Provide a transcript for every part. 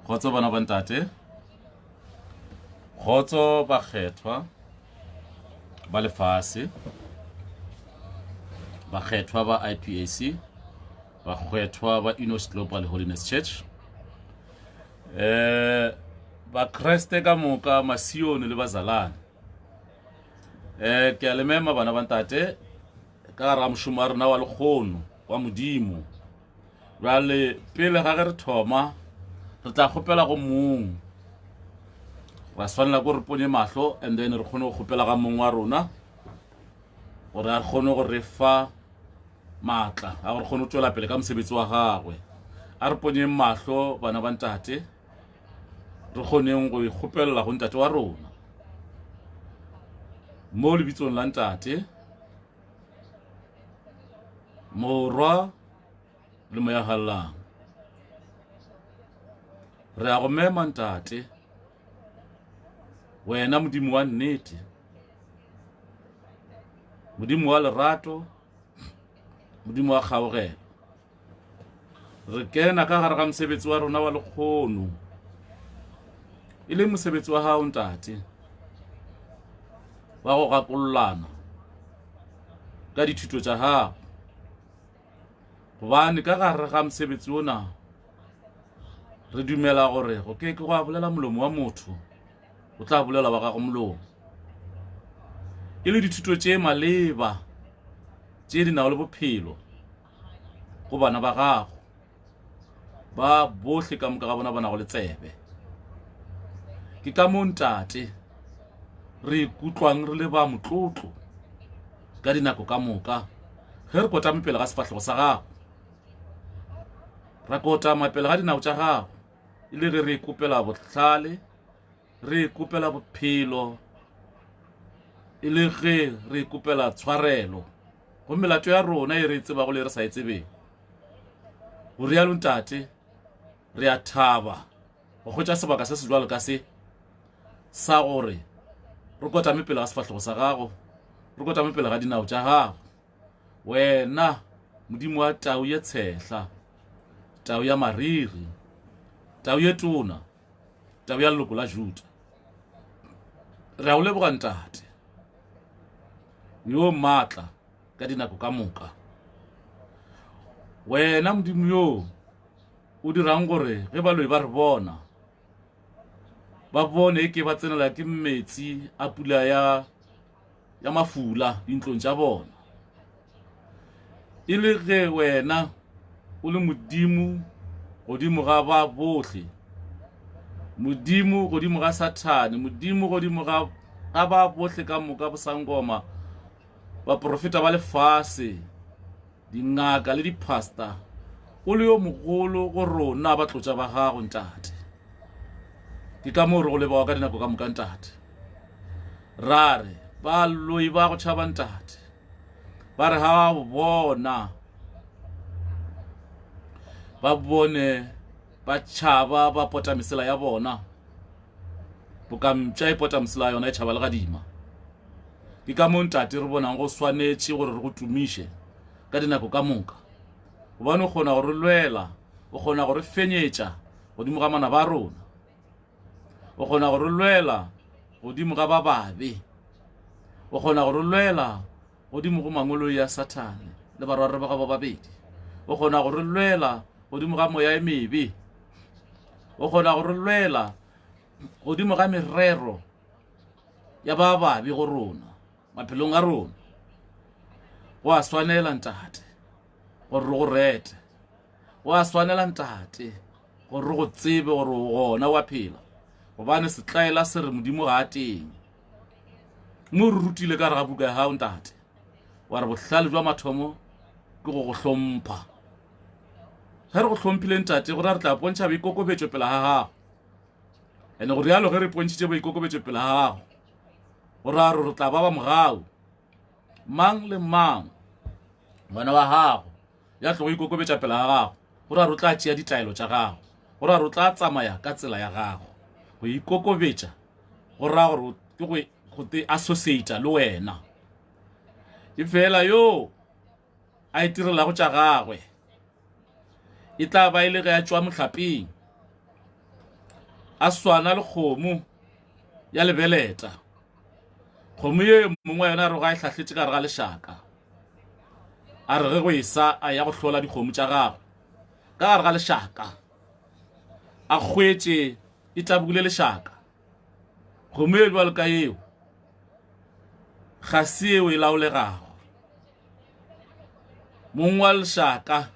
Kgotso bana ba ntate. Kgotso bakgethwa ba lefase. Bakgethwa ba IPAC. Bakgethwa ba Enos Global Holiness Church. Ba Kreste ka moka masione le bazalane. Ke a le mema bana ba ntate ka ra moshomo wa rona wa lekgono wa modimo. Jwale pele ga re thoma re tla kgopela go mong ra swanela go re ponye mahlo and then re kgone go kgopela ga mong wa rona gore a kgone go re fa matla a gore kgone go tswela pele ka mosebetsi wa gagwe. A re ponye mahlo bana ba ntate re kgoneng go ikgopela go ntate wa rona mo lebitsong la ntate morwa le moya hallang. Re a go mema ntate wena modimo wa nnete, modimo wa lerato, modimo wa kgaogelo. Re kena ka gare ga mosebetsi wa rona wa lekgono e le mosebetsi wa hao ntate wa go gakolollana ka dithuto tša gago, gobane ka gare ga mosebetsi ona re dumela gore go ke go a bolela molomo wa motho o tla bolela wa gago molomo e le dithuto tše maleba tše di nago le bophelo go bana ba gago ba bohle ka moka ga bona ba nago le tsebe. Ke ka mo ntate re ikutlwang re le ba motlotlo ka dinako ka moka ge re kota mapele ga sefahlego sa gago, ra kota mapele ga dinao tša gago e le ge re ikopela bohlale, re ikopela bophelo, e le ge re ikopela tshwarelo go melato ya rona e re tseba go le re sa e tsebeng. Go rialo ntate re a thaba go khwetša sebaka se se jwalo ka se sa gore re kota mepele ga sefahlego sa gago, re kota mepele ga dinao tša gago. Wena modimo wa tau ye tshehla, tau ya mariri, tau ye tona, tau ya leloko la Juda. Re a o leboga ntate yo maatla ka dinako ka moka. Wena modimo yo o dirang gore ge baloi ba re bona ba bone ke ba tsenela ke metsi a pula ya mafula dintlong tša bona, e le ge wena o le modimo godimo ga ba bohle, modimo godimo ga Sathane, modimo godimo ga ba bohle ka moka bosangoma, ba profeta ba lefase, dingaka le dipasta. O le yo mogolo go rona ba tlotša ba gago ntate. Ke ka mo re go leboga ka dinako ka moka ntate. Rare ba loi ba go tšhaba ntate ba re ha ba bona ba bone ba tšhaba ba pota mesela ya bona bokamtša e pota mesela yona e tšhaba le gadima. Ke ka mo ntate re bonang go swanetše gore re go tumiše ka dinako ka moka, gobane o kgona gore lwela, o kgona gore fenyetša godimo ga mana ba rona, o kgona gore lwela godimo ga ba babe, o kgona gore lwela godimo go mangolo ya Sathane le barware ba ga ba babedi, o kgona gore lwela godimo ga moya e mebe, o kgona gore lwela godimo ga merero ya ba babe go rona maphelong a rona. Go a swanela ntate gore re go rete, go a swanela ntate gore re go tsebe gore o gona wa phela, gobane setlaela se re modimo ga a teng. Mo re rutile ka re ga buka ya hao ntate wa re bohlale jwa mathomo ke go go hlompha. Ge re go hlomphile ntate gore re tla pontšha boikokobetšo pele ga gago, ene go rialo ge re pontšhitše boikokobetšo pele ga gago gore a re tla ba mogau mang le mang ngwana wa gago ya tlo go ikokobetša pele ga gago, gore a re o tla tšea ditaelo tša gago, gore a re o tla tsamaya ka tsela ya gago. Go ikokobetša go ra gore ke go te associata le wena, ke fela yo a itirela go tša gagwe e tla ba ile ge a tšwa mohlapeng a swana le kgomo ya lebeleta. Kgomo ye mongwe yona re ga e hlahletse ka re ga lešaka, a re ge go isa a ya go hlola dikgomo tša gagwe ka gare ga lešaka, a kgwetše e tabogile lešaka. Kgomo ye jwalo ka eo ga se eo e laolegago. Mong wa lešaka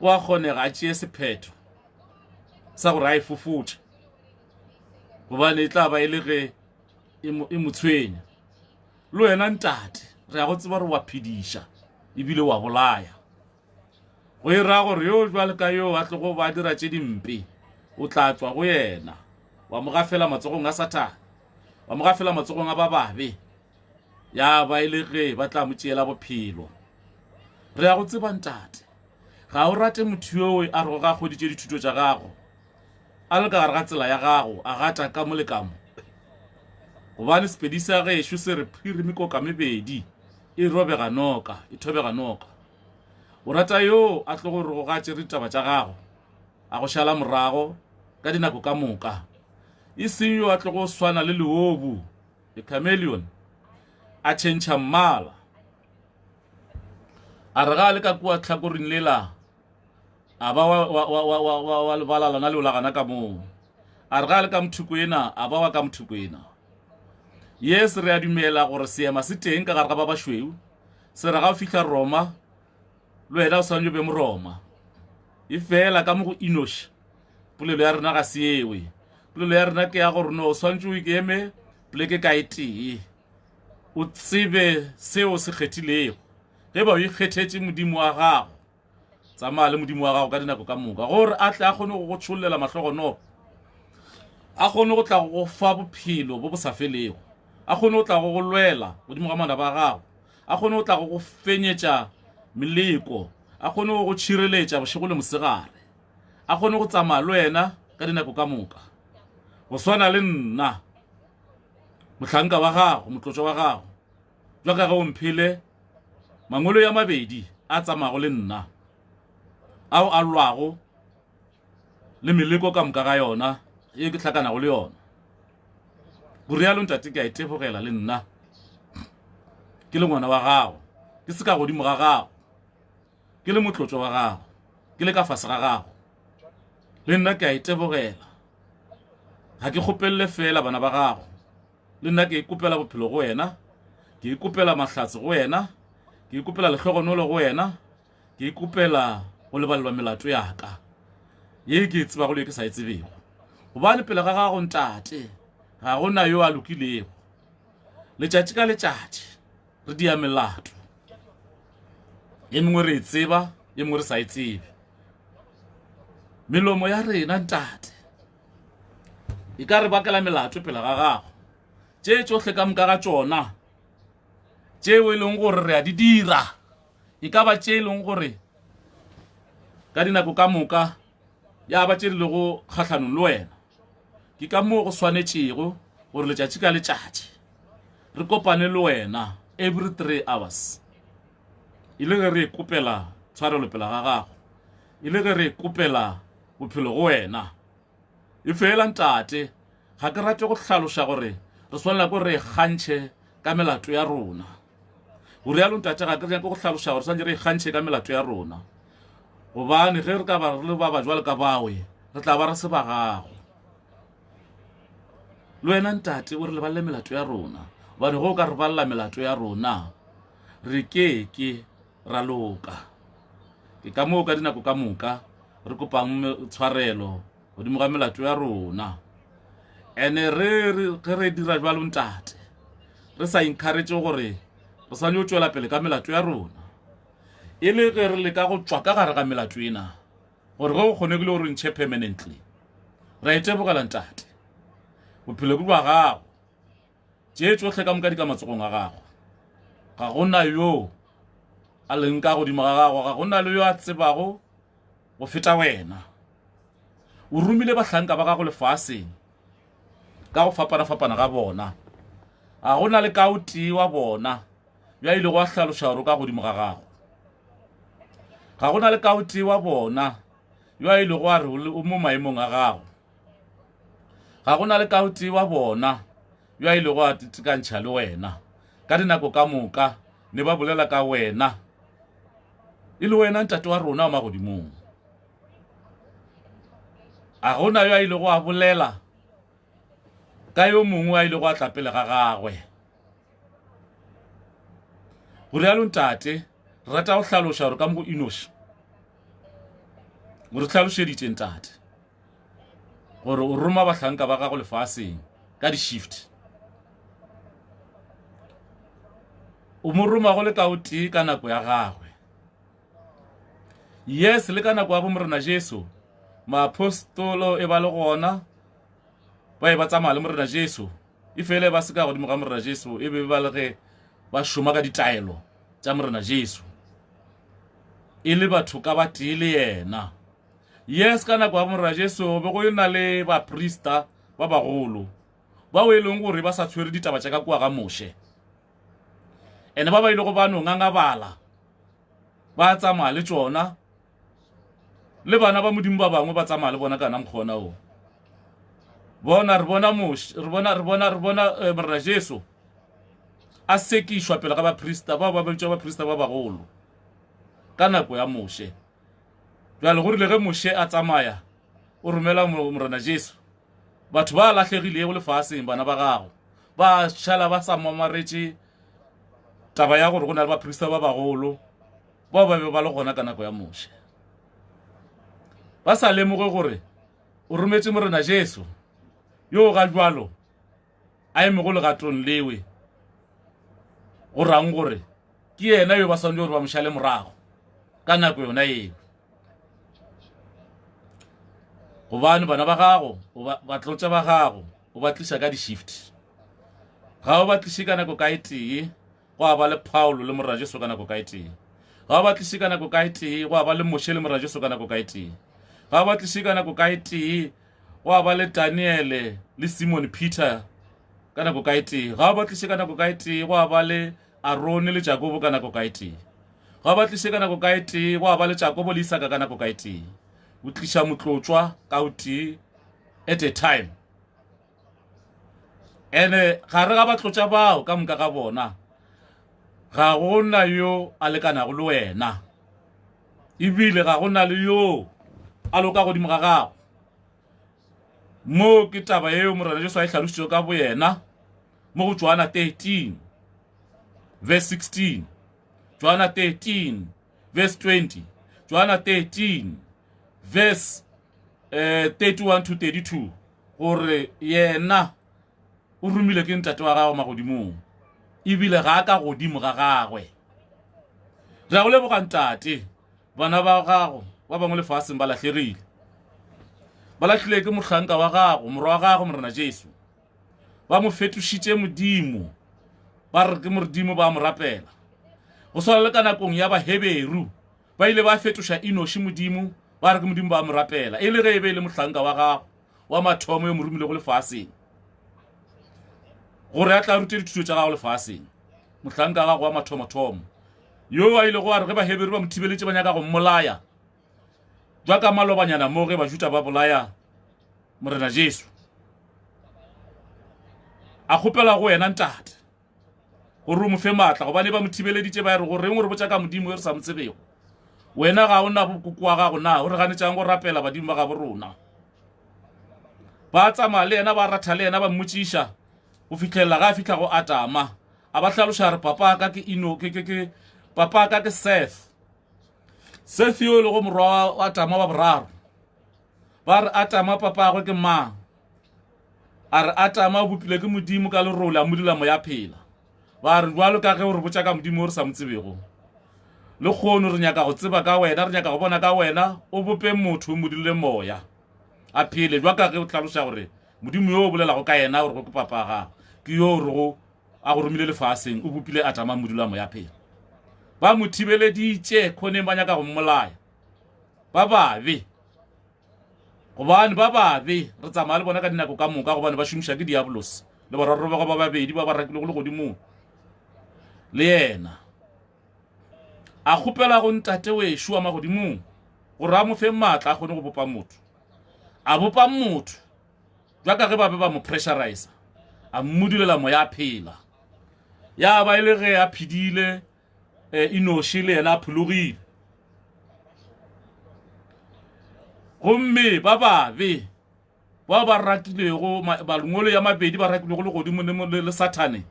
o a kgonega a tšee sephetho sa gore a e fofotše, gobane e tla ba e le ge e mo tshwenya. Le wena ntate re a go tseba gore wa phediša ebile wa bolaya, go e raya gore yo jwale ka yo a tlogo ba dira tše dimpe o tla tswa go yena, wa mo gafela matsogong a Satane, wa mo gafela matsogong a ba babe, ya ba e le ge ba tla mo tšeela bophelo. Re a go tseba ntate, ga o rate motho yo a re go ga kgoditše dithuto tša gago a le ka gare ga tsela ya gago a gata ka mo le ka mo, gobane sepedi sa gešo se re phirimi koka mebedi e robega noka, e thobega noka. O rata yo a tlo gore go gatše ditaba tša gago a go šala morago ka dinako ka moka, e seng yo a tlo go swana le leobu, the chameleon, a tšhentšha mmala. A re ga le ka kua tlhakoring lela a ba wa lebalala na le o lagana ka moo, a re ga le ka mothuko ena a ba wa ka mothuko ena. Yes, re a dumela gore seema se teng ka gare ga ba bašweu, se re ga o fihla Roma le wena o swanyo be mo Roma. E fela ka mo go Enosh polelo ya rena ga se ewe, polelo ya rena ke ya gore no o swantse o ikeme poleke ka e tee, o tsebe seo se kgethilego. Ge ba o ikgethetše modimo wa gago, tsamaya le modimo wa gago ka dinako ka moka, gore a tle a kgone go go tšhollela mahlogonopo, a kgone go tla go fa bophelo bo bo sa felego, a kgone go tla go go lwela godimo ga manaba a gago, a kgone go tla go go fenyetša meleko, a kgone go go tšhireletša bošego le mosegare, a kgone go tsamaya le wena ka dinako ka moka. Go swana le nna mohlanka wa gago, motlotšo wa gago, jwa ka ge o mphile mangwelo ya mabedi a tsamago le nna, ao a lwago le meleko ka moka ga yona e ke tlhakanago le yona. Borialo ntate ke a itebogela le nna ke le ngwana wa gago, ke se ka godimo ga gago, ke le motlotšo wa gago, ke le ka fase ga gago. Le nna ke a itebogela, ga ke kgopelele fela bana ba gago, le nna ke ikopela bophelo go wena, ke ikopela mahlatse go wena, ke ikopela lehlogonolo go wena, ke ikopela go lebalelwa melato yaka ye ke tseba go le ke sa itsebego. Gobane pele ga gago ntate ga gona yo a lokilego, letšatši ka letšatši re dia melato, ye mengwe re e tseba ye mengwe re sa e tsebe. Melomo ya rena ntate e ka re bakela melato pele ga gago, tše tšohle ka moka ga tšona tšeo e leng gore re a di dira, e ka ba tše e leng gore ka dinako ka moka ya ba tše di lego kgahlanong le wena. Ke ka moo go swanetšego gore letšatši ka letšatši re kopane le wena every 3 hours, e le ge re ikopela tshwarelo pele ga gago, e le ge re ikopela bophelo go wena. E fela ntate ga ke rate go hlaloša gore re swanela ko re kgantšhe ka melato ya rona. Borialo ntate ga ke nyake go hlaloša gore swantse re kgantšhe ka melato ya rona, gobane ge re ka ba re ba ba jwale ka bawe re tla ba re se ba gago. Le wena ntate o re leballe melato ya rona, gobane go ka re balla melato ya rona re ke ra loka. Ke ka moo ka dinako ka moka re kopang tshwarelo godimo ga melato ya rona, ene re dira jwalo ntate re sa encourage gore re sa nyo tšwela pele ka melato ya rona, e le ge re le ka go tswa ka gare ga melato ena gore go kgonegile gore ntšhe permanently. Ra itebogela ntate, bophelo ke ba gago, tše tšohle ka moka di ka matsogong a gago, ga gona yo a leng ka godimo ga gago, ga gona le yo a tsebago go feta wena. O rumile bahlanka ba gago lefaseng ka go fapana-fapana ga bona, ga gona le ka o tee wa bona ya ile go a hlaloša gore ka godimo ga gago, ga gona le ka o tee wa bona yo a ile go a re o mo maemong a gago. ga gona le kauti wa bona yo a ile go a tetekantšha le wena ka dinako ka moka ne ba bolela ka wena e le wena ntate wa rona wa magodimong. A gona yo a ile go a bolela ka yo mongwe a ile go a tlapele ga gagwe. Go rialo ntate rata go hlaloša gore ka mo go Enosh gore hlalošeditše ntate gore o roma bahlanka ba gago lefaseng ka di-shift. O mo roma go le ka o tee ka nako ya gagwe. Yes, le ka nako ya bo morena Jesu maapostolo e ba le gona ba e ba tsamaya le morena Jesu e fele ba se ka godimo ga morena Jesu e be ba le ge ba šoma ka ditaelo tša morena Jesu e le batho ka ba tee le yena. Yes, ka nako ya morena Jesu be go ena le baprista ba bagolo ba o e leng gore ba sa tshwere ditaba tša ka kua ga Moshe ene ba ba ile go ba no ngangabala ba tsamaya le tšona le bana ba modimo ba bangwe ba tsamaya le bona kana mkgona o bona re bona Moshe re bona morena Jesu a sekišwa pele ga baprista ba betšwa baprista ba bagolo ka nako ya Moshe. Jwale gore le ge Moshe a tsamaya o romela morena Jesu batho ba lahlegile go lefaseng bana ba gago ba šala ba sa mamaretše taba ya gore go na le baprista ba bagolo ba be ba le gona ka nako ya Moshe. Ba sa lemoge gore o rometše morena Jesu yo ga jwalo a eme go legatong lewe go rang gore ke yena yo ba swanetše gore ba mošale morago ka nako yona eo. Gobane bana ba gago ba tlotša ba gago o ba tliša ka di-shift ga o ba tliše ka nako ka e tee go a ba le Paulo le morena Jesu ka nako ka e tee ga o ba tliše ka nako ka e tee go a ba le Moshe le morena Jesu ka nako ka e tee ga o ba tliše ka nako ka e tee go a ba le Daniele le Simon Peter ka nako ka e tee ga o ba tliše ka nako ka e tee go a ba le Arone le Jakobo ka nako ka e tee ga o ba tliše ka nako ka e tee go a ba le Jakobo le Isaka ka nako ka e tee o tliša motlotswa ka o tee at a time. Ene gare ga batlotša bao ka moka ga bona ga gona yo a lekanago le wena ebile ga gona le yo a loka godimo ga gago. Mo ke taba yeo morena Jesu a e hlalošitšego ka bo yena mo go Johana 13 verse 16, Johana 13 verse 20, Johana 13 verse 31 to 32 gore yena o rumile ke ntate wa gago magodimong ebile ga ka godimo ga gagwe. Re a go leboga ntate bana ba gago ba bangwe lefaseng ba lahlerile ba lahlile ke mohlanka wa gago morwa wa gago morena Jesu ba mo fetošitše modimo ba re ke modimo ba mo rapela go swana le ka nakong ya baheberu ba ile ba fetoša Enoshi modimo ba re ke modimo ba mo rapela e le ge e be le mohlanka wa gago wa mathomo yo mo rumile go lefaseng gore a tla rute dithuto tša gago lefaseng mohlanka gago wa mathomothomo yo a ile go a re ge baheberu ba mo thibeletše ba nyaka go mmolaya jwa ka malobanyana mo ge bajuta ba bolaya morena Jesu a kgopela go wena ntate gore o mo fe maatla gobane ba mo thibeleditše ba re gore reng gore botša ka modimo yo re sa mo tsebego wena ga o na bokoko wa gago na o re ganetšang go rapela badimo ba gabo rona. Ba tsamaya le yena ba ratha le yena ba mmotšiša go fitlhelela ga a fitlha go Adama a ba hlaloša re papa ka ke papa ka ke Seth yo le go morwa wa Adama wa boraro ba re Adama papa gwe ke mang a re Adama o bopile ke modimo ka lerole a modulamo ya phela ba re jwalo ka ge o re botša ka modimo o re sa mo tsebego le kgono re nyaka go tseba ka wena re nyaka go bona ka wena o bope motho o modile moya a phele jwa ka ge o hlaloša gore modimo yo o bolelago ka yena gore go ke papa ga ke yo re go a go romile lefaseng o bopile Adama modulamo ya phela ba mo thibeleditše khoneng ba nyaka go mmolaya ba babe gobane ba babe re tsamaya le bona ka dinako ka moka gobane ba šomiša ke diabolos le bararo ba ba babedi ba ba rakile go le godimo le yena a kgopela go ntate wešo wa magodimong gore a mo fe maatla a kgone go bopa motho a bopa motho jwa ka ge ba be ba mo pressurize a mmudulela moya a phela ya ba ile ge a phidile Inoshi le yena a phologile gomme ba babe ba ba ratilego balungolo ya mabedi ba ratilego le godimo le Satane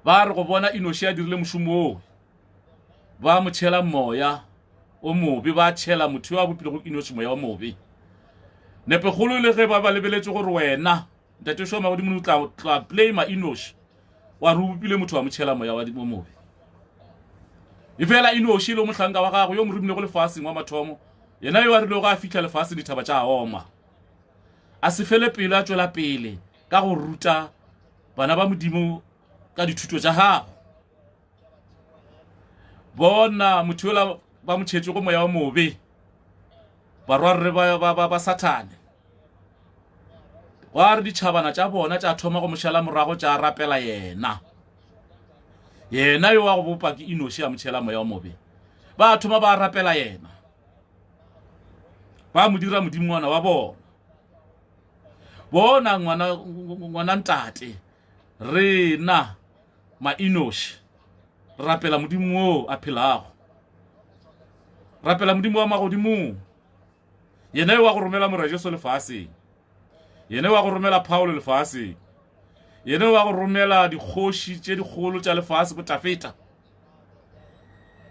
ba re go bona Inoshi a dirile mošomo o ba mo tshela moya o mobe ba tshela motho wa bopile go Inoshi moya o mobe nepe golo le ge ba ba lebeletse gore wena ntate Shoma go dimone tla play ma Inoshi wa re bopile motho wa mo tshela moya wa dimo mobe ifela Inoshi le mohlanka wa gago yo morumile go lefaseng wa mathomo yena yo a rile go a fitla lefase dithaba tša oma a se fele pele a tswela pele ka go ruta bana ba modimo ka dithuto tša gago bona motho yola ba mo tšhetše go moya wa mobe barwarre ba Satane wa re ditšhabana tša bona tša thoma go mošala morago tša rapela yena yo wa go bopa ke Inoshi a motšhela moya wa mobe ba thoma ba rapela yena ba mo dira modimwana wa bona ngwana ntate rena ma Inoshi rapela modimo a phelago rapela modimo wa magodimo yena yo wa go romela morajeso lefaseng yena wa go romela Paulo lefaseng yena wa go romela dikgoši tše dikgolo tša lefase go tafeta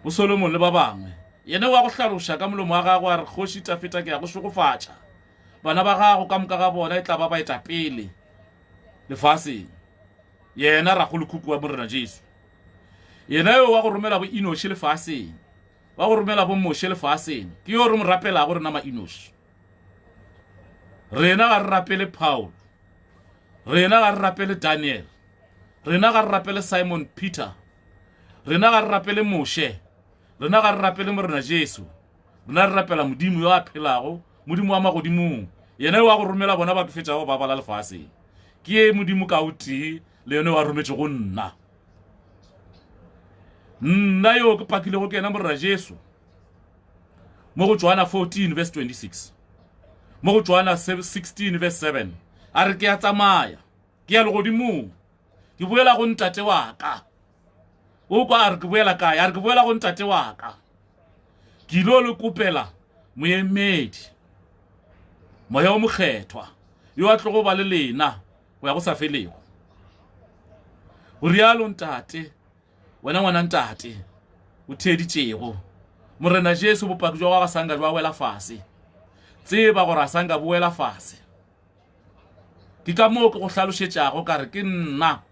bo Solomon le ba bangwe yena wa go hlaloša ka molomo wa gagwe a re kgoši tafeta ke ya go šogofatša bana ba gago ka moka ga bona e tla ba eta pele lefaseng yena ra go lekhuku wa morena Jesu yena yo wa go romela bo Inoshi lefaseng wa go romela bo Moshe lefaseng ke yo re mo rapela go rena ma Inoshi rena ga re rapele Paul rena ga re rapele Daniel rena ga re rapele Simon Peter rena ga re rapele Moshe rena ga re rapele morena Jesu rena re rapela modimo yo a phelago modimo wa magodimong yena yo wa go romela bona ba fetšago ba bala lefase ke ye modimo ka o tee le yone wa rometše go nna yo ke pakile go kena morena Jesu mo go Johana 14 verse 26 mo go Johana 16 verse 7 a re ke a tsamaya ke ya legodimong ke boela go ntate wa ka o kwa a re ke boela kae a re ke boela go ntate wa ka ke ilo le kopela moemedi moya o mokgethwa yo a tlogo ba le lena go ya go sa felego o rialo ntate wena ngwana ntate o theditšego morena Jesu bopaki jwa ga sanga jwa wela fase tseba gore a sanga boela fase ke ka moo ke go hlalošetšago ka re ke nna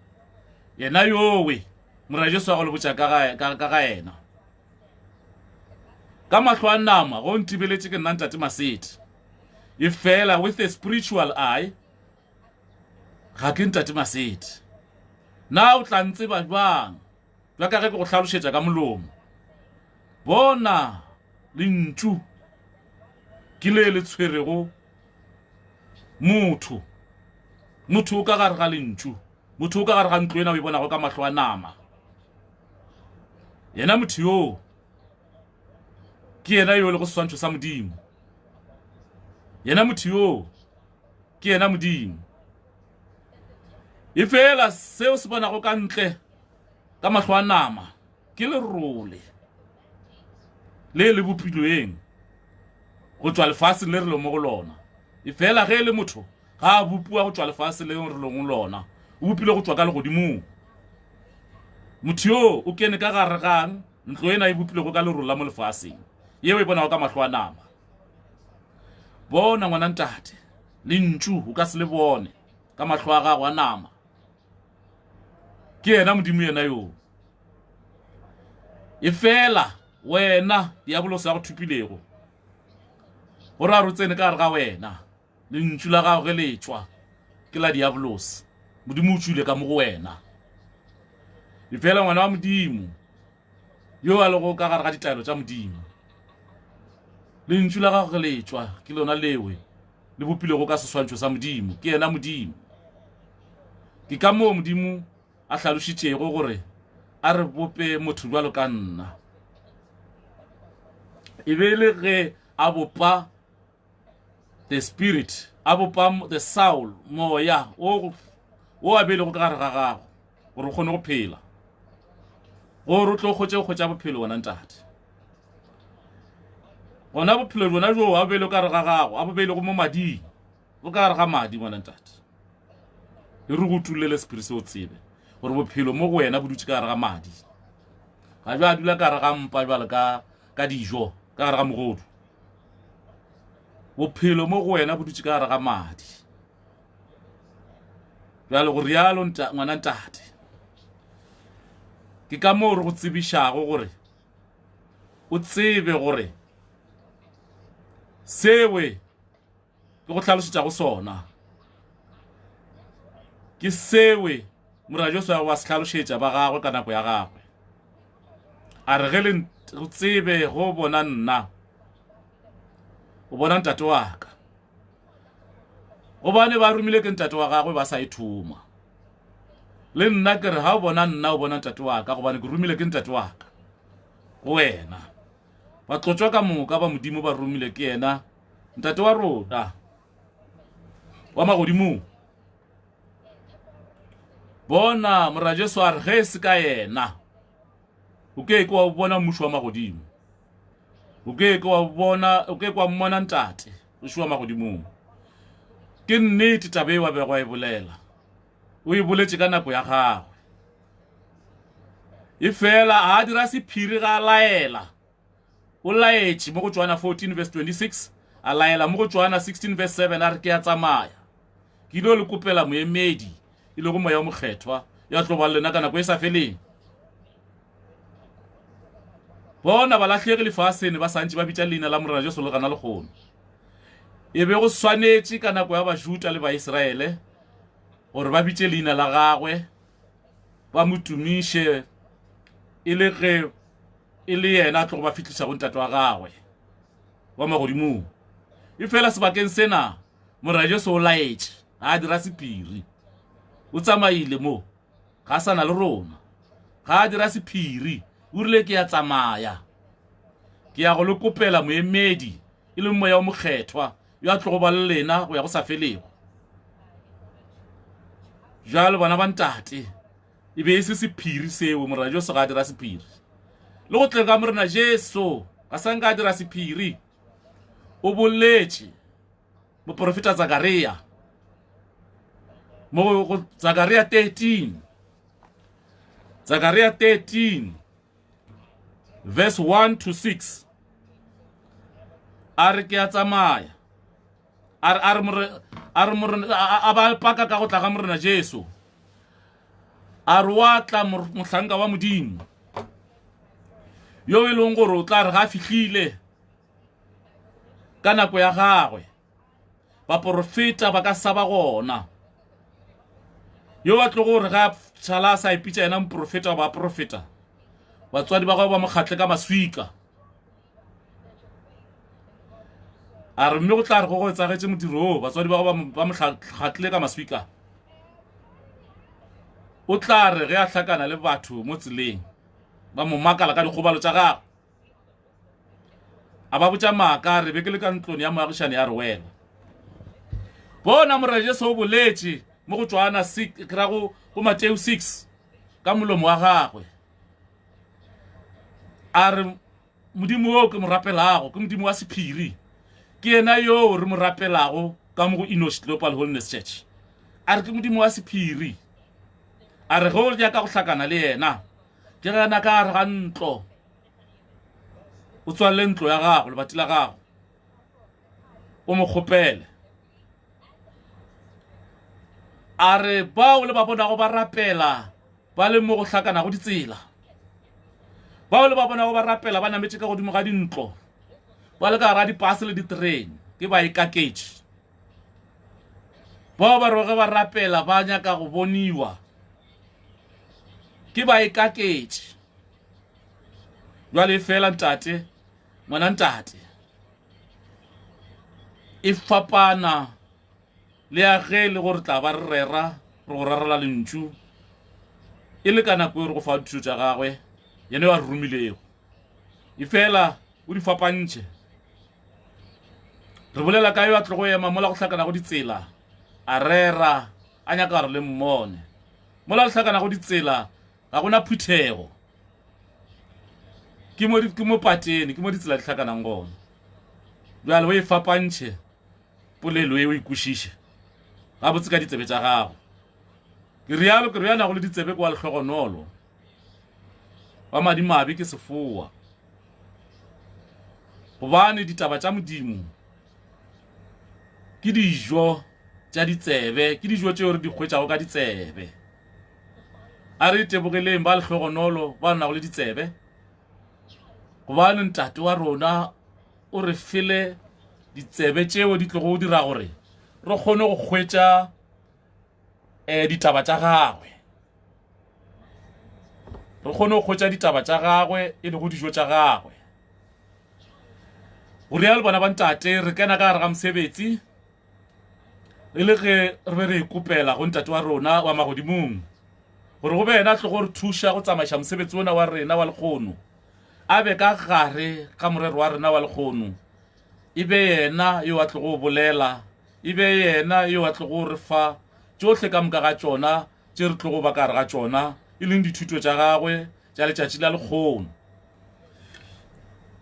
yena yowe morena Jesu a go le botša ka ga yena ka mahlo a nama go ntibeletše ke nna ntate Masedi e fela with a spiritual eye ga ke ntate Masedi na o tla ntseba jwang jwa ka ge ke go hlalošetša ka molomo bona lentšu ke le tshwerego motho o ka gare ga lentšu motho o ka gare ga ntlo ena o e bonago ka mahlo a nama yena motho yo ke yena yo le go swantšho sa modimo yena motho yo ke yena modimo e fela seo se bonago ka ntle ka mahlo a nama ke lerole le bopilweng go tswa lefaseng le re le mo go lona e fela ge le motho ga a bopua go tswa lefase le re leng lona o bopile go tswa ka legodimong motho yo o kene ka gare gang ntlo ena e bopile go ka lerolo la mo lefaseng yeo e bonago ka mahlo a nama bona ngwana ntate lentšu o ka se le bone ka mahlo a gago a nama ke yena modimo yena yo e fela wena diabolosi ya go thupilego gore a rotsene ka gare ga wena lentšu la gago ge le tšwa ke la diabolosi modimo o tšwile ka mo go wena e fela ngwana wa modimo yo a lego ka gare ga ditaelo tša modimo lentšu la gago ge le tšwa ke lona lewe le bopilego ka seswantšho sa modimo ke yena modimo ke ka moo modimo a hlalošitšego gore a re bope motho jwalo ka nna e be le ge a bopa the spirit a bopa the soul moya o a bele go ka gare ga gago gore o kgone go phela gore o tlo kgotsa bophelo wona ntate gona bophelo bona jo a bele ka gare ga gago a bobele go mo mading o ka gare ga madi ngwana ntate e re go tulele spirit se o tsebe gore bophelo mo go wena bo dutse ka gare ga madi ga jwa dula ka gare ga mpa jwale ka dijo ka gare ga mogodu bophelo mo go wena bo dutse ka gare ga madi jwale go rialo ngwana ntate ke ka mo re go tsebišago gore o tsebe gore sewe ke go tlhalosetša go sona ke sewe morajo sa wa se tlhalošetša ba gagwe ka nako ya gagwe a re ge le go tsebe go bona nna o bona ntate wa ka gobane ba romile ke ntate wa gagwe ba sa ithuma le nna ke re ha o bona nna o bona ntate wa ka gobane ke romile ke ntate wa ka go wena ba tlotswa ka moka ba modimo ba romile ke yena ntate wa rona wa magodimo bona morajo so a re ge se ka yena o ke wa bona mmušo wa magodimo o ke wa mmona ntate o šwa magodimong ke nnete tabe wa begwa e bolela o e boletse ka nako ya gagwe e fela a dira sephiri ga laela o laetse mo go Johana 14 verse 26 a laela mo go Johana 16 verse 7 a re ke ya tsamaya ke ile le kopela moemedi ile go moya o mokgethwa ya tlo ba lena ka nako e sa feleng bona ba latlhege lefasene ba santse ba bitša leina la morajo se le gana le kgono e be go swanetse ka nako ya bajuta le baiseraele gore ba bitše leina la gagwe ba motumiše e le ge e le yena a tlo go ba fitlhisa go ntate wa gagwe wa magodimong e fela sebakeng sena morajo se o laetse ga a dira sephiri o tsamaile mo ga sana le rona ga a dira sephiri o rile ke ya tsamaya ke ya go le kopela moemedi e le moya o mokgethwa yo a tlo go ba le lena go ya go sa felego jalo bana ba ntate e be e se sephiri seo morajo se ga a dira sephiri le go tle ka morena Jesu ga sa nka a dira sephiri o boletse moprofeta Zakaria mo go Zakaria 13 verse 1 to 6 a re ke a tsamaya a ba paka ka go tla ga morena Jesu a re wa tla mohlanka wa modimo yo e leng gore o tla re ga fihlile ka nako ya gagwe baprofeta ba ka saba gona yo ba tlo gore ga tshala sa ipitša ena moprofeta wa baprofeta batswadi ba gagwe ba mokgatle ka maswika a re mme go tla re go etsagetse modiro batswadi ba gagwe ba mokgatle ka maswika o tla re ge a hlakana le batho mo tseleng ba mo makala ka dikgobalo tša gagwe a ba botša maaka re be ke le ka ntlong ya moagišane ya re wela bona moraje se o boletse mo go Johana 6 kra go Mateo 6 ka molomo wa gagwe a re modimo o ke mo rapelago ke modimo wa sephiri ke yena yo re mo rapelago ka mo go Enosh Global Holiness Church a re ke modimo wa sephiri a re go ya ka go hlakana le yena ke gana ka re ga ntlo o tswalle ntlo ya gago le batila gago o mo kgopele a re bao le ba bonago ba rapela ba le mo go hlakana go ditsela bao le ba bonago ba rapela ba nametse ka godimo ga dintlo ba le ka ra dipase le diterene ke ba ikaketše bao ba roge ba rapela ba nyaka go boniwa ke ba ikaketše jwale fela ntate ngwana ntate e fapana le ya ge le gore tla ba re rera re go rarela lentšu e le ka nako e re go fa dithuto tša gagwe yene wa re romilego e fela o di fapantše re bolela ka yo a tlogo ema mola go hlakana go ditsela a rera a nyaka re le mmone mola go hlakana go ditsela ga gona phuthego ke mo patene ke mo ditsela di hlakanang gona jwale o e fapantšhe polelo e o ikušiše ga botse ka ditsebe tša gago ke riana go le ditsebe kwa lehlogonolo wa madimabe ke sefoa gobane ditaba tša modimo ke dijo tša ditsebe ke dijo tšeo re di hwetšago ka ditsebe a re tebogeleng ba lehlogonolo ba nago le ditsebe gobane ntate wa rona o re file ditsebe tšeo di tlogo o dira gore re kgone go hwetša ditaba tša gagwe re kgone go hwetša ditaba tša gagwe e le go dijo tša gagwe go rialo bana ba ntate re kena ka gare ga mosebetsi e le ge re be re ikopela go ntate wa rona wa magodimong gore go bena tlo go re thuša go tsamaiša mosebetsi ona wa rena wa lekgono a be ka gare ga morero wa rena wa lekgono e be yena yo a tlo go bolela e be yena yo a tlo go re fa tšohle ka moka ga tšona tše re tlo go ba ka gare ga tšona e leng dithuto tša gagwe tša letšatši la lekgono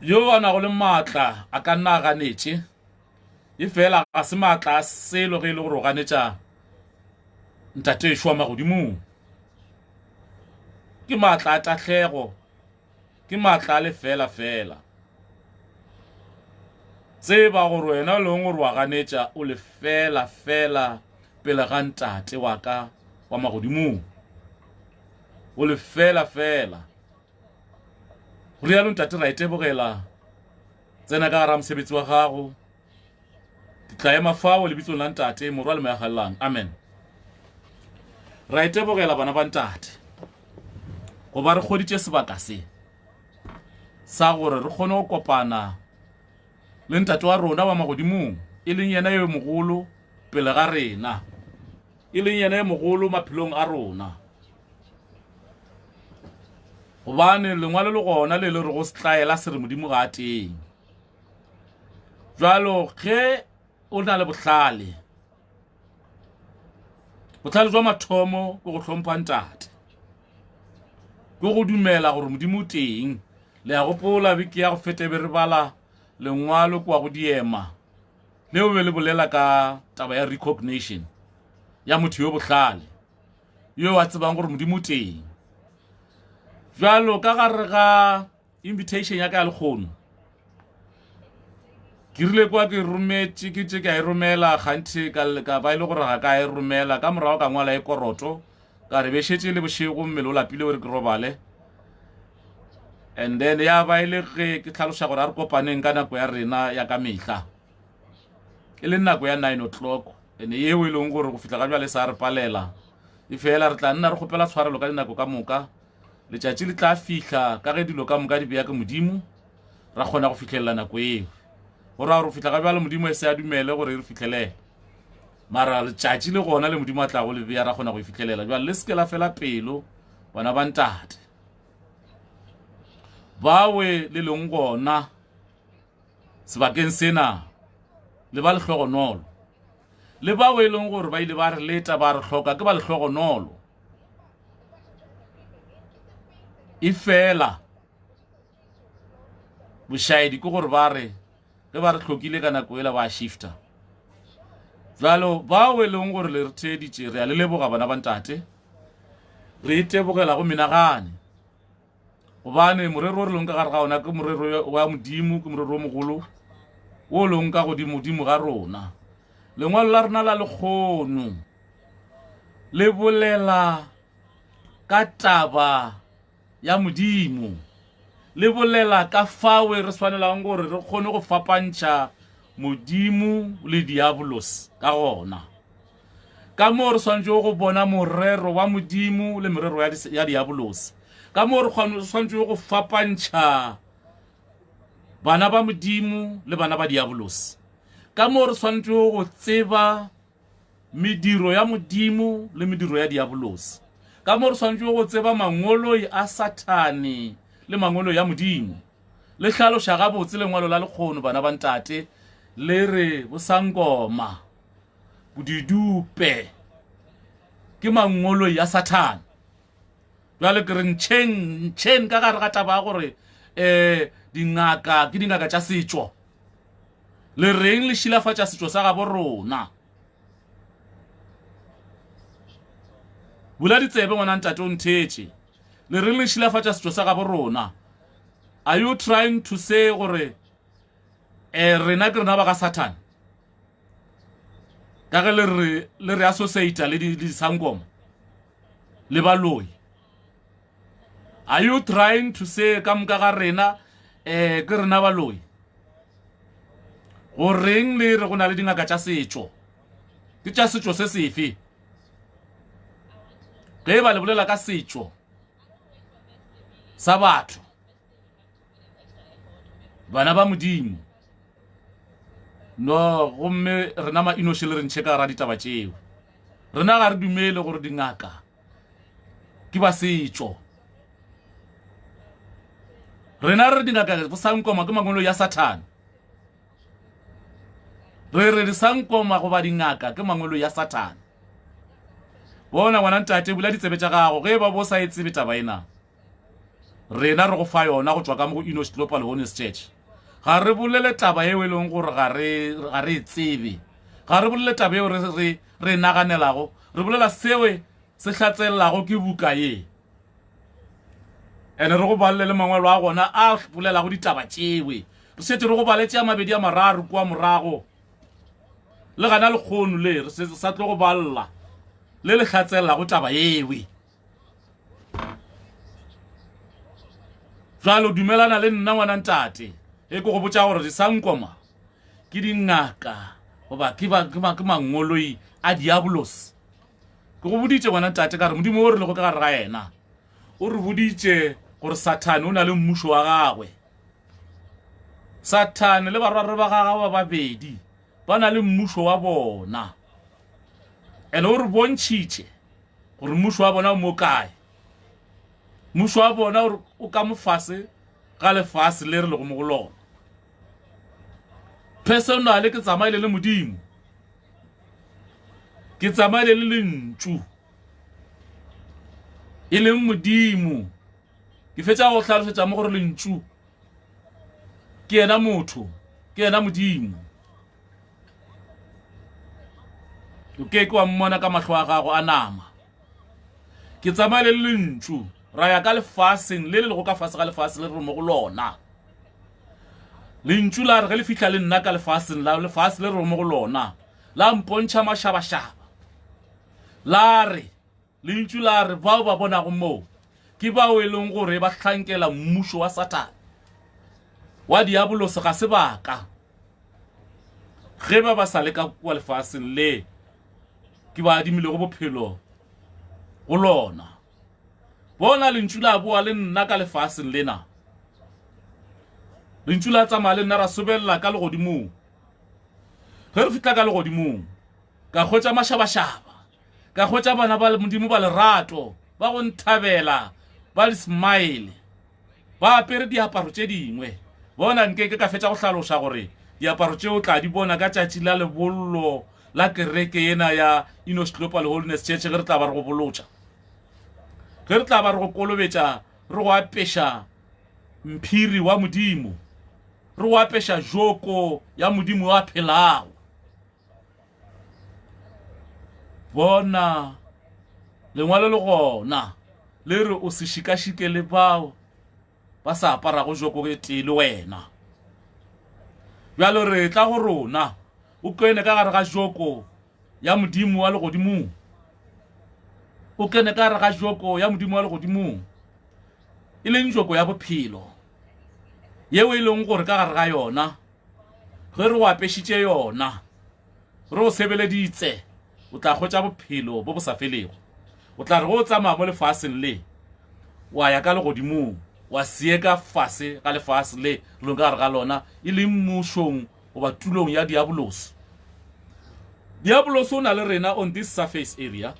yo a nago le maatla a ka nna a ganetše e fela ga se maatla a selo ge e le gore o ganetša ntate ešo wa magodimong ke maatla a tahlego ke maatla a lefela fela tseba gore wena le gore wa ganetša o lefela fela pele ga ntate wa ka wa magodimong o lefela fela go rialo ntate ra itebogela tsena ka gara mosebetsi wa gago ke tla ema fao lebitsong la ntate morwa le meagalelang amen ra itebogela bana ba ntate go ba re kgoditše sebaka se sa gore re kgone go kopana le ntate wa rona wa magodimong e leng yena yo mogolo pele ga rena e leng yena yo mogolo maphelong a rona gobane lengwalo le gona le re go setlaela se re modimo ga a teng jwalo ge o na le bohlale jwa mathomo ke go hlompha ntate ke go dumela gore modimo teng le ya gopola beke ya go fete be re bala lengwalo kwa go diema leo be le bolela ka taba ya recognition ya motho yo bohlale yo a tsebang gore modimo teng jwalo ka gare ga invitation ya ka ya lekgono ke rile kwa ke rometše ke tše ka e romela gantši ka ba ile gore ga ka e romela ka morago ka ngwala e koroto ka re bešetše le bošego mmele o lapile gore ke robale and then ya ba ile ge ke tlhaloša gore a re kopaneng ka nako ya rena ya ka mehla e le nako ya 9 o'clock ene yeo e leng gore go fihla ka bjale sa re palela e fela re tla nna re kgopela tshwarelo ka dinako ka moka letšatši le tla fihla ka ge dilo ka moka di beya ke modimo ra kgona go fitlhelela nako eo gore a gore go fihla ka bjale modimo e se a dumele gore re fitlhelele mara letšatši le gona le modimo a tla go le beya ra kgona go e fitlhelela jwale le seke la fela pelo bona ba ntate bawe le leng gona sebakeng sena le ba lehlogonolo le bawe e leng gore ba ile ba re leta ba re hloka ke ba lehlogonolo e fela bošaedi ke gore ba re ge ba re hlokile ka nako ela ba shifta jalo bawe e leng gore le re theeditše re a le leboga bana ba ntate re itebogela go menagane gobane morero o re leng ka gare ga ona ke morero wa modimo ke morero o mogolo o leng ka godimo ga rona lengwalo la rena la lekgono le bolela ka taba ya modimo le bolela ka fawe re swanelang gore re kgone go fapantšha modimo le diabolos ka gona ka moo re swantse go bona morero wa modimo le morero ya diabolos ka moo re swantse go fapantšha bana ba modimo le bana ba diabolos ka moo re swantse go tseba mediro ya modimo le mediro ya diabolos ka moo re swantse go tseba mangoloi a satane le mangolo ya modimo le hlaloša gabotse lengwalo la lekgono bana ba ntate le re bosangoma bodidupe ke mangolo ya Satan jwale ke re ntšhen ka gare ga taba gore dingaka ke dingaka tša setšo le reng le šilafatša setšo sa gabo rona bula ditsebe ngwana ntate o nthetše le reng le šilafatša setšo sa gabo rona. Are you trying to say gore rena ke rena ba ka Satan ka ge le re associate le disangoma le baloi? Are you trying to say ka moka ga rena ke rena baloi go reng le re go na le dingaka tša setšo ke tša setšo se sefe ge ba le bolela ka setšo sa batho bana ba modimo no gomme rena ma inoše le re ntšhe ka gara ditaba tšeo rena ga re dumele gore dingaka ke ba setšo rena re dingaka bosankoma ke mangolo ya Satan re disankoma go ba dingaka ke mangolo ya Satan. Bona ngwana ntate bula ditsebe tša gago ge ba bo sa e tsebe taba ena rena re go fa yona go tšwa ka mo go Enoch Global Honest Church ga re bolele taba eo e leng gore ga re tsebe ga re bolele taba eo re naganelago re bolela sewe se hlatsellelago ke buka ye ene re go balele mangwalo a gona a bolelago ditaba tšewe re šetse re go baletše a mabedi a mararo kua morago le gana le kgono le re sa tlo go balla le hlatsellelago taba yewe jalo dumelana le nna ngwana ntate e ko go botša gore disankoma ke dingaka goba ke mangoloi a diabolos ke go boditše ngwana ntate ka re modimo o re le go ka gare ga yena o re boditše gore Satan o na le mmušo wa gagwe. Satan le barware ba gagwe ba babedi ba na le mmušo wa bona ene o re bontšhitše gore mmušo wa bona o mo kae mmušo wa bona o ka mofase ga lefase le re le go mo go lona personale ke tsamaile le modimo ke tsamaile le lentšu e leng modimo ke fetša go hlalosetša mo gore lentšu ke yena motho ke yena modimo o ke wa mmona ka mahlo a gago a nama ke tsamaile le lentšu ra ya ka lefaseng le go ka fase ga lefase le re mo go lona lentšu la re ge le fihla le nna ka lefaseng la lefase le re mo go lona la mpontšha mašabašaba la re lentšu la re bao ba bonago moo ke bao e leng gore ba hlankela mmušo wa Satan wa diaboloso ga se baka ge ba sa le ka kwa lefaseng le ke ba adimile go bophelo go lona bona lentšu la boa le nna ka lefaseng lena lentšu la tsamaya le nna ra sobelela ka legodimong ge re fitla ka legodimong ka hwetša mašabašaba ka hwetša bana ba modimo ba lerato ba go nthabela ba le smile ba apere diaparo tše dingwe bona nkeke ka fetša go hlaloša gore diaparo tšeo tla di bona ka tšatši la lebollo la kereke ena ya Enoch Global Holiness Church ge re tla ba re go bolotša ge re tla ba re go kolobetša re go apeša mphiri wa modimo re go apeša joko ya modimo wa phelago bona lengwalo le gona le re o se šikašike le bao ba sa aparago joko ke tee le wena bjalo re tla go rona o kene ka gare ga joko ya modimo wa legodimong o kene ka gare ga joko ya modimo wa legodimong e leng joko ya bophelo yeo e leng gore ka gare ga yona ge re go apešitše yona re o sebeleditse o tla hwetša bophelo bo bo sa felego o tla re go tsamaya mo lefaseng le wa ya ka legodimong wa sie ka fase ga lefase le leng ka gare ga lona e leng mmušong goba tulong ya diabolos o na le rena on this surface area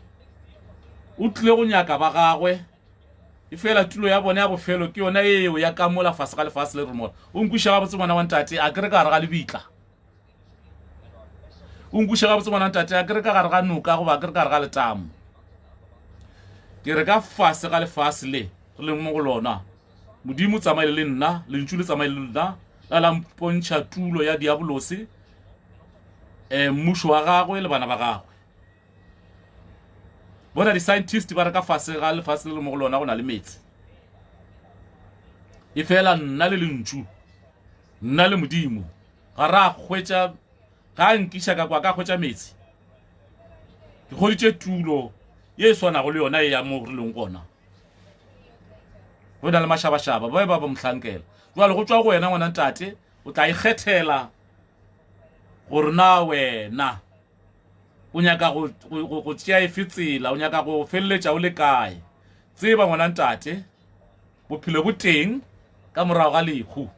o tlile go nyaka ba gagwe e fela tulo ya bona ya bofelo ke yona eo ya ka mola fase ga lefase le re mola o nkwiša ga botse ngwana wa ntate a kere ka gare ga lebitla o nkuše ga botse ngwana ntate ke re ka gare ga noka goba ke re ka gare ga letamo ke re ka fase ga lefase le re leng mo go lona modimo tsamaile le nna lentšu le tsamaile le nna la mpontšha tulo ya diabolose mmušo wa gagwe le bana ba gagwe bona di-scientist ba re ka fase ga lefase le mo go lona go na le metsi e fela nna le lentšu nna le modimo ga ra hwetša ga nkiša ka kwa ka hwetša metsi ke kgoditše tulo ye e swanago le yona e ya mo re leng gona go na le mašabašaba ba ba mohlankela jwale go tšwa go wena ngwana ntate o tla ikgethela gore na wena o nyaka go tšea efe tsela o nyaka go feleletša o le kae tseba ngwana ntate bophelo bo teng ka morago ga lehu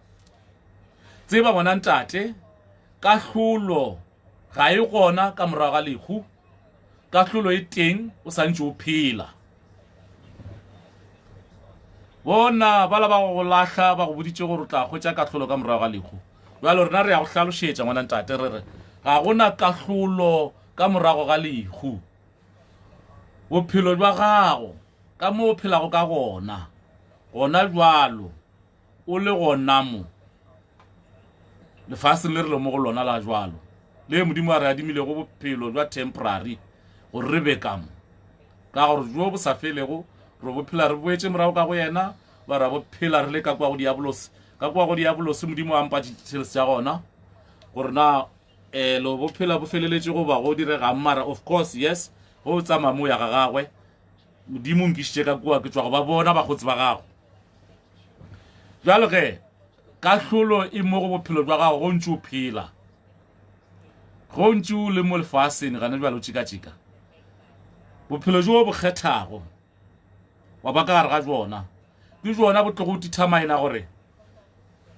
tseba ngwana ntate kahlolo ga e gona ka morago ga lehu kahlolo e teng o santše o phela bona bala ba go lahla ba go boditše gore o tla hwetša kahlolo ka morago ga lehu jwale rena re ya go hlalošetša ngwana ntate re re ga gona kahlolo ka morago ga lehu bophelo jwa gago ka mo o phelago ka gona jwalo o le gona mo lefaseng le re le mo go lona la jwalo le modimo a re adimile go bophelo jwa temporary gore re be kamo ka gore jo bo sa felego re bophela re boetse morago ka go yena ba ra bophela re le ka kwa go diabolose modimo a mpa details tša gona gore na lo bophela bo feleletše go ba go direga mara of course yes go tsamaya mo ya ga gagwe modimo nkišitše ka kua ke tswa go ba bona bakgotsi ba gago jalo ge kahlolo e mo go bophelo jwa gago go ntše o phela go ntše o le mo lefaseng gana jalo tšika bophelo jo bo kgethago wa ba ka gare ga jona ke jona bo tlo go tithamaina gore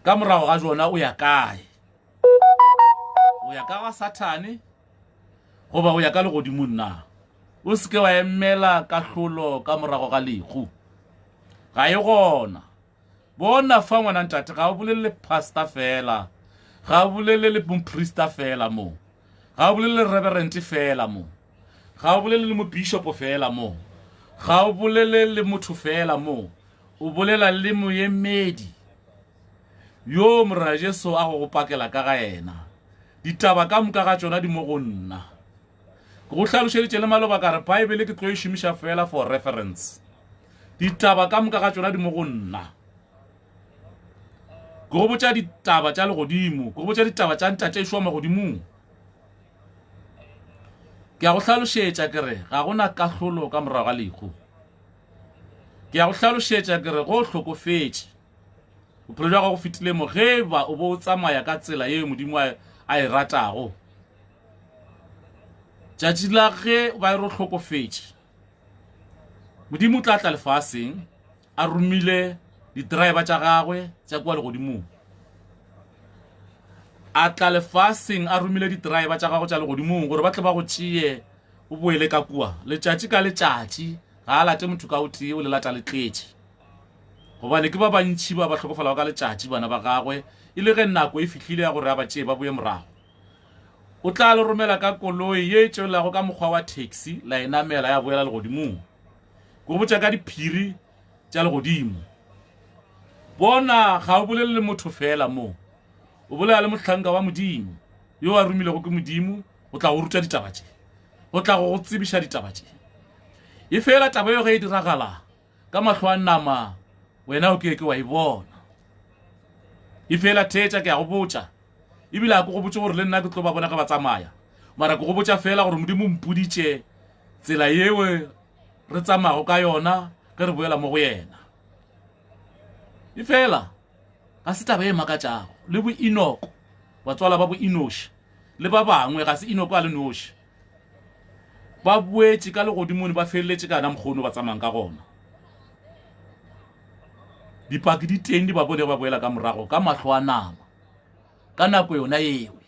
ka morago ga jona o ya kae o ya ka ga Sathane goba o ya ka legodimo nna o seke wa emela kahlolo ka morago ga lehu ga e gona bona fa ngwana ntate ga o bolele pastor fela ga o bolele le priester fela mo ga o bolele reverend fela mo ga o bolele le mo bishop fela mo ga o bolele le motho fela mo o bolela le moemedi yo morajeso a go pakela ka ga ena ditaba ka moka ga tsona di mo go nna go hlalošeditše le maloba ka re bible ke tlo e šomiša fela for reference ditaba ka moka ga tsona di mo go nna go botša ditaba tša legodimo go botša ditaba tša ntate e šwa magodimong ke a go hlalošetša ke re ga gona kahlolo ka morago ga lehu ke a go hlalošetša ke re go hlokofetše bophelo jwa gago fetile mo ge ba o bo o tsamaya ka tsela ye modimo a e ratago tšatši la ge ba e re o hlokofetše modimo o tla tla lefaseng a romile di-driver tša gagwe tša kua legodimong a tla lefaseng a romile di-driver tša gagwe tša legodimong gore ba tle ba go tšee o boele ka kua letšatši ka letšatši ga a late motho ka o tee o le lata le tletše gobane ke ba bantšhi ba hlokofalago ka letšatši bana ba gagwe e le ge nako e fihlile ya gore a ba tšee ba boe morago o tla le romela ka koloi ye e tšwelago ka mokgwa wa taxi la enamela ya boela legodimong go botša ka diphiri tša legodimo bona ga o bolele le motho fela mo o bolela le mohlanka wa modimo yo a romilego ke modimo o tla go ruta ditaba tše o tla go tsebiša ditaba tše e fela taba yo ge e diragala ka mahlo a nama wena o ke wa e bona e fela thetša ke a go botša ebile a ko go botša gore le nna ke tlo ba bona ga ba tsamaya mara ke go botša fela gore modimo mpoditše tsela yewe re tsamago ka yona ge re boela mo go yena e fela ga se taba e makatšago le bo Inoko batswala ba bo Enoshi le ba bangwe ga se Inoko a le noši ba boetše ka legodimone ba feleletše kana mokgono ba tsamayang ka gona dipaki di teng di ba bone ba boela ka morago ka mahlo a nama ka nako yona ewe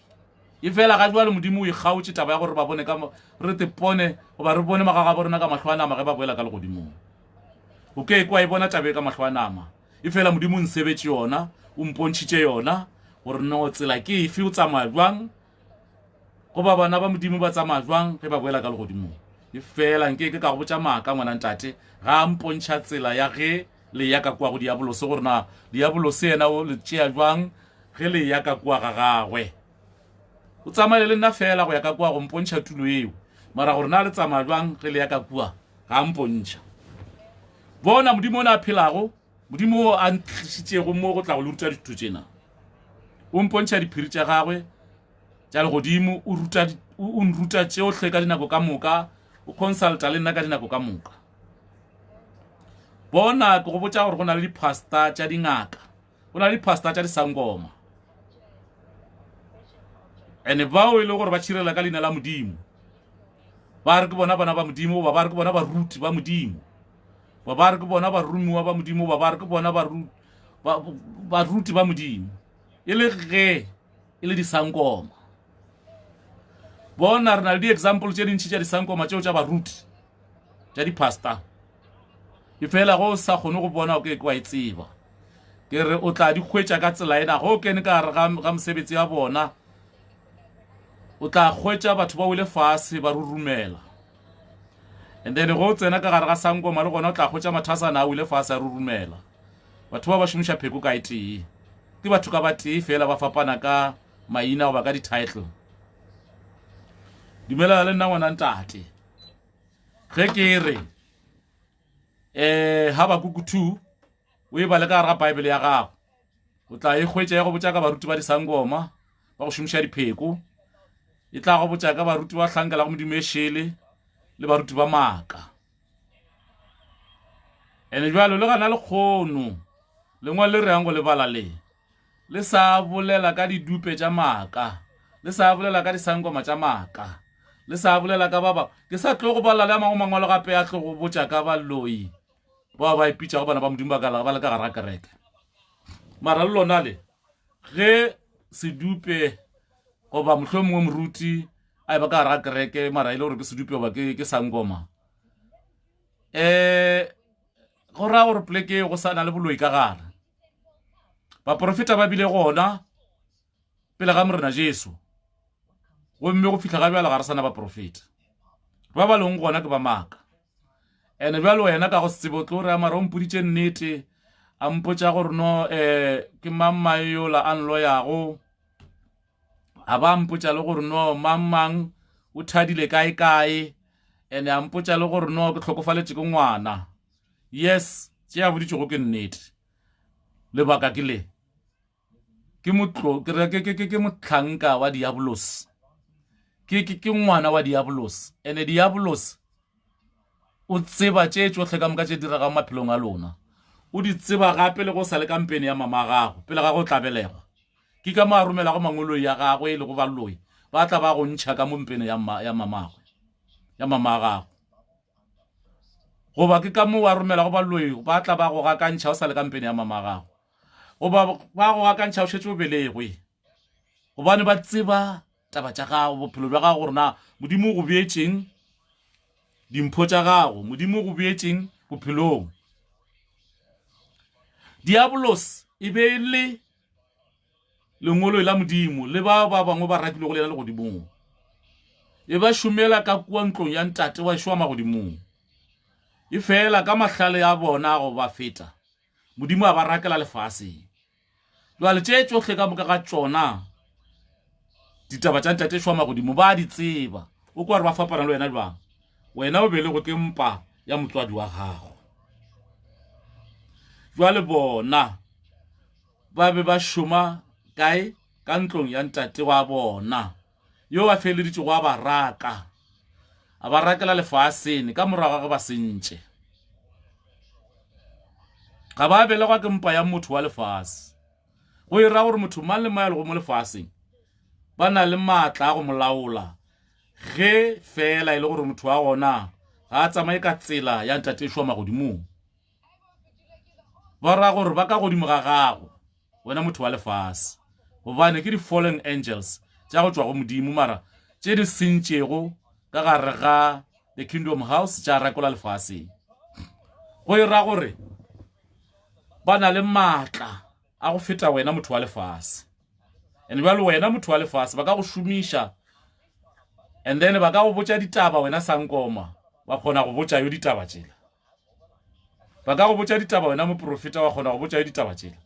e fela ga jwale modimo o ikgaotše taba ya gore ba bone ka re tepone goba re bone magaga a borona ka mahlo a nama ge ba boela ka legodimong o ke kwa e bona tabe ka mahlo a nama e fela modimo o nsebetše yona o mpontšhitše yona gore no tsela ke efe o tsamaya jwang go ba bana ba modimo ba tsamaya jwang ge ba boela ka legodimo e fela nke ke ka go botsa maaka ngwana ntate ga mpontšha tsela ya ge le ya ka kwa go diabolose gore na diabolose yena o le tšea jwang ge le ya ka kwa ga gagwe o tsamaile le nna fela go ya ka kwa go mpontšha tulo eo mara gore na le tsamaya jwang ge le ya ka kwa ga mpontšha bona modimo o ne a phelago modimo a ntlišitšego mo go tla go le ruta dithuto tšena o mpontšha diphiri tša gagwe tša legodimo o nruta tšeohle ka dinako ka moka o consulta le nna ka dinako ka moka bona ke go botša gore go na le dipasta tša dingaka go na le dipasta tša disangoma ene bao e le gore ba tšhirela ka leina la modimo ba re ke bona bana ba modimo ba re ke bona baruti ba modimo ba re ke bona barumiwa ba modimo ba re ke bona baruti ba modimo e le ge e le disangoma bona re na le di-example tše dintšhi tša disangoma tšeo tša baruti tša dipasta e fela go sa kgone go bona o ke wa e tseba ke re o tla di hwetša ka tsela ena go kene ka gare ga mosebetsi ya bona o tla hwetša batho ba wele fase ba rurumela and then go tsena ka gare ga sangoma le gona o tla hwetša mathasana a wele fase a rurumela batho ba ba šomiša pheko ka etee ke batho ka ba tee fela ba fapana ka maina goba ka di-title dumela le nna ngwana ntate ge ke re Habakuku 2 o e bale ka gare ga bible ya gago o tla e hwetša ya go botša ka baruti ba disangoma ba go šomiša dipheko e tla go botša ka baruti ba hlankela go modimo e šele le baruti ba maaka ene jalo le gana le kgono lengwe le re yang go lebala le sa bolela ka didupe tša maaka le sa bolela ka disangoma tša maaka le sa bolela ka baba ke sa tlo go bala le mangwalo gape a tlo go botša ka baloi ba ipitša go bana ba modimo ba le ka gare ga kereke mara le lona le ge sedupe goba mohlomongwe moruti a ba ka gare ga kereke mara e le gore ke sedupe goba ke sangoma go raya gore poleke go sa na le boloi ka gare baprofeta ba bile gona pele ga morena Jesu gomme go fitlha ga bjale ga re sana baprofeta ba ba leng gona ke ba maaka ene bjalo wena ka go se tsebe o tlo re a mara o mpoditše nnete a mpotša gore no ke mang yola a nloyago a ba mpotša le gore no mang o thadile kae ene a mpotša le gore no ke tlhokofaletše ke ngwana yes tše a boditšego ke nnete lebaka ke le ke motlhanka wa diabolos ke ngwana wa diabolos ene diabolos o tseba tše tšohle ka moka tše dirago maphelong a lona o di tseba gape le go sa le kampene ya mama gago pele ga go tlabelegwa ke ka mo a romelago mangoloi ya gagwe le go baloi ba tla ba go ntšha ka mompene ya mama gago goba ke ka mo a romelago baloi ba tla ba go gakantšha o sa le kampene ya mama gago goba ba go gakantšha o šetse o belegwe gobane ba tseba taba tša gago bophelo bja gago gore na modimo go beetšeng dimpho tša gago modimo go beetšeng bophelong diabolos e be le lengoloi la modimo le ba bangwe ba rakile go lena le godimong e ba šomela ka kua ntlong ya ntate wa šoa magodimong e fela ka mahlale ya bona go ba feta modimo a ba rakela lefaseng jwale tše tšohle ka moka ga tšona ditaba tša ntate šoa magodimo ba di tseba o kwa re ba fapana le wena jwang wena o be le go ke mpa ya motswadi wa gago jwale bona ba be ba šoma kae ka ntlong ya ntate wa bona yo a feleditše go a ba rakela lefaseng ka morago ga ba sentše ga ba belegwa ke mpa ya motho wa lefase go ira gore motho mang le maelo go mo lefaseng ba na le maatla a go molaola ge fela e le gore motho wa gona ga a tsamaye ka tsela ya ntate šoa magodimong ba ra gore ba ka godimo ga gago wena motho wa lefase gobane ke di-fallen angels tša go tšwa go modimo mara tše di sentšego ka gare ga the kingdom house tša rakola lefaseng go ira gore ba na le maatla a go feta wena motho wa lefase ene bjale wena motho wa lefase ba ka go šomiša and then ba ka go botša ditaba wena Sankoma ba kgona go botša yo ditaba tšela ba ka go botša ditaba wena moprofeta wa kgona go botša yo ditaba tšela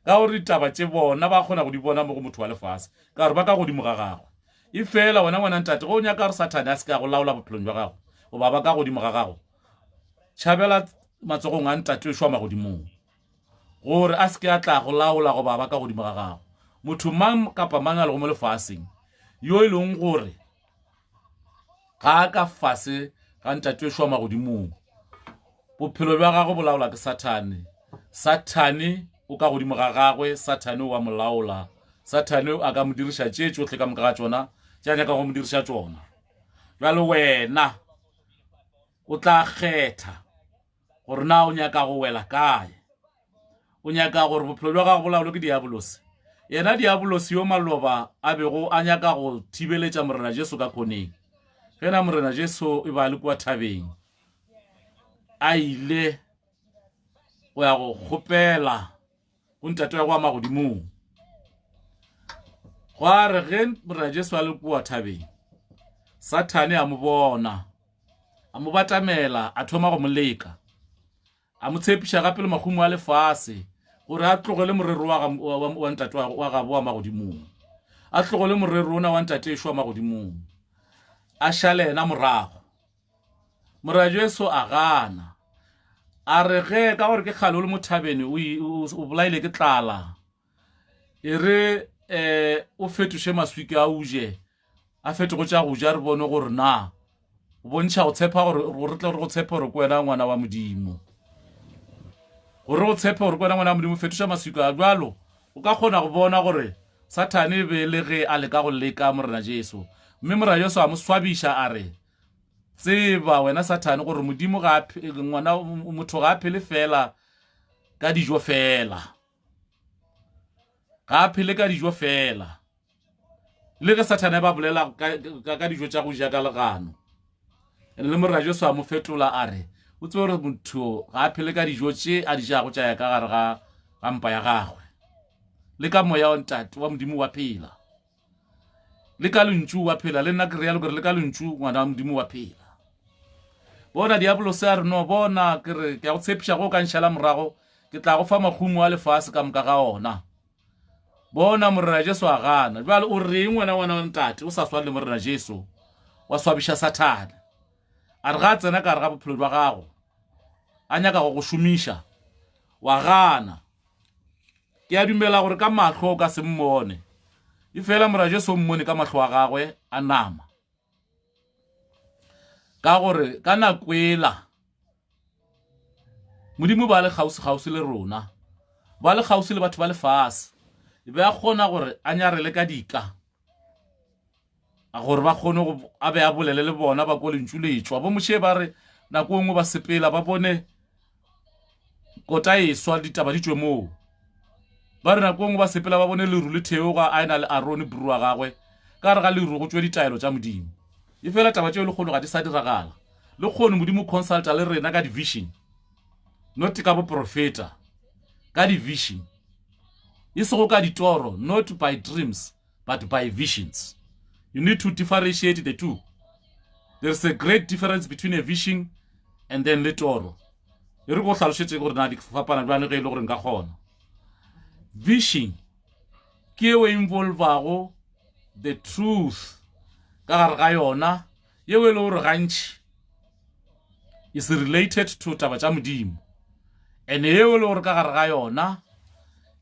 ka gore ditaba tše bona ba kgona go di bona mo go motho wa lefase ka gore ba ka godimo ga gago e fela wena ngwana ntate go nyaka gore Satane a se ka go laola bophelong jwa gago go ba ka godimo ga gago tšhabela matsogong a ntate o šwa magodimong gore a se ke a tla go laola go ba ka godimo ga gago motho mang kapa mang a le go mo lefaseng yo e leng gore ga ka fase ga ntate o šwa magodimong bophelo bja gago bo laola ke Satane o ka godimo ga gagwe Satane o wa molaola Satane a ka mo diriša tše tšohle ka moka ga tšona tša nyaka go mo diriša tšona jwale wena o tla kgetha gore na o nyaka go wela kae o nyaka gore bophelo bja gago bo laolwe ke diabolosi yena diabolosi yo maloba a bego a nyaka go thibeletša morena Jesu ka koneng ge na morena Jesu e ba le kwa thabeng a ile go ya go kgopela go ntate wa go ama godimong go a re ge morena Jesu a le kwa thabeng Satane a mo bona a mo batamela a thoma go moleka a mo tshepiša gape le mahumo a lefase gore a tlogele morero wa ntate wa gabo wa magodimong a tlogele morero ona wa ntate ešwa magodimong a šale ena morago morena Jesu a gana a re ge ka gore ke kgale o le mothabene o bolaile ke tlala e re o fetoše maswika a uje a fetogo tša go ja re bone gore na o bontšha go tshepa gore re tle go tshepa gore ke wena ngwana wa Modimo gore go tshepa gore ke wena ngwana wa Modimo fetoša maswika a jwalo o ka kgona go bona gore Satane be le ge a le ka go leka morena Jesu mme morena Jesu a mo swabiša a re tseba wena Satane gore Modimo ngwana motho ga a phele fela ka dijo fela ga a phele ka dijo fela le ge Satane ba bolela ka dijo tša go ja ka legano le morena Jesu a mo fetola a re o tswe gore motho ga a phele ka dijo tše a di jago tša ya ka gare ga mpa ya gagwe le ka moya wa ntate wa Modimo wa phela le ka lentšu wa phela le nna ke realo gore le ka lentšu ngwana wa Modimo wa phela bona diabolosi a re no bona ke ya go tshepiša go ka nšhala morago ke tla go fa mahumo a lefase ka moka ga ona bona morena Jesu a gana jwale o reng ngwana wa ntate o sa swane le morena Jesu wa swabiša Satane a re ga a tsena ka re ga bophelo jwa gago a nyaka go šomiša wa gana ke a dumela gore ka mahlo o ka se mmone e fela morena Jesu o mmone ka mahlo a gagwe a nama ka gore ka nakwela Modimo ba le kgausi le rona ba le kgausi le batho ba lefase e be a kgona gore a nyarele ka dika a gore ba kgone go a be a bolele le bona ba ko lentšu letšwa bo moše ba re nako ngwe ba sepela ba bone kota eswa ditaba di tšwe moo ba re nako ngwe ba sepela ba bone leru le theoga a ena le Arone buru wa gagwe ka re ga leru go tšwe ditaelo tša Modimo e fela taba tšeo le kgone ga di sa diragala le kgone Modimo consulta le rena ka division not ka boprofeta ka division e sego ka ditoro not by dreams but by visions. You need to differentiate the two. There's a great difference between a vision and then le toro e re go tlhalošetše gore na di fapana jwane ge e le gore nka kgona vision ke eo involvago the truth ka gare ga yona yeo e le gore gantši is related to taba tša Modimo and yeo e le gore ka gare ga yona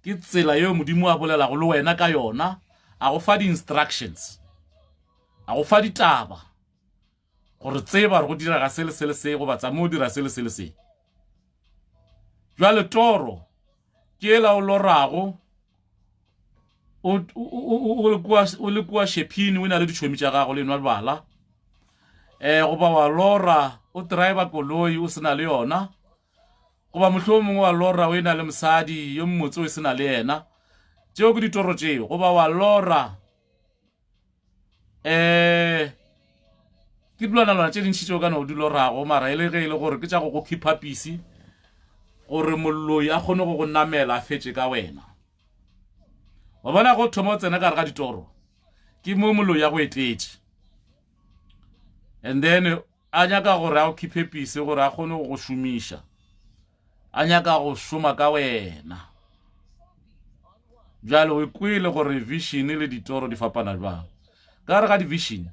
ke tsela yeo Modimo a bolelago le wena ka yona a go fa di-instructions a go fa ditaba gore tseba re go dira ga se go batsa mo dira se jwale toro ke la o lorago o le kua shepini o na le ditšhomi tša gago le nwa bala go ba wa lora o driver koloi o sena le yona go ba mohlomongwe mongwe wa lora o ena le mosadi yo mmotse o sena le yena tšeo ke ditoro tšeo go ba wa lora ke dulana lona tše dintšhi tšeo ka no di lorago mara e le ge e le gore ke tša go keepa peace gore molloi a kgone go namela a fetše ka wena wa bona go thoma o tsena ka re ga ditoro ke mo molloi ya go etletše and then a nyaka gore a o khiphe pise gore a kgone go šomiša, a nyaka go šoma ka wena. Jalo o kwele gore vision le ditoro di fapana jwang. Ka re ga di vision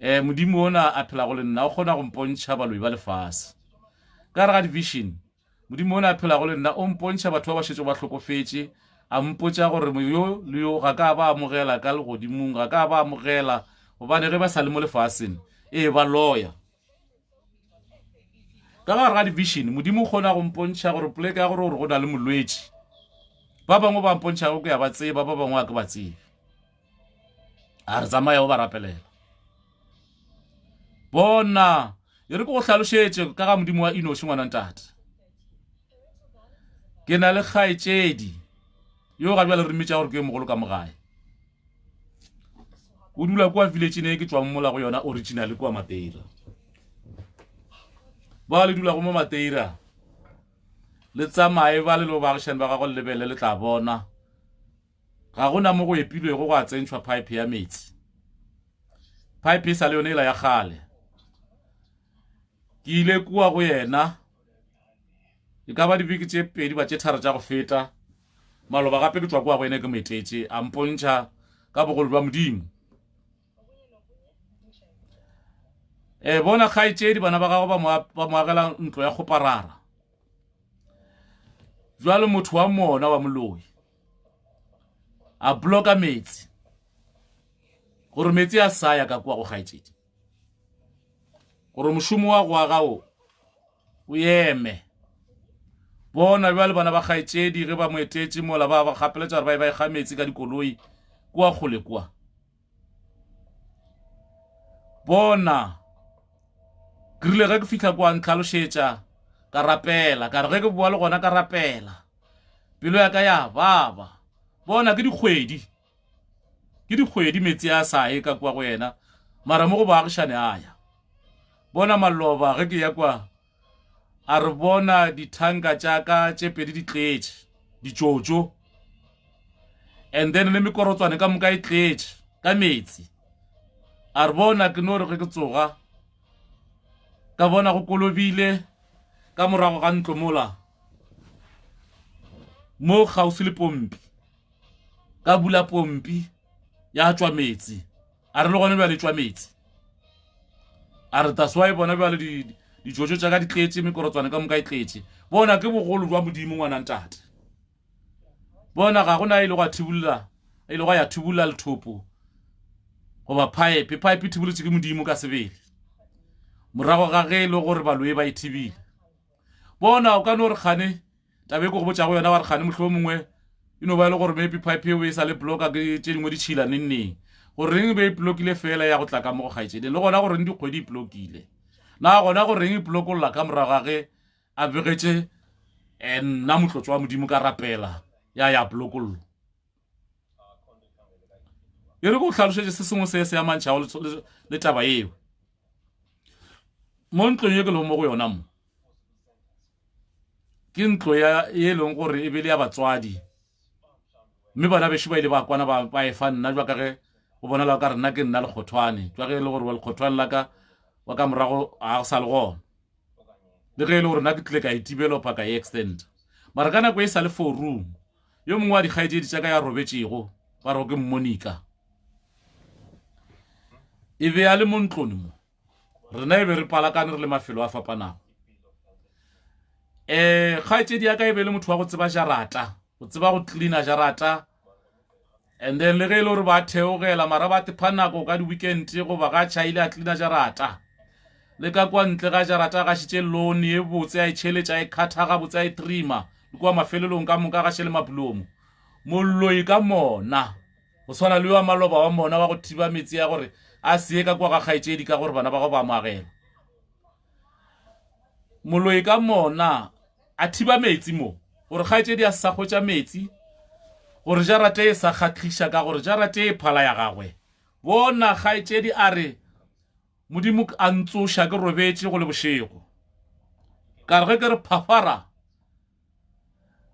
modimo ona a phela go le nna o kgona go mpontšha baloi ba lefase. Ka re ga di vision modimo ona a phela go le nna o mpontšha batho ba šetše ba hlokofetše, a mpotša gore yo le yo ga ka ba amogela ka legodimong, ga ka ba amogela gobane ge ba sa le mo lefaseng ba lawyer. Ka gare ga division modimo o kgona go mpontšha gore poleke ya gore go na le molwetši, ba bangwe ba mpontšhago ke ya ba tseba, ba bangwe a ke ba tsebe, a re tsamaya o ba rapelela. Bona e re ke go hlalošetše ka ga modimo wa Enoši ngwana ntate. Ke na le kgaetšedi yo ga bjale re mmetša gore ke mogolo ka mogae, o dula kwa village ne ke tswang mola go yona original kwa Mateira. Ba le dula go mo Mateira le tsamaye ba le lo bagišane ba gago lebele le tla bona ga gona mo go epilwego go a tsentšhwa pipe ya metsi. Pipe e sa le yone e la ya gale. Ke ile kua go yena e ka ba dibeke tše pedi ba tše tharo tša go feta, maloba gape ke tswa kwa go ene ke metetše a mpontšha ka bogolo bja modimo. Bona kgaetšedi bana ba gago ba mo agela ntlo ya kgoparara. Jwale motho wa mona wa moloi a bloka metsi gore metsi a saya ka kwa go kgaetšedi, gore mošomo wa go agao o eme. Bona jwale bana ba kgaetšedi ge ba mo etetše mola ba gapeletša gore ba e ga metsi ka dikoloi kwa kgole kwa. Bona ke rile ge ke fihla kwa ntlhalošetša ka rapela, ka re ge ke bua le gona ka rapela pelo ya ka ya baba. Bona ke dikgwedi metsi a sae ka kwa go yena, mara mo go baagišane aya. Bona maloba ge ke ya kwa a re bona dithanka tšaka tše pedi di tletše ditšotšo, and then le mekorotswane ka moka e tletše ka metsi. A re bona ke no re ge ke tsoga ka bona go kolobile ka morago ga ntlo mola mo gausi le pompi, ka bula pompi ya tšwa metsi. A re le gone bjale tšwa metsi, a re taswa e bona bjale ditšotšo tša ka di tletše, mekorotswane ka moka e tletše. Bona ke bogolo jwa modimo ngwana ntate. Bona ga gona ile go thibulla, ile go ya thibulla lethopo goba pipe e thibuletše ke modimo ka sebele morago ga ge le gore baloi ba ithibile. Bona o ka no re kgane tabe go botša go yona wa re kgane mohlolo mongwe ino ba le gore maybe pipe e sa le bloka ke tše dingwe di tšhila neng gore reng be e blokile fela ya go tla ka mo go kgaetšedi, le gona gore dikgwedi e blokile na gona gore reng e blokolola ka morago ga ge a begetše nna motlotso wa modimo ka rapela ya blokollo. E re go hlalošetše se sengwe se ya mantšhago le taba eo. Mo ntlong ye ke le mo go yona mo ke ntlo ye leng gore e be le ya batswadi, mme bana bešo ba ile ba kwana ba e fa nna jwa ka ge go bonala ka re nna ke nna lekgothwane, jwa ge e le gore wa lekgothwane la ka wa ka morago a sa le gona, le ge e le gore nna ke tlile ka itibelopa ka e extend. Mara ka nako e sa le 4 room yo mongwe wa dikgaetšedi tša ka ya robetšego ba re ke Monica, e be a le mo ntlong mo rena e be re palakane re le mafelo a fapanago. Kgaetšedi ya ka e be le motho wa go tseba jarata, go tseba go cleana jarata, and then le ge e le gore ba theogela mara ba tepa nako ka di-weekend goba ga tšhaile a cleana jarata, le ka kwa ntle ga jarata ga šitše loan e botse a itšheletša e kgatha ga botse a e trima le kwa mafelelong ka moka ga šele mapulomo molloi ka mona go swana le wa maloba wa mona wa go thiba metsi ya gore a sie ka kwa ga kgaetšedi ka gore bana ba go ba moagela. Moloi ka mona a thiba metsi mo gore kgaetšedi a sa kgotša metsi gore jarate e sa kgatlhiša ka gore jarate e phala ya gagwe. Bona kgaetšedi a re modimo a ntsoša ke robetše go le bošego, ka re ge ke re phafara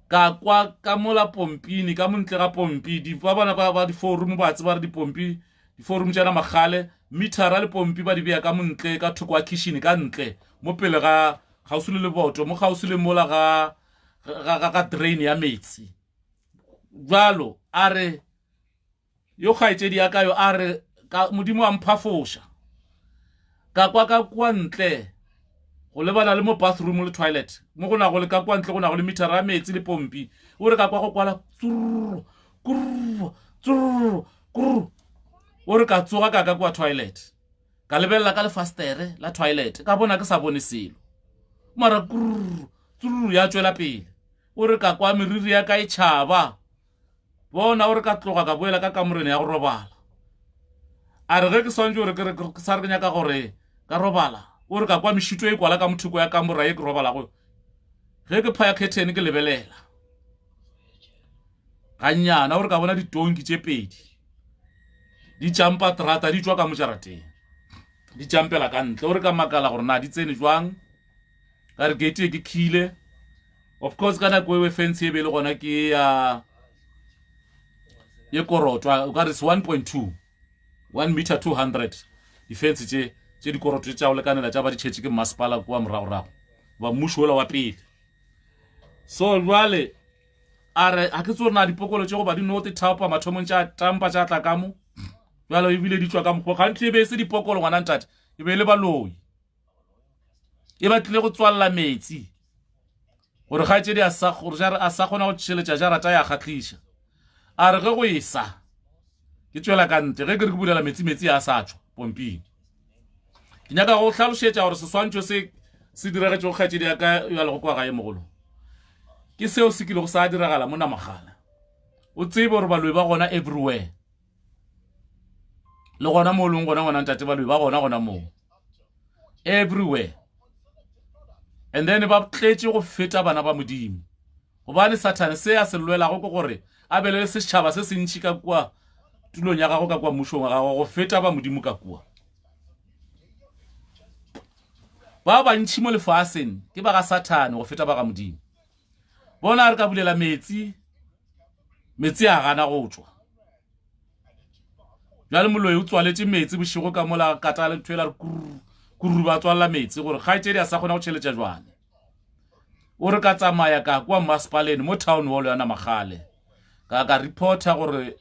ka kwa ka mola pompini ka montle ga pompi di ba bana ba di forum ba tseba re di pompi di forum tšana magale mithara le pompi ba di beya ka montle ka thoko wa kitchen ka ntle mo pele ga gausi le leboto mo gausi le mola ga drain ya metsi jalo are yo kgaitsedi ya ka yo are ka modimo a mphafosha ka kwa ntle go lebana le mo bathroom le toilet mo gona go le ka kwa ntle gona go le mithara ya metsi le pompi o re ka kwa go kwala o re ka tsoga ka kwa toilet ka lebella ka lefastere la toilet ka bona ke sa bone selo mara ya tswela pele o re ka kwa meriri ya ka e tšhaba bona o re ka tloga ka boela ka kamorene ya go robala a re ge ke swantse gore ke sa re ke nyaka gore ka robala o re ka kwa mešito e kwala ka mothoko ya kamora ye ke robalago ge ke phaya curtain ke lebelela gannyana o re ka bona ditonki tše pedi di jampa trata di tswa ka mojarateng di jampela ka ntle o re ka makala gore na di tsene jwang ka re gate ke khile of course kana go we fence e be le gona ke ye korotwa o ka re 1.2 1 meter 200 defense tše di korotwa tša o le kanela tša ba di tšhetše ke masepala kwa moragorago ba mmušo ola wa pele so jwale a re a ke tsore na dipokolo tše go ba di note thapa mathomong tša tampa tša tla ka mo jwale e bile di tswa ka mokgwa gantši e be se dipokolo ngwana ntate e be le baloi e batlile go tswalela metsi gore kgaetšedi a sa kgona go tšheletša jarata ya kgatlhiša a re ge go e sa ke tswela ka ntle ge ke re ke bulela metsi a sa tswa pomping ke nyaka go hlalošetša gore seswantšho se diregetše go kgaetšedi ya ka ya le go kwa gae mogolo ke seo se kile go sa diragala mo namagala o tsebe gore baloi ba gona everywhere le gona mo leng gona ngwana ntate baloi ba gona mo everywhere and then ba tletše go feta bana ba modimo gobane satane se a se lwelago ke gore a be le setšhaba se se ntšhi ka kua tulong ya gago ka kua mmušong wa gago go feta ba modimo ka kua ba bantšhi mo lefaseng ke ba ga satane go feta ba ga modimo bona re ka bulela metsi a gana go tswa jale moloi o tswaletše metsi bošego ka mola kata le thwela kuru ba tswalela metsi gore kgaetšedi a sa kgona go tšheletša jwane o re ka tsamaya ka kwa masepaleng mo town hall ya namagale ka reporta gore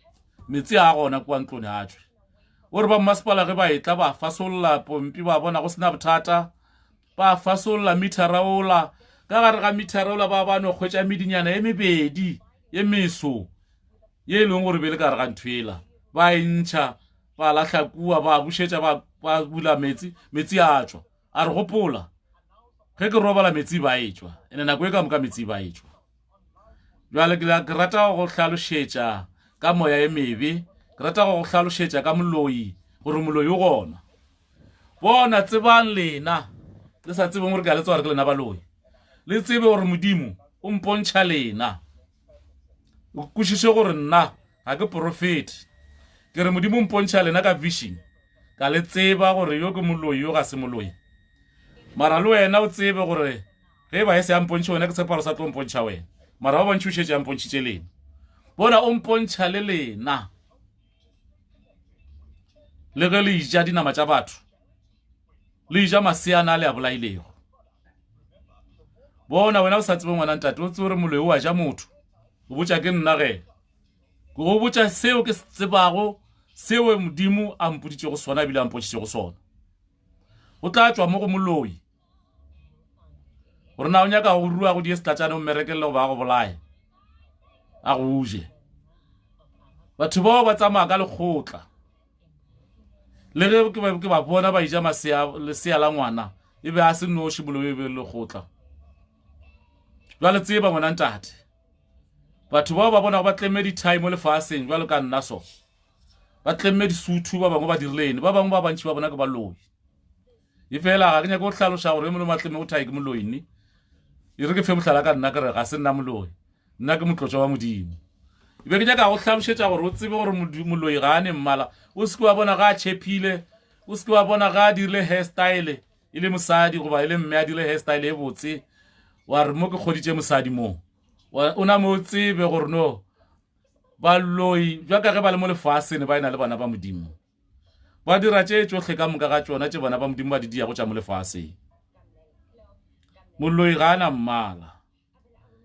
metsi a gona kwa ntlong a tswe o re ba masepala ge ba etla ba fasolola pompi ba bona go sena bothata ba fasolola mitharaola ka gare ga mitharaola ba bano kgwetša medinyana e mebedi ye meso ye e leng gore be le ka re ga nthwela ba entšha ba lahla kua ba bušetša ba bula metsi a tswa a re gopola ge ke robala metsi ba etswa ene nako e ka moka metsi ba etswa jwale ke rata go hlalošetša ka moya e mebe ke rata go hlalošetša ka moloi gore moloi o gona bona tsebang lena le sa tsebeng gore ke a le tswa re ke lena baloi le tsebe gore modimo o mpontšha lena o kwešiše gore nna ga ke profete ke re modimo o mpontšha lena ka vision ka le tseba gore yo ke moloi yo ga se moloi mara le wena o tsebe gore ge ba e se ya mpontšha wena ke tsheparo sa tlo mpontšha wena mara ba bantši o šetše ya mpontšhitše lena bona o mpontšha le lena le ge le ija dinama tša batho le ija maseana a le a bolailego bona wena o sa tsebe ngwana ntate o tsebe gore moloi o a ja motho o botša ke nna ge ke go botša seo ke tsebago seo modimo a mpoditše go sona ebile a mpotšitše go sona o tla tswa mo go moloi gore na o nyaka go rua go die setlatšane o mmerekelele go ba go bolae a go uje batho bao ba tsamaya ka lekgotla le ge ke ba bona ba ija lesea la ngwana e be a se noši moloi e be lekgotla jwale tseba ngwana ntate batho bao ba bona go ba tlemme di-tie mo lefaseng jwale ka nna so ba tlemme disuthu ba bangwe ba dirilene ba bangwe ba bantši ba bona ke baloi e fela ga ke nyaka go hlaloša gore e molo matlemme go thai ke moloini e re ke fe mohlala ka nna ke re ga se nna moloi nna ke motlotšwa wa modimo e be ke nyaka go hlalošetša gore o tsebe gore moloi ga a ne mmala o seke wa bona ga a tšhepile o seke wa bona ga a dirile hairstyle e le mosadi goba e le mme a dirile hairstyle e botse wa re mo ke kgoditše mosadi moo o na mo tsebe gore no baloi jwa ka ge ba le mo lefaseng ba ena le bana ba modimo ba dira tše tšohle ka moka ga tšona tše bona ba modimo ba di dia go tša mo lefaseng. Molloi ga ana mmala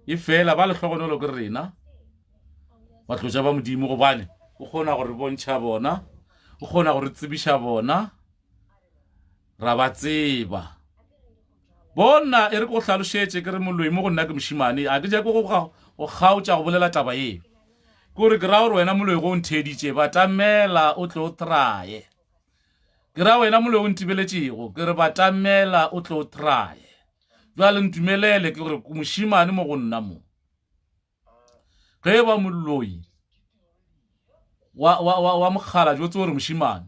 e fela ba lehlogonolo ke rena ba tlotša ba modimo gobane o kgona gore bontšha bona, o kgona gore tsebiša bona, ra ba tseba. Bona e re go hlalošetše ke re molloi mo go nna ke mošimane a ke ja go kgaotša go bolela taba eo. Kore ke ra gore wena molloi go ntheditše batamela o tle o traye. Ke ra wena molloi o ntibeletšego ke re batamela o tle o traye. Jwale ntumelele ke gore mošimane mo go nna mo. Ge ba molloi wa mogala jo tse gore mošimane.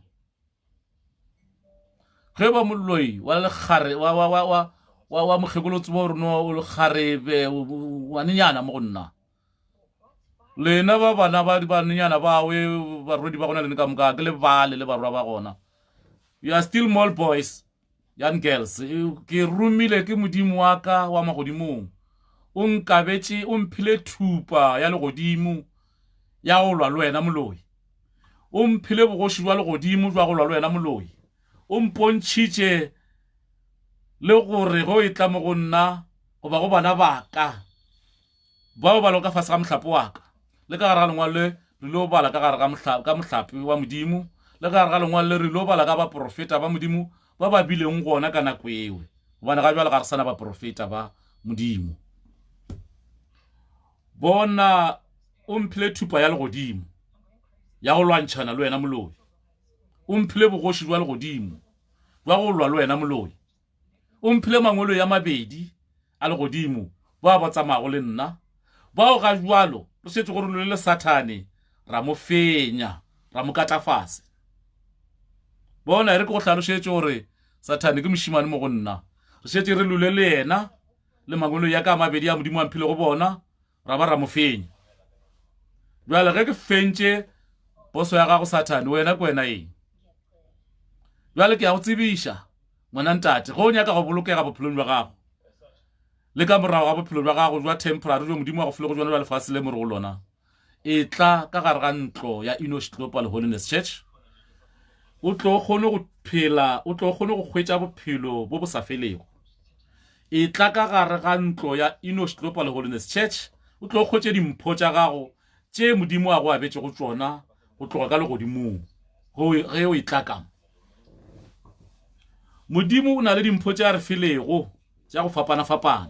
Ge ba molloi wa legare wa mogegolotse ba gore no o lekgarebe wa nenyana mo go nna. Lena ba bana ba nenyana bawe barwedi ba gona le ka moka ke le bale le barwa ba gona. You are still small boys, young girls. Ke rumile ke modimo wa ka wa magodimong. O nkabetše o mphile thupa ya legodimo ya go lwa le wena molloi. O mphile bogoši jwa legodimo jwa go lwa le wena molloi. O mpontšhitše le gore go e tla mo go nna goba go bana baka bao ba loka fase ga mohlapo wa ka. Le ka gare ga lengwalo le re lo bala ka gare ga mohlapi wa modimo, le ka gare ga lengwalo le re lo bala ka baprofeta ba modimo ba ba bileng gona ka nako eo, gobane ga jwale ga re sana baprofeta ba modimo. Bona o mphile thupa ya legodimo ya go lwantšhana le wena molloi. O mphile bogoši jwa legodimo jwa go lwa le wena molloi. O mphile mangwelo ya mabedi a legodimo ba ba tsamago le nna bao ga jwalo re šetše gore lole le Sathane ra mo fenya ra mo katafase. Bona re ke go hlalošetše gore Sathane ke mošimane mo go nna. Re šetše re lole le yena le mangwelo ya ka mabedi a modimo a mphile go bona ra ba ra mo fenya. Jwale ge ke fentše boso ya gago Sathane wena ke wena eng. Jwale ke ya go tsebiša ngwana ntate go nyaka go bolokega bophelong jwa gago le ka morago ga bophelo jwa gago jwa temporary jo modimo wa go file go jwana jwa lefase le more go lona e tla ka gare ga ntlo ya Enosh Global Holiness Church. O tlo kgone go phela, o tlo kgone go hwetša bophelo bo bo sa felego. E tla ka gare ga ntlo ya Enosh Global Holiness Church. O tlo kgwetše dimpho tša gago tše modimo wa go abetše go tšona go tloga ka legodimong ge o e tlakang. Modimo o na le dimpho tša re filego tša go fapana-fapana.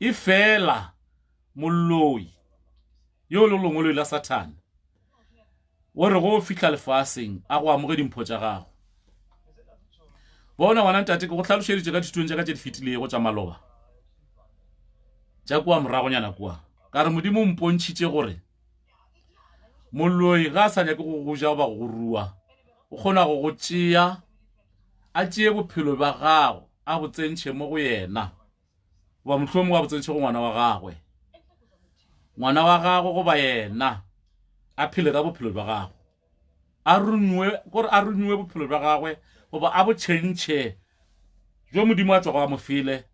E fela molloi yo le lengweloi la Sathane o re go fihla lefaseng a go amoge dimpho tša gago. Bona ngwana ntate ke go hlalošeditše ka dithutong tša ka tše di fetilego tša maloba tša kua moragonyana kua. Ka re modimo o mpontšhitše gore molloi ga a sa nyake go ja ba go rua o kgona go go tšea a tšee bophelo ba gago a bo tsentšhe mo go yena goba mohlomongwe a bo tsentšhe go ngwana wa gagwe. Ngwana wa gago goba yena a phele ka bophelo ba gago a runywe bophelo ba gagwe goba a bo tšhentšhe jo modimo a tšwago a mo file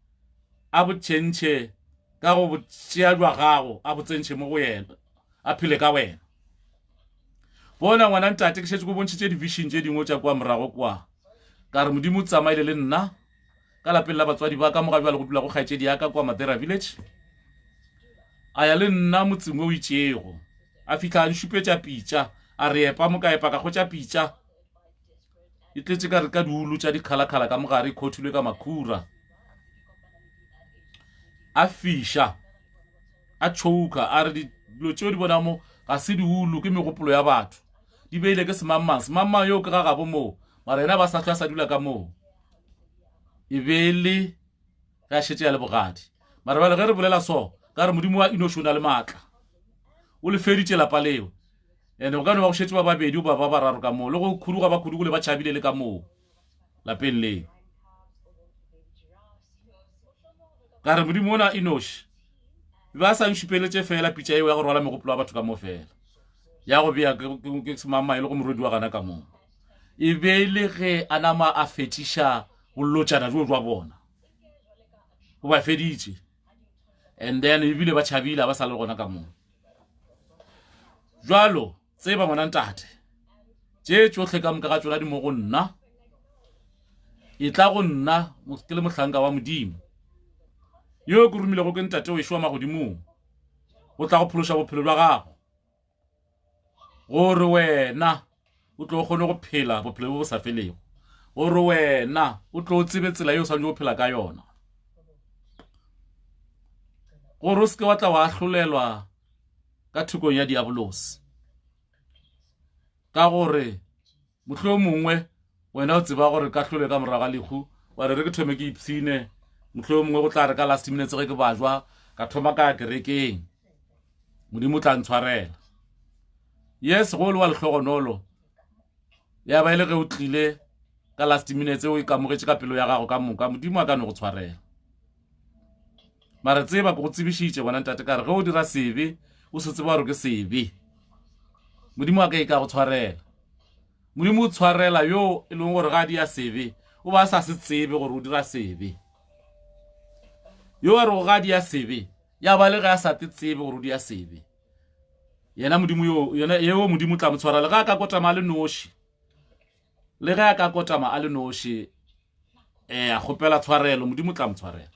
a bo tšhentšhe ka go bo tšea jwa gago a bo tsentšhe mo go yena a phele ka wena. Bona ngwana ntate ke šetše go bontšhitše division tše dingwe tša kua morago kua. Ka re modimo o tsamaile le nna ka lapeng la batswadi ba ka mo ga bjale go dula go kgaetšedi ya ka kua Madera Village. A ya le nna motseng o itšego a fitlha a nšupetša pitša a re epa mo ka epa ka kgotša pitša e tletše ka re ka diulu tša dikgalakgala ka mogare e khothilwe ka makhura. A fiša a tšhouka a re dilo tšeo di bona mo ga se diulu ke megopolo ya batho di beile ke semangmang yo ke ga gabo moo mara yena ba sa hlwa sa dula ka moo e bele ga šetše ya le bogadi. Mara bale ge re bolela so ka re modimo wa Enosh o na le maatla o le feditše lapa leo ene go ka no ba go šetše ba babedi o ba bararo ka moo le go khuduga ba khudugo le ba tšhabile le ka moo lapeng leo. Ka re modimo ona Enosh ba sa nšupeletše fela pitša eo ya go rwala megopolo wa batho ka moo fela ya go bea ke semama e le go morodi wa gana ka moo e be le ge a nama a fetiša bollotšana jo jwa bona o ba feditše and then ebile ba tšhabile ba sa le gona ka moo. Jwalo tseba ngwana ntate tše tšohle ka moka ga tšona di mo go nna e tla go nna ke le mohlanka wa modimo yo ke rumilego ke ntate o ešwa magodimong o tla go phološa bophelo bja gago gore wena o tlo kgone go phela bophelo bo bo sa felego gore wena o tlo tsebe tsela yo o swanetse go phela ka yona gore o seke wa tla wa ahlolelwa ka thokong ya diabolosi ka gore mohlolo mongwe wena o tseba gore ka hlole ka moraga lehu wa re ke thome ke ipsine mohlolo mongwe go tla re ka last minutes ge ke bajwa ka thoma ka kerekeng modimo tla ntshwarela yes go le wa lehlogonolo ya ba ile ge o tlile ka last minutes o ikamogetše ka pelo ya gago ka moka modimo a ka no go tshwarela mara tseba ke go tsebišitše bona ntate ka re ge o dira sebe o se tseba gore ke sebe modimo a ka go tshwarela modimo o tshwarela yo e leng gore ga di ya sebe o ba sa se tsebe gore o dira sebe yo a re go ga di ya sebe ya ba le ge a sa te tsebe gore o di ya sebe yena modimo yo modimo tla mo tshwarela ga a ka kotama a le noši le ge a ka kotama a le noši a kgopela tshwarelo modimo tla mo tshwarela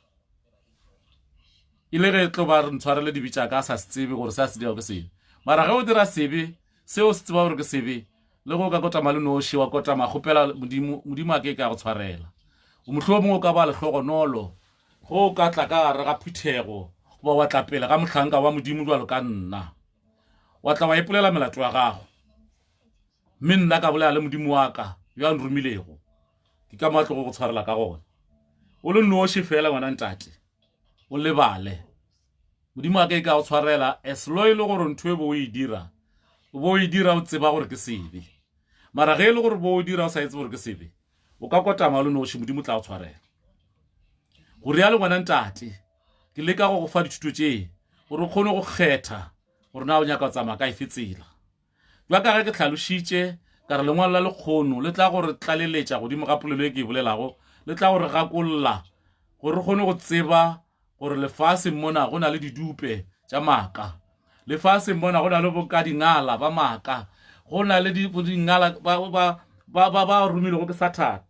ile ge tlo ba re ntshwarele dibitša ka a sa se tsebe gore se a se dirago ke sebe mara ge o dira sebe seo se tseba gore ke sebe le go ka kotama le noši wa kotama kgopela modimo a ke go tshwarela o mohlolo mongwe o ka ba lehlogonolo go o ka tla ka gare ga phuthego goba wa tla pele ga mohlanka wa modimo jwalo ka nna wa tla wa ipolela melato ya gago mme nna ka bolela le modimo wa ka yo a nromilego ke ka matlo go tshwarela ka gona o le noši fela ngwana ntate o lebale modimo a ke go tshwarela as lo ile gore ntho e bo o e dira o tseba gore ke sebe mara ge e le gore bo o dira o sa etse gore ke sebe o ka kotama le noši modimo tla go tshwarela go rialo ngwana ntate ke leka go go fa dithuto tše gore o kgone go kgetha gore na o nyaka o tsamaya ka efe tsela jwa ka ge ke tlhalošitše ka re lengwalo la lekgono le tla gore tlaleletša godimo ga polelo e ke e bolelago le tla gore gakolola gore re kgone go tseba gore lefase mona go na le didupe tša maaka lefase mona go na le bokadingala ba maaka go na le dingala ba romilego ke Satan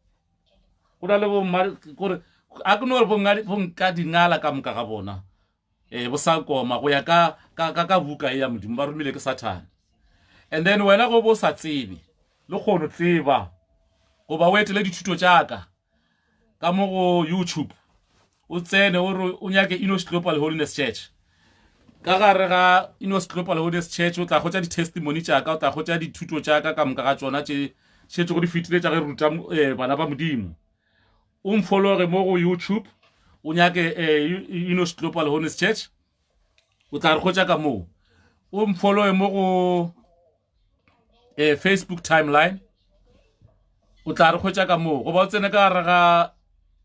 go na le gore a ke no re bonkadingala ka moka ga bona bo sa koma go ya ka buka ya modimo ba romile ke Satan and then wena go bo sa tsebe le kgono tseba go ba wetele dithuto tšaka ka mo go YouTube o tsene o nyake Enos Global Holiness Church ka gare ga Enos Global Holiness Church o tla khotsa di testimony tšaka o tla khotsa dithuto tšaka ka moka ga tsona tše tšetše go di fitile tša ge ruta bana ba modimo o mfollowe mo go YouTube o nyake Enos Global Holiness Church o tla re khotsa ka mo o mfollowe mo go Facebook timeline o tla re khotsa ka mo go ba o tsene ka gare ga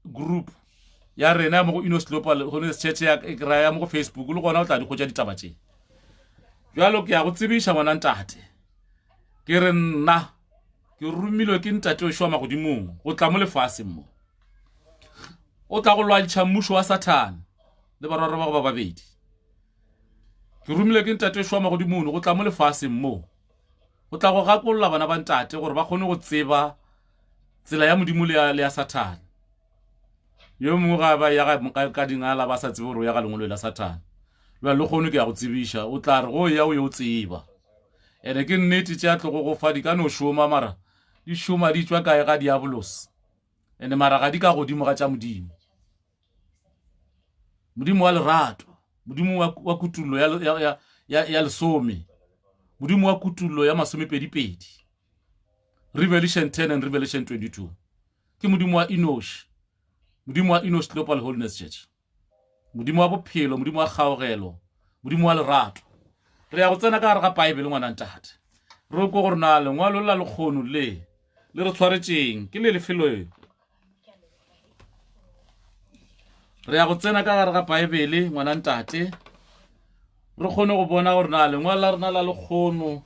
group ya rena mo go Enos Global Holiness Church ya kra mo go Facebook le gona o tla di khotsa ditaba tše jalo ke ya go tsebiša ngwana ntate ke re nna ke rumilwe ke ntate o šwa magodimong go tla mo lefase mo o tla go lwantšha mmušo wa Satan le bararo ba go ba babedi ke rumilwe ke ntate o šwa magodimong go tla mo lefase mo go tla go gakolola bana ba ntate gore ba kgone go tseba tsela ya modimo le ya Satan yo mongwe ga ba ya ka dingala ba sa tsebe gore ya ga lengolo la Satan le kgone ke ya go tsebiša o tla re go ya o yo tseba ene ke nnete tša tlogo go fa di ka no šoma mara di šoma di tšwa kae ga diabolos ene mara ga di ka godimo ga tša modimo modimo wa lerato modimo wa kutullo ya lesome modimo wa kutullo ya masomepedipedi Revelation 10 and Revelation 22 ke modimo wa Enosh modimo wa Enos Global Holiness Church modimo wa bophelo modimo wa kgaogelo modimo wa lerato re ya go tsena ka gare ga Bible ngwana ntate re go gore na lengwalo la lekgono le re tshwaretšeng ke le lefelo re ya go tsena ka gare ga Bible ngwana ntate re kgone go bona gore na lengwalo la rena la lekgono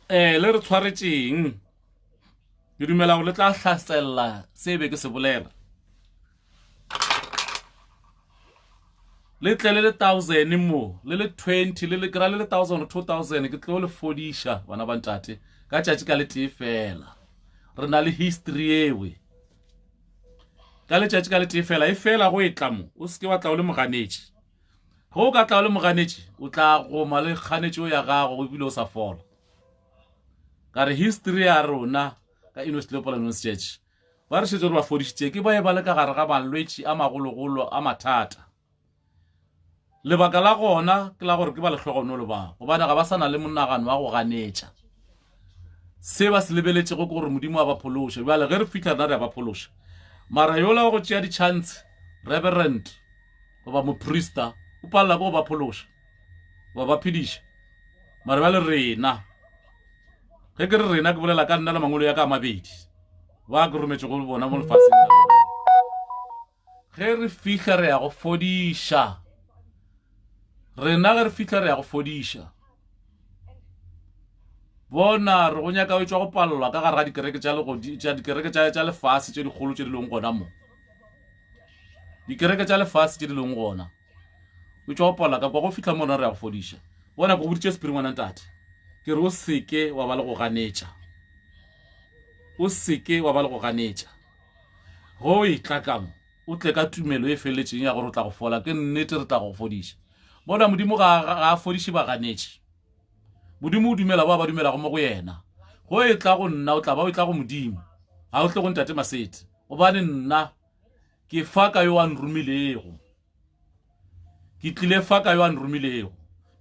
le re tshwaretšeng ke dumela go le tla hlasella se be ke se bolela le tle le 1000 mo le 20 le kra le 1000 2000 ke tlo le fodisha bana ba ntate ka tšatši ka le tee fela re na le history ewe ka le tšatši ka le tee fela e fela go etla mo o se ke wa tla o le moganetši go ka tla o le moganetši o tla goma le kganetšo ya gago go bile o sa fola ka re history ya rona ka University of Leopold Church ba re šetše gore ba fodišitše ke ba e ba le ka gare ga malwetši a magologolo a mathata lebaka la gona ke la gore ke ba lehlogonolo ba gobane ga ba sa na le monagano wa go ganetša se ba se lebeletše go ke gore modimo a ba phološe bjale ge re fitlha rena re a ba phološa mara yola wa go tšea di-chance reverend goba moprista o palela ko go ba phološa ba ba phediša mara bjale rena ge ke re rena ke bolela ka nna le mangolo ya ka mabedi ba ke rometše go bona mo lefaseng ge re fihla re ya go fodiša rena ge re fihla re ya go fodiša bona re go nyaka o tšwa go palelwa ka gare ga dikereke tša lefase tše dikgolo tše di leng gona mo dikereke tša lefase tše di leng gona o tšwa go palelwa ka kwa go fihla mona re ya go fodiša bona ko boditše sepiringwana ntate ke re o seke wa ba le go ganetša o seke wa ba le go ganetša go e tlakamo o tle ka tumelo e feletšeng ya gore o tla go fola ke nnete re tla go fodiša bona modimo ga a fodiše ba ganetše modimo o dumela ba dumela go mo go yena go e tla go nna o tla ba o tla go modimo ga o tle go ntate Masete gobane nna ke fa ka yo a nromilego ke tlile fa ka yo a nromilego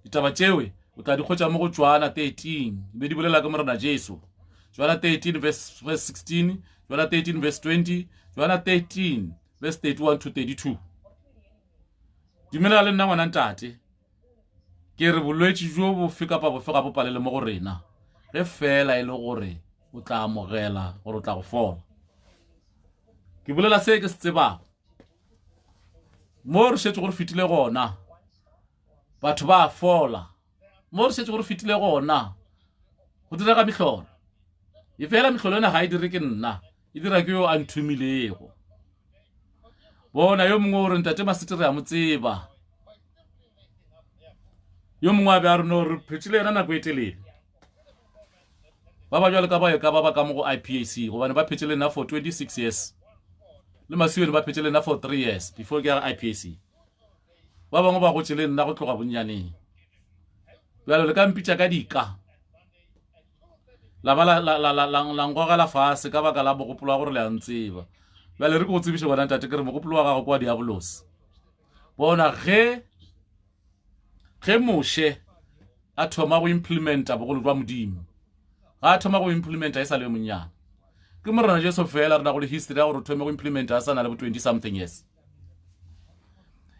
ditaba tšewe o tla di kgotša mo go Joana 13 be di bolela ke morena Jesu Joana 13 verse 16 Joana 13 verse 20 Joana 13 verse 31 to 32 dumela le nna ngwana ntate ke re bolwetši jo bo fe kapa bofe ga bo palele mo go rena ge fela e le gore o tla amogela gore o tla go fola ke bolela se ke se tsebago mo re šetše gore fitile gona batho ba fola mo re šetše gore fitile gona go direga mehlolo e fela mehlolo ena ga e dire ke nna e dira ke yo a nthumilego bona yo mongwe o re ntate Masete re a mo tseba yo mongwe a be a rena gore phetšile yena nako e telele ba ba jwale ka ba e ka ba ka mo go IPAC gobane ba phetšile nna for 26 years le masiwene ba phetšile nna for 3 years before ke ya IPAC ba bangwe ba go tšele nna go tloga bonnyaneng bjalo le ka mpitša ka dika la ba la ngogela fase ka baka la mogopolo wa gore le a ntseba bjale re ke go tsebiše bona ntate ke re mogopolo wa gago kwa diabolos bona ge moše a thoma go implementa bogolo jwa modimo ga a thoma go implementa e sa le monyana ke morena Jesu fela re na go le history ya gore thome go implementa a sa na le bo 20 something years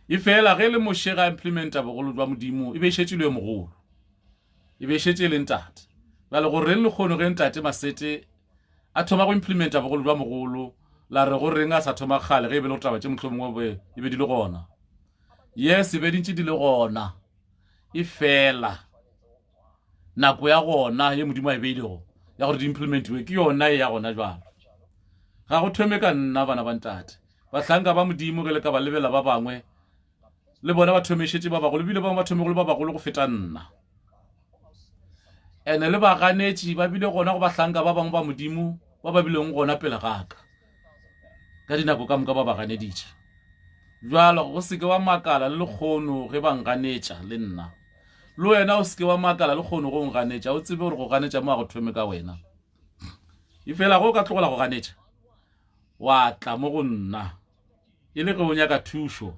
e fela ge le moše ga implementa bogolo jwa modimo e be šetšilwe mogolo e be šetše le ntate bjale gore reng le kgono ge ntate Masete a thoma go implementa bogolo jwa mogolo la re go reng a sa thoma kgale ge e be le go taba tše mohlho mongwe e be di le gona yes e be dintše di le gona e fela nako ya gona ye modimo a e beilego ya gore di-implementiwe ke yona e ya gona jalo ga go thome ka nna bana ba ntate bahlanka ba modimo ge le ka ba lebela ba bangwe le bona ba thomešetše ba bagolo bile bangwe ba thomegolo ba bagolo go feta nna ene le baganetši ba bile gona go bahlanka ba bangwe ba modimo ba ba bileng gona pele gaka ka dinako ka moka ba baganeditše jalo go seke wa makala le lekgono ge ba nganetša le nna le wena o seke wa makala le kgono go nganetša o tsebe gore go ganetša mo a go thome ka wena e fela go ka tlogela go ganetša wa tla mo go nna e le ge o nyaka thušo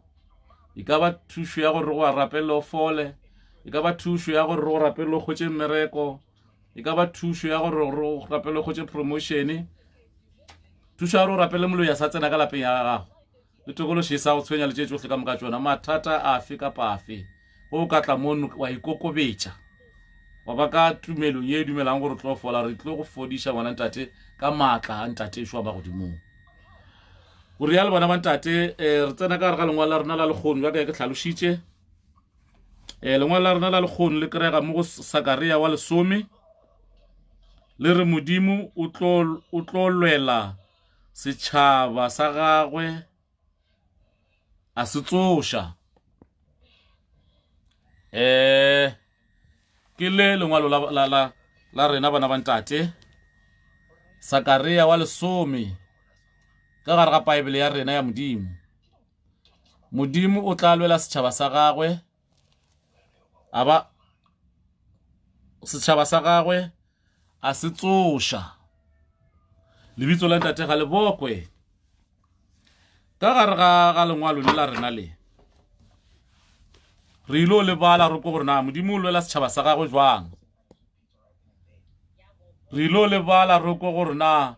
e ka ba thušo ya gore go a rapelle o fole e ka ba thušo ya gore go rapelle o kgotše mmereko e ka ba thušo ya gore go rapelle o kgotše promotion thušo ya gore o rapelle moloi ya sa tsena ka lapeng ya gago le tokološe sa go tshwenya le tše tsohle ka moka tšona mathata afe kapa afe go ka tla mono wa ikokobetša wa ba ka tumelong ye dumelang gore tlo fola re tlo go fodiša bona ntate ka maatla a ntatešo wa bagodimong go rialo bona ba ntate re tsena ka gare ga lengwalo la rena la lekgono jaka ke tlhalošitše lengwalo la rena la lekgono le kerega mo go Sakaria wa 10 le re modimo o tlo lwela setšhaba sa gagwe a se tsoša ke le lengwalo la rena bana ba ntate Sakaria wa 10 ka gare ga Bible ya rena ya Modimo. Modimo o tla lwela setšhaba sa gagwe setšhaba sa gagwe a se tsoša. Lebitso la ntate ga le bokwe. Ka gare ga lengwalo le la rena le re ilo lebala re ko gore na Modimo o lwela setšhaba sa gagwe jwang. Re ilo lebala re ko gore na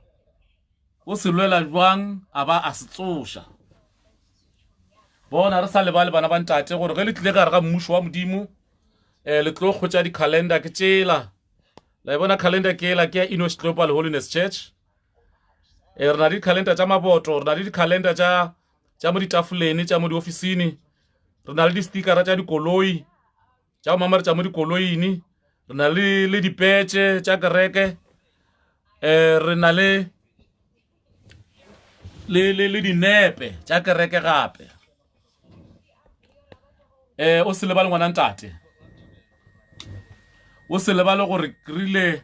o se lwela jwang a ba a se tsoša. Bona re sa lebale bana ba ntate gore ge le tlile gare ga mmušo wa Modimo le tlo kgotša di-calendar ke tšela. La bona calendar ke ela ke ya Enosh Global Holiness Church. Re na le di-calendar tša maboto, re na le di-calendar tša mo ditafoleng tša mo diofisini, re na le di-stickera tša dikoloi tša mamare tša mo dikoloing, re na le dipetše tša kereke, re na le dinepe tša kereke gape. O se lebale ngwana ntate, o se lebale gore krile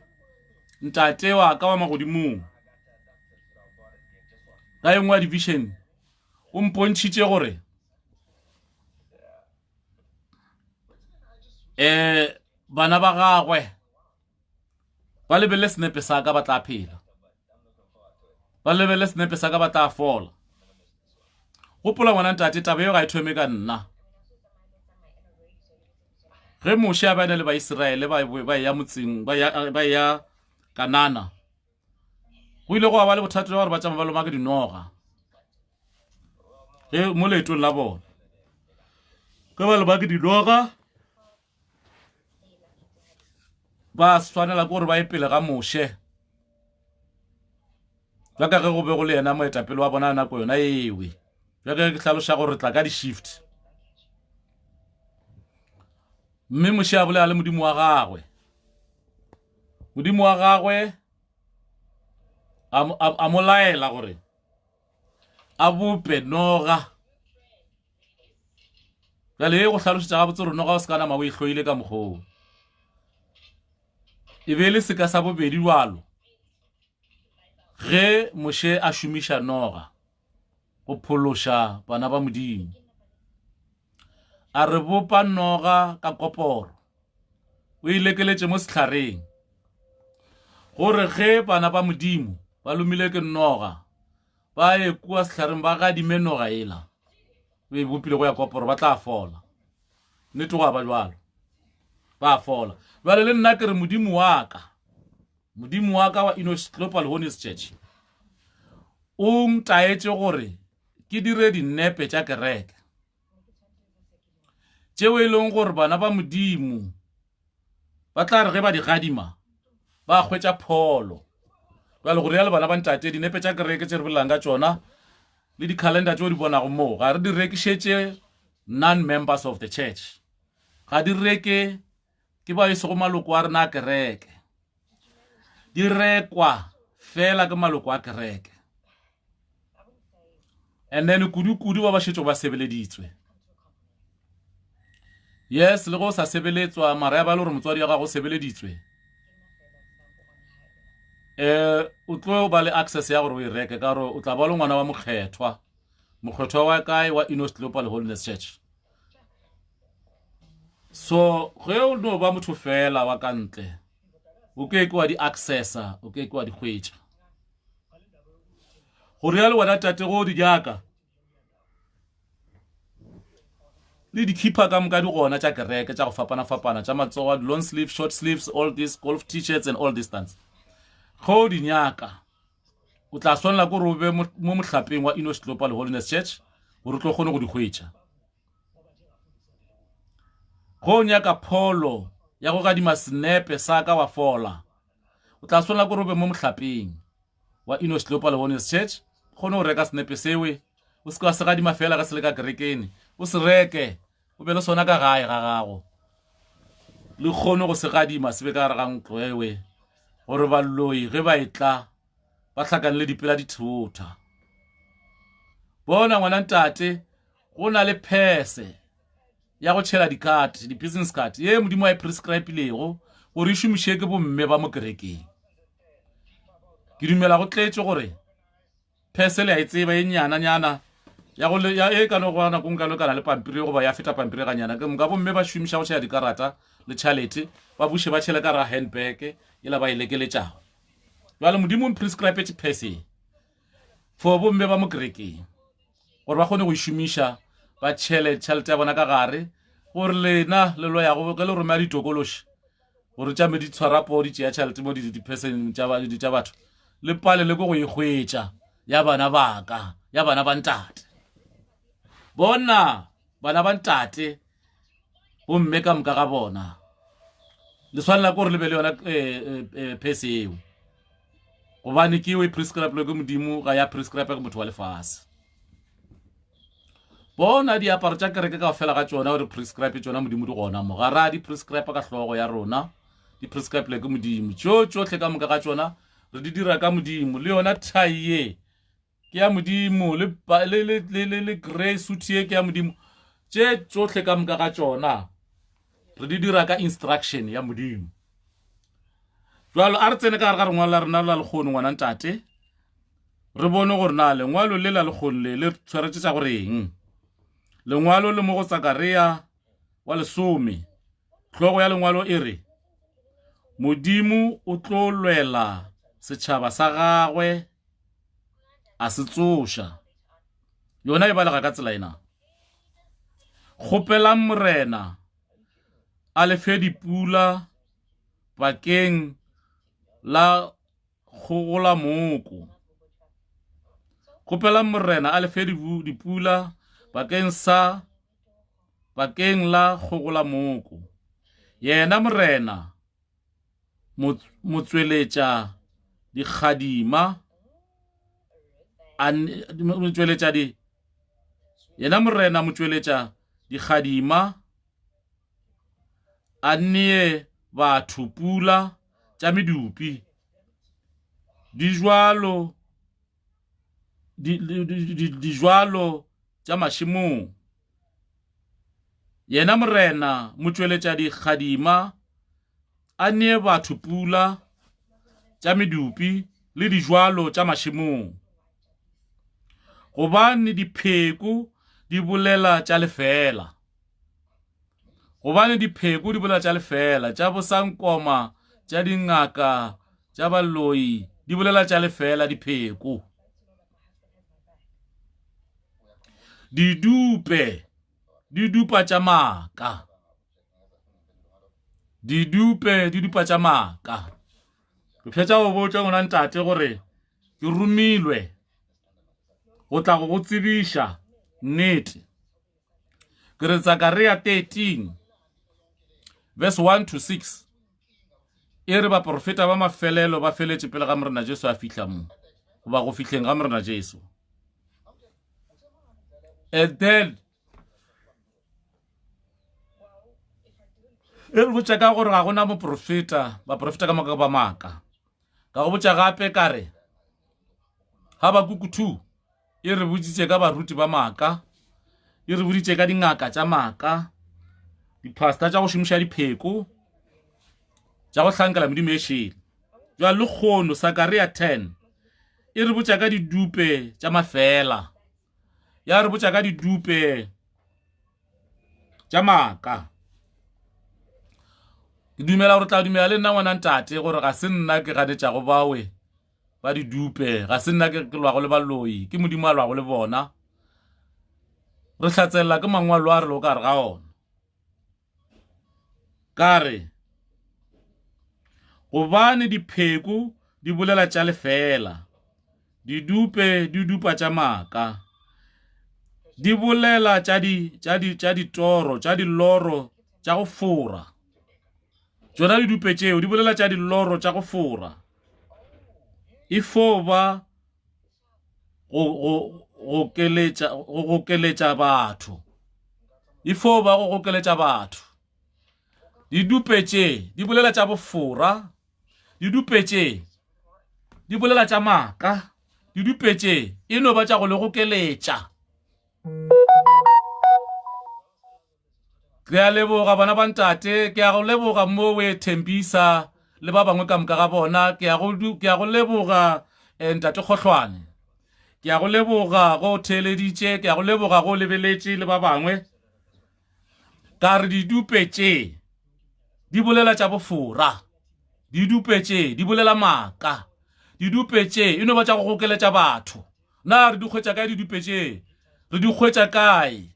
ntate wa ka wa magodimong ka engwa division o mpontšhitše gore bana ba gagwe ba lebele senepe sa ka ba tla phela, ba lebele senepe sa ka ba tla fola. Gopola ngwana ntate taba eo ga e thome ka nna. Ge Moshe a bana le ba Israele ba ya motseng ba ya Kanana, go ile go ba le bothata gore ba tšama ba loma ke dinoga ge mo leetong la bona, ka ba loma ke dinoga ba swanela ke gore ba epele ga Moshe jaka ge go be go le yena moetapele wa bona nako yona ewe. Jaka ke hlaloša gore tla ka di-shift, mme Moshe a bolela le Modimo wa gagwe. Modimo wa gagwe a mo laela gore a bope noga. Jale go hlalošetša gabotse gore noga o se ka nama o e hloile ka mokgoo. E be le seka sa bobedi jwalo ge Moshe a šomiša noga go phološa bana ba Modimo. A re bopa noga ka koporo, o ilekeletše mo sehlhareng gore ge bana ba Modimo ba lomile ke noga ba ye kua sehlhareng ba gadime noga ela, o e bopile go ya koporo, ba tla fola. Nnete go ba jwalo, ba fola. Jwale le nna ke re Modimo wa ka wa Enosh Global Holiness Church o ntaetše gore ke dire dinepe tša kereke tšeo e leng gore bana ba Modimo ba tla re ge ba di gadima ba hwetša pholo. Jwale gore ya le bana ba ntate dinepe tša kereke tše re bolelang ka tšona le di-calendar tšeo di bonago moo ga re di rekišetše non-members of the church, ga di reke ke ba esego maloko a rena a kereke, di rekwa fela ke maloko a kereke. And then kudu ba šetšo ba sebeleditswe. Yes, le go sa sebeletswa mara ya ba le gore motswadi ya gago sebeleditswe, o tlo ba le access ya gore o e reke ka gore o tla ba le ngwana wa mokgethwa wa kae wa Enosh Global Holiness Church. So ge o no ba motho fela wa ka ntle o ke wa di accessa, o ke wa di hwetša gore ya le wena tate go di jaka le di keeper ka moka di gona tša kereke tša go fapana tša matsogo, long sleeve, short sleeves, all these golf t-shirts and all this things. Go di nyaka o tla swanela gore o be mo mohlapeng wa Enosh Global Holiness Church gore o tlo kgone go di hwetša. Go nyaka pholo ya go gadima senepe sa ka wa fola, o tla swanela gore o be mo mohlapeng wa Enosh Global Holiness Church kgone go reka senepe sewe, o se ka se gadima fela ka se le ka kerekene, o se reke o be le sona ka gae ga gago, le kgone go se gadima se be ka gare ga ntlo ewe gore baloi ge ba etla ba hlakane le dipela di thota. Bona ngwana ntate go na le phese ya go tšhela di-card di-business card ye modimo a e prescribe-ilego gore e šomiše ke bomme ba mo kerekeng. Ke dumela go tletse gore phesele a e tseba e nyana ya e ka no go ana kong ka lo kana le pampiri go ba ya feta pampiri ga nyana ke mga bomme ba šomiša go tšhela dikarata le tšhalete ba buše ba tšhele ka ra handbag e la ba e lekeletšago. Jwale modimo o prescribe phese for bomme ba mo kerekeng gore ba kgone go šomiša ba tšhele tšhalete ya bona ka gare gore lena le lo ya go ke le romela ditokološi gore tša me di tshwarapo di tšea tšhalete mo di-person tša batho le pale le go e hwetša ya bana baka ya bana ba ntate bona bana ba ntate bomme ka moka ga bona le swanela gore le be le yona phese eo gobane ke e prescribe ke modimo ga ya prescribe ke motho wa lefase. Bona diaparo tša kereke ka fela ga tšona gore prescribe tšona modimo di gona mo ga ra di prescribe ka hlogo ya rona di prescribe ke modimo tšohle ka moka ga tšona re di dira ka modimo le yona thai ye ke ya modimo le grey suit ye ke ya modimo tšohle ka moka ga tšona re di dira ka instruction ya modimo. Jwalo a re tsene ka gare ga rengwalo la rena la lekgono ngwana ntate re bone gore na lengwalo le la lekgono le tshwaretse tša gore eng. Lengwalo le mo go Zakaria wa 10 hlogo ya lengwalo e re modimo o tlo lwela setšhaba sa gagwe a se tsoša. Yona e balega ka tsela ena kgopelang morena a lefe dipula bakeng la kgogola moko. Kgopelang morena a lefe dipula bakeng la kgogola moko. Yena morena motsweletša dikgadima yena morena motsweletša dikgadima a neye batho pula tša medupi dijwalo tša mašemong. Yena morena motsweletša dikgadima a neye batho pula tša medupi le dijwalo tša mašemong gobane dipheko di bolela tša lefela. Gobane dipheko di bolela tša lefela tša bosankoma tša dingaka tša baloi di bolela tša lefela dipheko. Didupe di dupa tša maaka. Didupe di dupa tša maaka. Ke fetša go botša ngwana ntate gore ke romilwe go tla go tsebiša nnete. Ke re Zakaria 13 verse 1-6 e re baprofeta ba mafelelo ba feletše pele ga morena Jesu a fihla mo goba go fihleng ga morena Jesu. And then e re botša ka gore ga gona baprofeta ka moka ba maaka. Ka go botša gape ka re Habakuku 2 e re boditše ka baruti ba maaka, e re boditše ka dingaka tša maaka, dipasta tša go šomiša dipheko tša go hlankela modimo e šele. Jwa lekgono Zakaria 10 e re botša ka didupe tša mafela, ya re botša ka didupe tša maaka. Ke dumela gore tla dumela le nna ngwana ntate gore ga se nna ke ganetšago bawe ba didupe, ga se nna ke lwago le baloi, ke modimo a lwago le bona. Re hlatselela ke mangwalo a re lo ka re ga ona ka re gobane dipheko di bolela tša lefela, didupe di dupa tša maaka. Di bolela tša ditoro tša diloro tša go fora. Tšona didupe tšeo di bolela tša diloro tša go fora. Ifoba go keletša batho. Ifoba go keletša batho. Didupe tše di bolela tša bofora. Didupe tše di bolela tša maaka. Didupe tše e no ba tša go le go keletša. ke a leboga bana ba ntate, ke a go leboga mo we Thembisa le ba bangwe ka moka ga bona, ke a go leboga ntate Kgohlwane, ke a go leboga go theleditše, ke a go leboga go lebeletše le ba bangwe. Ka re didupetše di bolela tša bofora, didupetše di bolela maaka, didupetše eno ba tša go gokeletša batho. Na re di hwetša kae didupetše? Re di hwetša kae?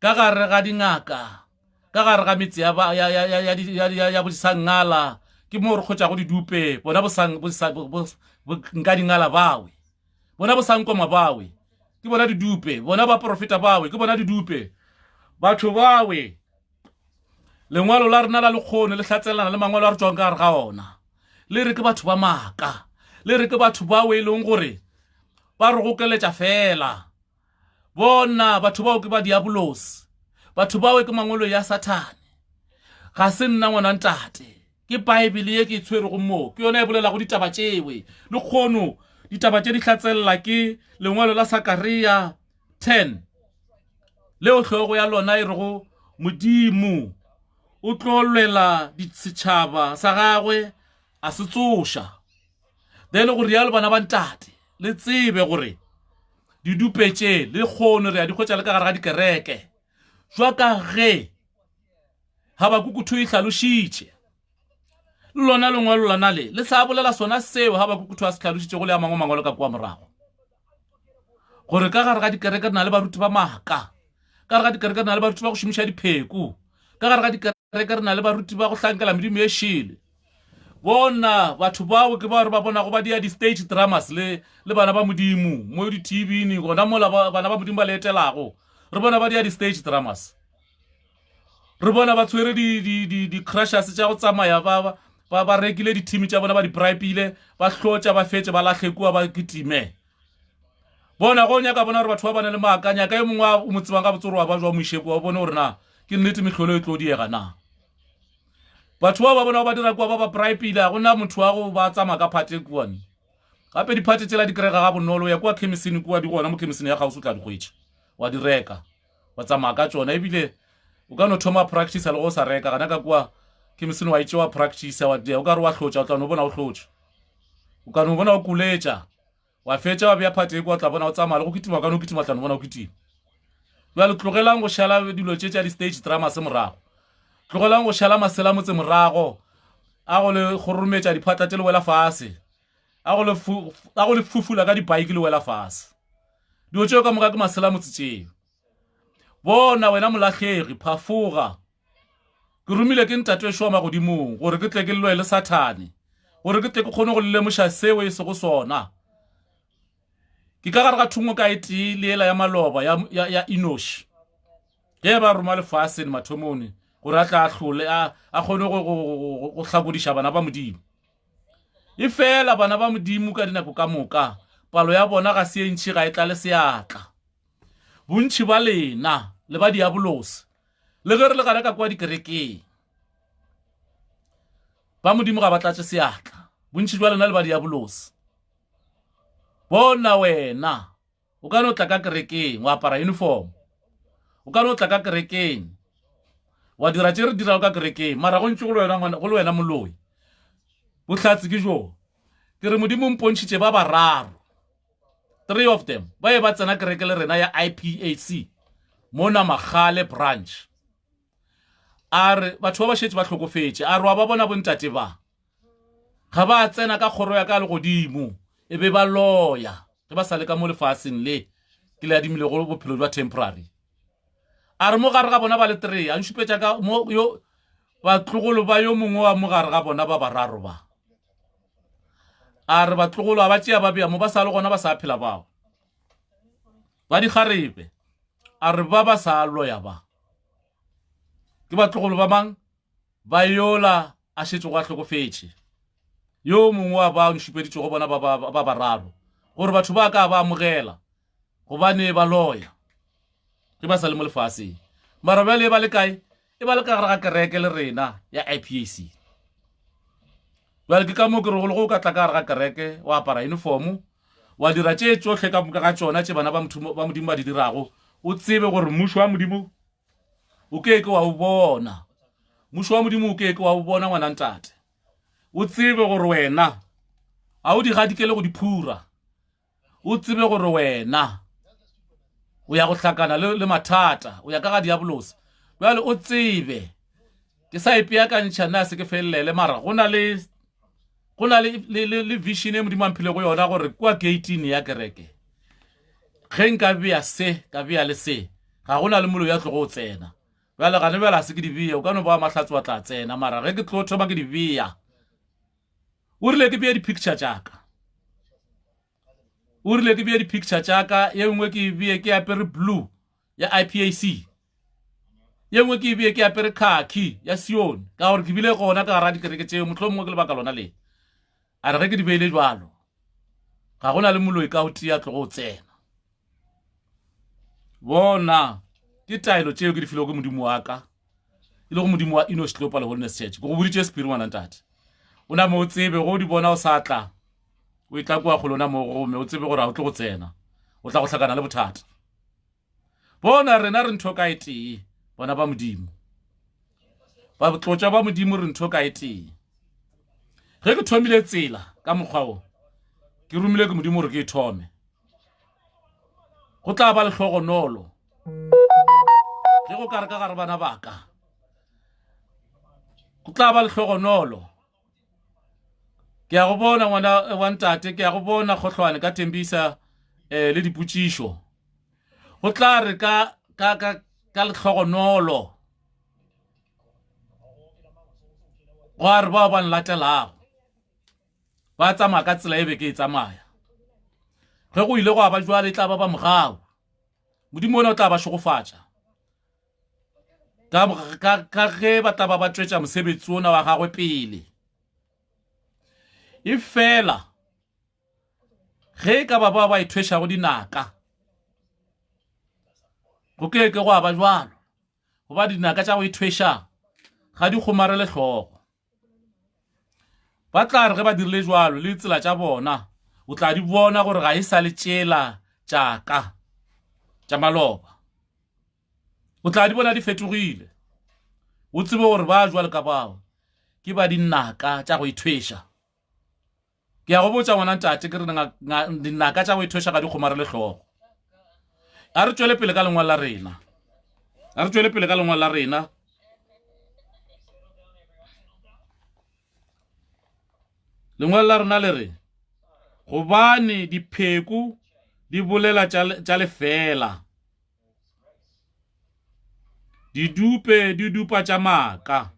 Ka gare ga dingaka, ka gare ga metse ya bosangala, ke mo re hwetša go didupe, bona nka dingala bawe, bona bosankoma bawe, ke bona didupe, bona ba profeta bawe, ke bona didupe. Batho bawe, lengwalo la rena la lekgone le hlatselana le mangwalo a re tšwang ka gare ga ona, le re ke batho ba maaka, le re ke batho bawe e leng gore ba re gokeletša fela. Bona batho bao ke ba diabolos, batho bao ke mangwalo ya Satane, ga se nna ngwana ntate, ke Bible ye ke tshwere go mo, ke yona e bolela go ditaba tšewe le kgono. Ditaba tše di hlatselela ke lengwalo la Sakaria 10 leo hlogo ya lona e rego Modimo o tlo lwela setšhaba sa gagwe a se tsoša. Then go rialo bana ba ntate, le tsebe gore didupetše le kgono re a di hwetša le ka gare ga dikereke, jwa ka ge Habakukuthu e hlalošitše. Le lona lengwalo lona le sa bolela sona seo Habakukuthu a se hlalošitše go le a mangwe ka kwa morago, gore ka gare ga dikereke re na le baruti ba maaka, ka gare ga dikereke re na le baruti ba go šomiša dipheko, ka gare ga dikereke re na le baruti ba go hlankela medimo e šele. Bona batho bao ke ba re ba bona go ba dia di-stage dramas le bana ba Modimo mo di-TV-ni, gona mola bana ba Modimo ba le etelago, re bona ba dia di-stage dramas. Re bona ba tshwere di-crushers tša go tsamaya, ba rekile di-team tša bona, ba di-bribile, ba hlotša, ba fetše, ba lahlekua, ba kitime. Bona go nyaka bona gore batho ba bana le maaka, nyaka e mongwe o mo tsebang ka botsoro wa ba jwa mošepo, wa bone gore na ke nnete mehlolo e tlo diega na. Batho ba bona ba dira kwa ba bribile, go na motho wa go ba tsamaya ka phate kuane. Gape diphate tšela di kerega ga bonolo, ya kwa chemisini kua di gona mo chemisini ya gausu tla di hwetše, wa di reka, wa tsamaya ka tšona. Ebile o ka no thoma practice le go sa reka, gana ka kwa chemisini wa itše wa practice, wa dia o ka re wa hlotša, o tla no bona o hlotše, o ka no bona o kuletša, wa fetša wa bea phate kwa, o tla bona o tsamaya le go kitima, o ka no kitima, o tla no bona o kitima. Bjale tlogelang go šala dilo tše tša di-stage drama se morago, tlogelang go šala masela motse morago, a go le gorometša diphatla tše le wela fase, a go le fufula ka dibaiki le wela fase. Dilo tšeo ka moka ke masela motse tšeo. Bona wena molahlegi phafoga, ke rumile ke ntate šwa magodimong gore ke tle ke lwe le Satane, gore ke tle ke kgone go lemoša seo e se go sona. Ke ka gare ga thungo ka ete le ela ya maloba ya Enosh, ke ba roma lefaseng mathomone gore a tla hlole a kgone go hlakodiša bana ba Modimo. E fela bana ba Modimo ka dinako ka moka palo ya bona ga se ntši, ga e tla le seatla. Bontši ba lena le ba diabolos le ge re le gare ka kwa dikerekeng, ba Modimo ga ba tlatše seatla. Bontši jwa lena le ba diabolos, bona wena o ka no tla ka kerekeng wa apara uniform, o ka no tla ka kerekeng wa dira tše re dirago ka kerekeng, mara go ntše go le wena moloi. Bohlatse ke jo ke re Modimo mpontšhitše ba bararo, 3 of them ba e ba tsena kereke le rena ya IPAC mona Magale branch. A re batho ba šetše ba hlokofetše, a re wa ba bona bontate ba ga ba tsena ka kgoro ya ka le godimo, e be ba loya ge ba sa le ka mo lefaseng le ke le adimile go bophelo jwa temporary. A re mo gare ga bona ba le 3 a nšupetša ka batlogolo ba yo mongwe wa mo gare ga bona ba bararo ba. A re batlogolo a ba tšea ba bea mo ba sa le gona, ba sa phela bao ba dikgarebe. A re ba sa loya ba ke batlogolo ba mang ba yola a šetše go a hlokofetše, yo mongwe wa ba nšupeditše go bona ba bararo gore batho ba ka ba amogela gobane ba loya ke ba sa le mo lefaseng. Mara bjale e ba le kae? E ba le ka gare ga kereke le rena ya IPAC. Bjale ke ka mo ke re go ka tla ka gare ga kereke wa apara uniform, wa dira tše tšohle ka moka ga tšona tše bana ba Modimo ba di dirago, o tsebe gore mmušo wa Modimo o ke wa o bona mmušo wa modimo o ke wa o bona ngwana ntate o tsebe gore wena a o di gadikele go diphura o tsebe gore wena o ya go hlakana le mathata o ya ka ga diabolos bjale o tsebe ke sa ipea ka ntšha nna se ke felelele mara go na le vision e modimo amphile go yona gore kwa gateing ya kereke ge nka bea se ka bea le se ga go na le molo ya tlo go tsena bjale gane bjala se ke di bea o ka no ba mahlatsi wa tla tsena mara ge ke tlo thoma ke di bea o rile ke bea di-picture tšaka o rile ke bea di-picture tšaka ye nngwe ke bea ke apere blue ya IPAC ye nngwe ke bea ke apere khaki ya Sion ka gore ke bile gona ka gara dikereke tšeo motlho mongwe ke lebaka lona le a re ge ke di beile jwalo ga go na le moloi ka o tia tlo go tsena bona ke taelo tšeo ke di filego ke modimo wa ka e le go modimo wa Enos Global Holiness Church go boditše spirit ngwana ntate o na mo tsebe go di bona o sa tla o itla kwa go lona mo go me o tsebe gore a o tlo go tsena o tla go hlakana le bothata bona rena re ntho ka etee bona ba modimo ba tlotša ba modimo re ntho ka etee ge ke thomile tsela ka mokgwa o ke rumile ke modimo gore ke thome go tla ba le hlogonolo ge go ka re ka gare bana baka go tla ba le hlogonolo ke ya go bona ngwana wa ntate ke ya go bona kgohlwane ka Tembisa le diputšišo go tla re ka lehlogonolo go a re bao ba nlatelago ba tsamaya ka tsela e be ke e tsamaya ge go ile go ba jwale e tla ba mogao modimo ona o tla ba šogofatša ka ge ba tla ba tšwetša mosebetsi ona wa gagwe pele e fela ge ka ba ithweša go dinaka go ke go ba jwalo go ba dinaka tša go ithweša ga di kgomarele hlogo ba tla re ge ba dirile jwalo le tsela tša bona o tla di bona gore ga e sa le tšela tšaka tša maloba o tla di bona di fetogile o tsebe gore ba jwalo ka bao ke ba dinaka tša go ithweša ke ya go botša ngwana ntate ke re dinaka tša go ithweša ga di kgomarele hlogo a re tšwele pele ka lengwalo la rena lengwalo la rena le re gobane dipheko di bolela tša lefela didupe di dupa tša maaka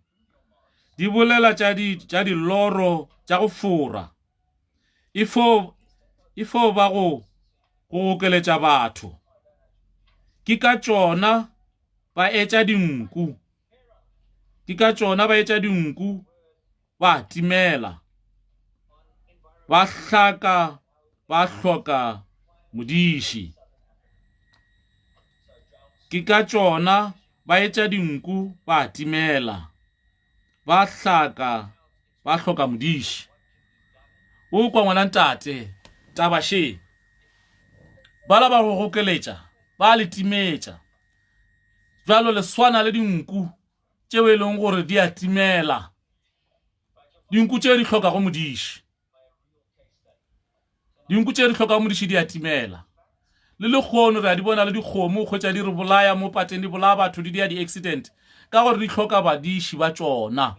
di bolela tša diloro tša go fora ifo ba go gokeletša batho ke ka tšona ba etša dinku ba timela ba hlaka ba hloka modiši ke ka tšona ba etša dinku ba timela ba hlaka ba hloka modiši o kwa ngwana ntate tabaše bala ba go gokeletša ba le timetša jalo le swana le dinku tšeo e leng gore di a timela dinku tše di hlokago modiši di a timela le lekgono re a di bona le dikgomo kgwetša di re bolaya mo pateng di bolaya batho di dia di-accident ka gore di hloka badiši ba tšona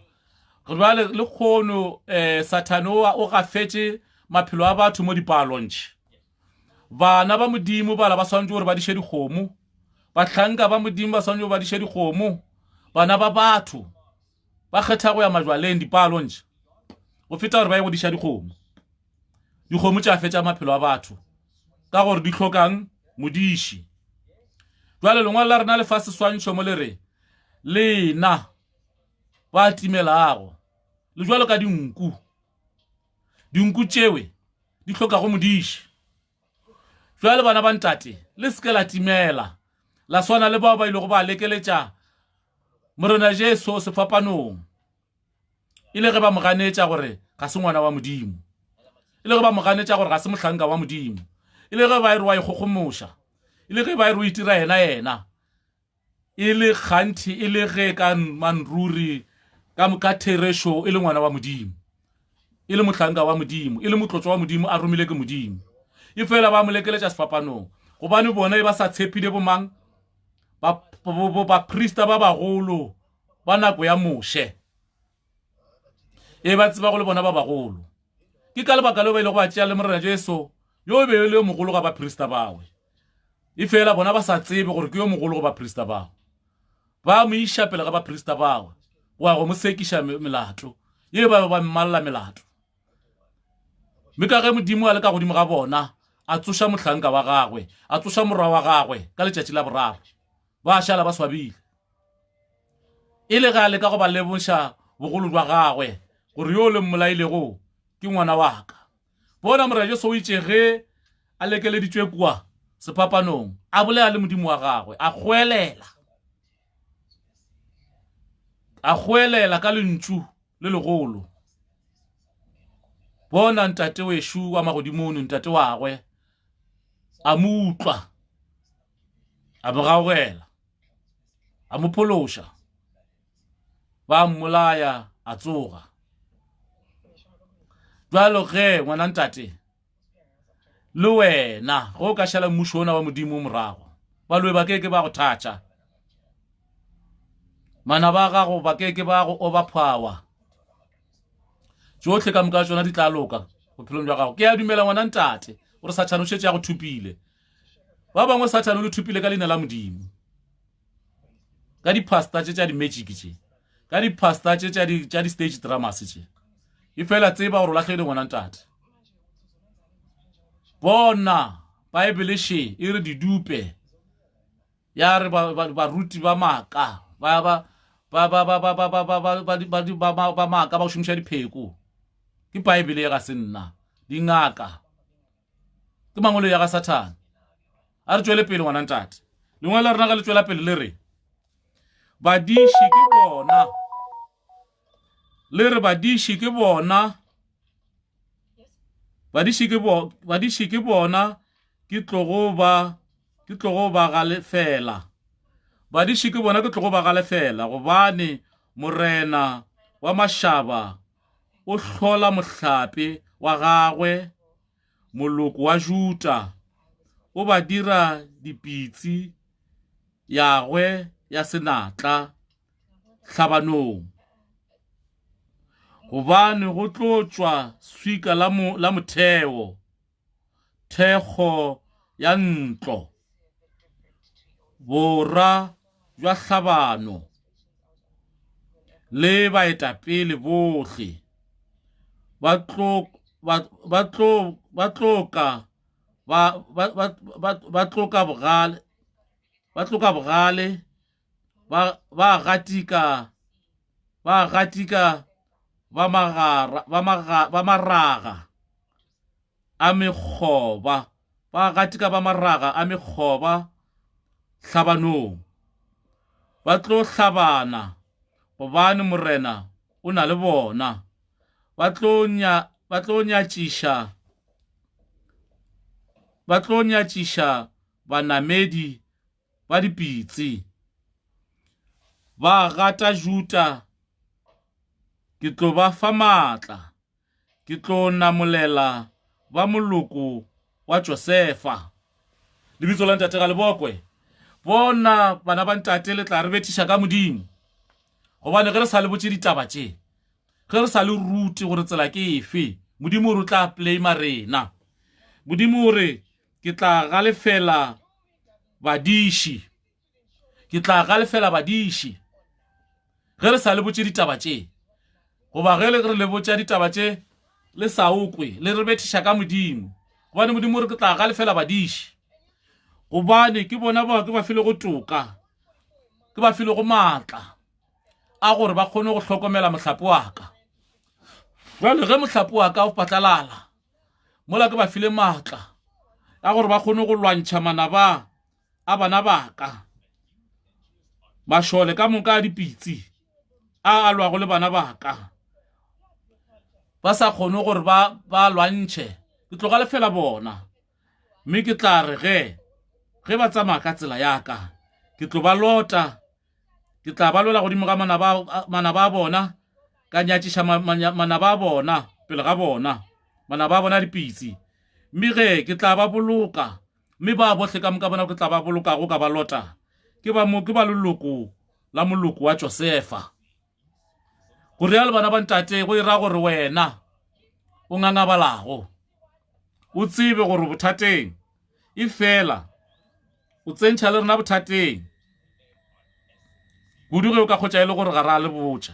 gore ba lekgono Satano o gafetše maphelo a batho mo dipalontšhe bana ba modimo bala ba swantse gore ba diše dikgomo bahlanka ba modimo ba swantse ba diše dikgomo bana ba batho ba kgetha go ya majwaleng dipalontšhe go feta gore ba ye go diša dikgomo tša fetša maphelo a batho ka gore di hlokang modiši jwale lengwalo la rena le fa seswantšho mo le re lena ba timelago le jwalo ka dinku tšewe di hlokago modiši jwale bana ba ntate le seke la timela la swana le bao ba ile go ba lekeletša morena Jesu sefapanong ile ge ba mo ganetša gore ga se ngwana wa modimo ile ge ba mo ganetša gore ga se mohlanka wa modimo ile ge ba re wa ikgogomoša ile ge ba re o itira yena e le kganthi e le ge ka manruri ka theresho e le ngwana wa modimo e le motlhanka wa modimo e le motlotswa wa modimo a romile ke modimo e fela ba molekeletša sefapanong gobane bona e ba sa tshepile bomang ba prista ba bagolo ba nako ya moshe e ba tseba go le bona ba bagolo ke ka lebaka leo ba ile go ba tšea le morena Jesu yo e be le yo mogolo ga ba prista bawe e fela bona ba sa tsebe gore ke yo mogolo go ba prista bawe ba mo iša pele ga ba prista bawe wa go mo sekiša melato ye ba mmalla melato mme ka ge modimo a le ka godimo ga bona a tsoša motlhanka wa gagwe a tsoša morwa wa gagwe ka letšatši la boraro ba šala ba swabile e le ga le ka go ba leboša bogolo jwa gagwe gore yo le mmolailego ke ngwana wa ka bona morena Jesu o itše ge a lekeleditšwe kua sephapanong a bolela le modimo wa gagwe a hwelela ka lentšu le legolo bona ntate wešo wa magodimone ntate wagwe a mo utlwa a mo gaogela a mo phološa ba mmolaya a tsoga jwalo ge ngwana ntate le wena go ka šala mmušo ona wa modimo morago balwe ba keke ba go thatša mana ba gago ba keke ba go overpower tšohle ka moka tsona di tla loka bophelong bja gago ke a dumela ngwana ntate gore Satane o šetše ya go thupile ba bangwe Satane o le thupile ka leina la modimo ka dipasta tše tša di-magic tše ka dipasta tše tša di-stage dramas tše e fela tseba gore o latlhele ngwana ntate bona baebele she e re didupe ya re baruti ba maaka ba maaka ba o šomiša dipheko ke baebele ya ga se nna dingaka ke mangwelo ya ga Satane a re tšwele pele ngwana ntate lengwe la rena ga le tšwela pele le re badiši ke bona le re badiši ke bona ke tlogo ba galefela badiši ke bona ke tlogo ba galefela gobane morena wa mašaba o hlola mohlape wa gagwe moloko wa Juta o ba dira dipitsi yagwe ya senatla hlabanong gobane go tlotšwa swika la motheo thekgo ya ntlo bora jwa hlabano le baetapele bohle ba tloka bogale ba gatika ba maraga a mekgoba ba gatika ba maraga a mekgoba hlabanong ba tlo hlabana gobane morena o na le bona ba tlo nyatšiša banamedi ba dipitsi ba gata Juta ke tlo ba fa maatla ke tlo namolela ba moloko wa Josefa lebitso la ntate ga lebokwe bona bana ba ntate le tla re bethiša ka modimo gobane ge re sa le botse ditaba tše ge re sa le ruti gore tsela ke efe modimo o re tla play marena modimo o re ke tla galefela badiši ge re sa le botse ditaba tše goba ge re le botse ditaba tše le sa ukwe le re bethiša ka modimo gobane modimo o re ke tla galefela badiši gobane ke bona ba ke ba file go toka ke ba file go maatla a gore ba kgone go hlokomela mohlape wa ka jwale ge mohlape wa ka o patlalala mola ke ba file maatla a gore ba kgone go lwantšha manaba a bana ba ka mašole ka moka a dipitsi a lwago le bana ba ka ba sa kgone gore ba lwantšhe ke tloga lefela bona mme ke tla re ge ba tsamaya ka tsela ya ka ke tlo ba lota ke tla ba lwela godimo ga manaba a bona ka nyatšiša manaba a bona pele ga bona manaba a bona dipitsi mme ge ke tla ba boloka mme ba bohle ka moka bona ke tla ba bolokago ka ba lota ke ba leloko la moloko wa Josefa go realo bana ba ntate go ira gore wena o ngangabalago o tsebe gore bothateng e fela o tsentšha le rena bothateng kudu ge o ka kgotša e le gore ga ra le botša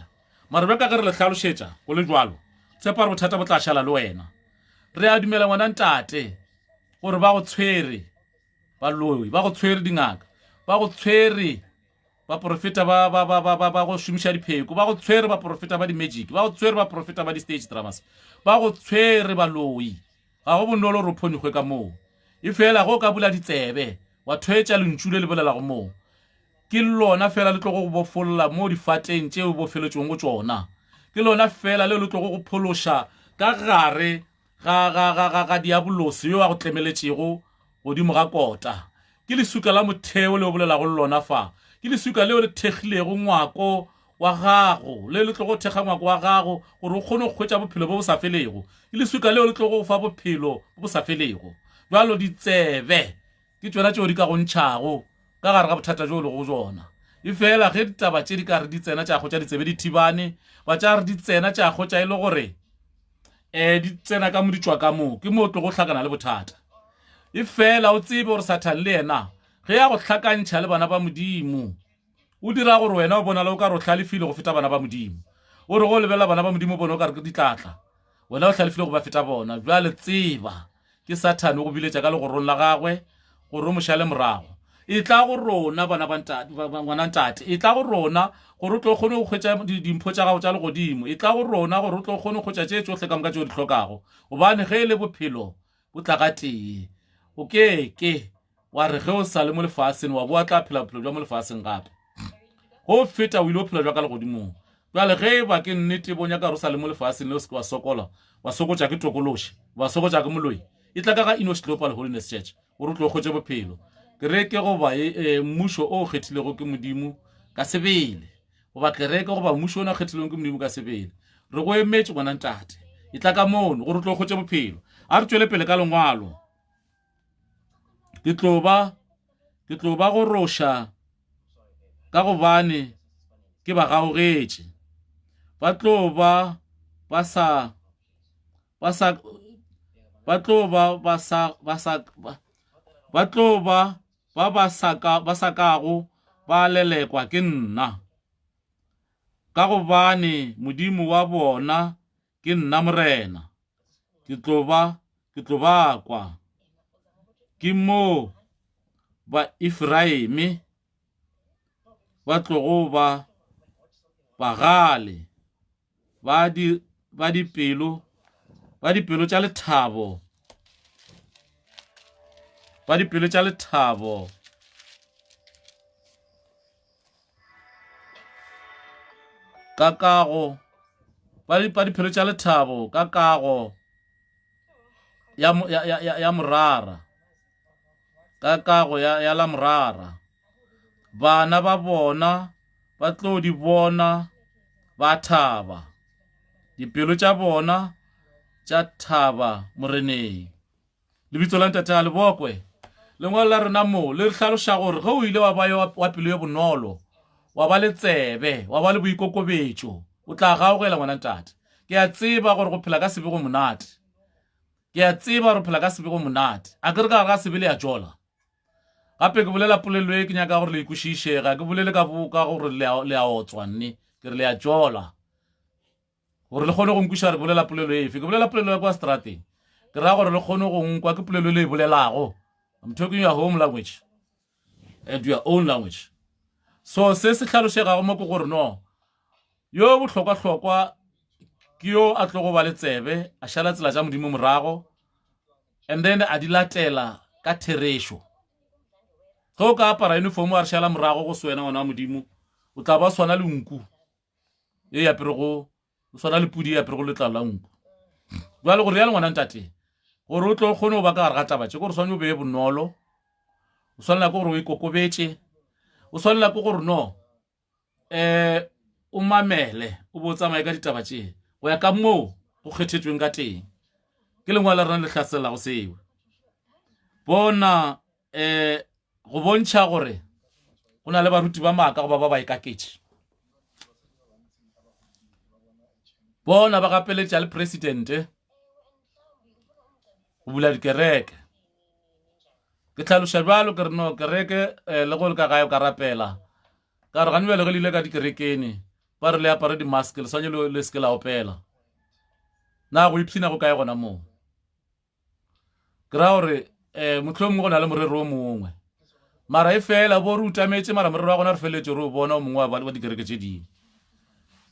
mare ba ka ge re le hlalošetša go le jwalo tshepa re bothata bo tla šala le wena re a dumela ngwana ntate gore ba go tshwere baloi ba go tshwere dingaka ba go tshwere ba profeta ba go šomiša dipheko ba go tshwere ba profeta ba di-magic ba go tshwere ba profeta ba di-stage dramas ba go tshwere baloi ga go bonolo re phonigwe ka moo e fela go ka bula ditsebe wa thwetša lentšu le le bolelago moo ke lona fela le tlo go bofolola mo difateng tšeo bofeletšong go tšona ke lona fela le le tlo go phološa ka gare ga diabolosi yo a go tlemeletšego godimo ga kota ke lesuka la motheo le o bolelago le lona fa ke lesuka leo le thekgilego ngwako wa gago le tlo go thekga ngwako wa gago gore o kgone go kgwetša bophelo bo bo sa felego ke lesuka leo le tlo go fa bophelo bo bo sa felego jalo ditsebe ke tšona tšeo di ka go ntšhago ka gare ga bothata jo le go jona e fela ge ditaba tše di ka re di tsena tša kgotša ditsebe di thibane ba tša re di tsena tša kgotša e le gore di tsena ka mo di tšwa ka moo ke moo tlo go hlakana le bothata e fela o tsebe gore Satan le yena ge ya go hlakantšha le bana ba modimo o dira gore wena o bona le o ka re o hlalefile go feta bana ba modimo o re go lebelela bana ba modimo bona o ka re ke ditlatla wena o hlalefile go ba feta bona jwale tseba ke Satan o go biletša ka legorong la gagwe gore o mošale morago e tla go rona bana ba ngwana ntate e tla go rona gore o tlo kgone go kgwetša dimpho tša gago tša legodimo e tla go rona gore o tlo kgone go kgwetša tše tsohle ka moka tšeo di hlokago gobane ge e le bophelo bo tla ka tee o keke wa re ge o sa le mo lefaseng wa boa tla phela bophelo jwa mo lefaseng gape go feta o ile o phela jwa ka legodimong jwale ge ba ke nnete bonya ka re o sa le mo lefaseng le o seke wa sokola wa sokotša ke tokološi wa sokotša ke moloi e tla ka ga Enosh Global Holiness Church gore o tlo kgwetše bophelo kereke goba mmušo o kgethilego ke modimo ka sebele goba kereke goba mmušo o na kgethilego ke modimo ka sebele re go emetše ngwana ntate e tla ka mono gore o tlo kgwetše bophelo a re tšwele pele ka lengwalo ke tlo ba go roša ka gobane ke ba gaogetše ba tlo ba sakago ba lelekwa ke nna ka gobane modimo wa bona ke nna morena ke tlo ba kwa ke mo ba Efraime ba tlogo ba bagale ba dipelo tša lethabo ba dipelo tša lethabo ka kago ba dipelo tša lethabo ka kago ya morara ka kago ya la morara bana ba bona ba tlo di bona ba thaba dipelo tša bona tša thaba moreneng lebitso la ntate a lebokwe lengwalo la rena mo le hlaloša gore ge o ile wa ba wa pelo ye bonolo wa ba le tsebe wa ba le boikokobetšo o tla gaogela ngwana ntate ke a tseba gore go phela ka sebe go monate ke a tseba gore phela ka sebe go monate a ke re ka sebe le ya jola gape ke bolela polelo e ke nyaka gore le ikušiše ga ke bolele ka gore le a otswa nne ke re le a jola gore le kgone go nkuša re bolela polelo efe ke bolela polelo ya kwa strateng ke ra gore le kgone go nkwa ke polelo le e bolelago I'm talking your home language and your own language so se hlalošegago mo ke gore no yo bohlokwa ke yo a tlo go ba le tsebe a šala tsela tša modimo morago and then a di latela ka therešo ge o ka apara uniform a re šala morago go swena ngwana wa modimo o tla ba swana le nku e aperego o swana le pudi e aperego letlalo la nku jwale gore ya le ngwana ntate gore o tlo kgone go ba ka gare ga tabatše gore o swane o beye bonolo o swanela ke gore o ikokobetše o swanela ke gore no o mamele o bo tsamaye ka ditaba tše go ya ka moo go kgethetšweng ka teng ke lengwe la rena le hlasela go seo bona go bontšha gore go na le baruti ba maaka goba ba ikaketše bona ba gapeletša le presidente go bula dikereke ke tlhaloša bjalo ke re no kereke le go le ka gae o ka rapela ka re gane bjale ge le ile ka dikerekene ba re le apare di-mask le swanye le seke la opela na go ipshina go kae gona moo ke ra gore motlho mongwe go na le morero o mongwe mara e fela bo re utametse mara morero wa gona re feletse re o bona o mongwe wa dikereke tše dingwe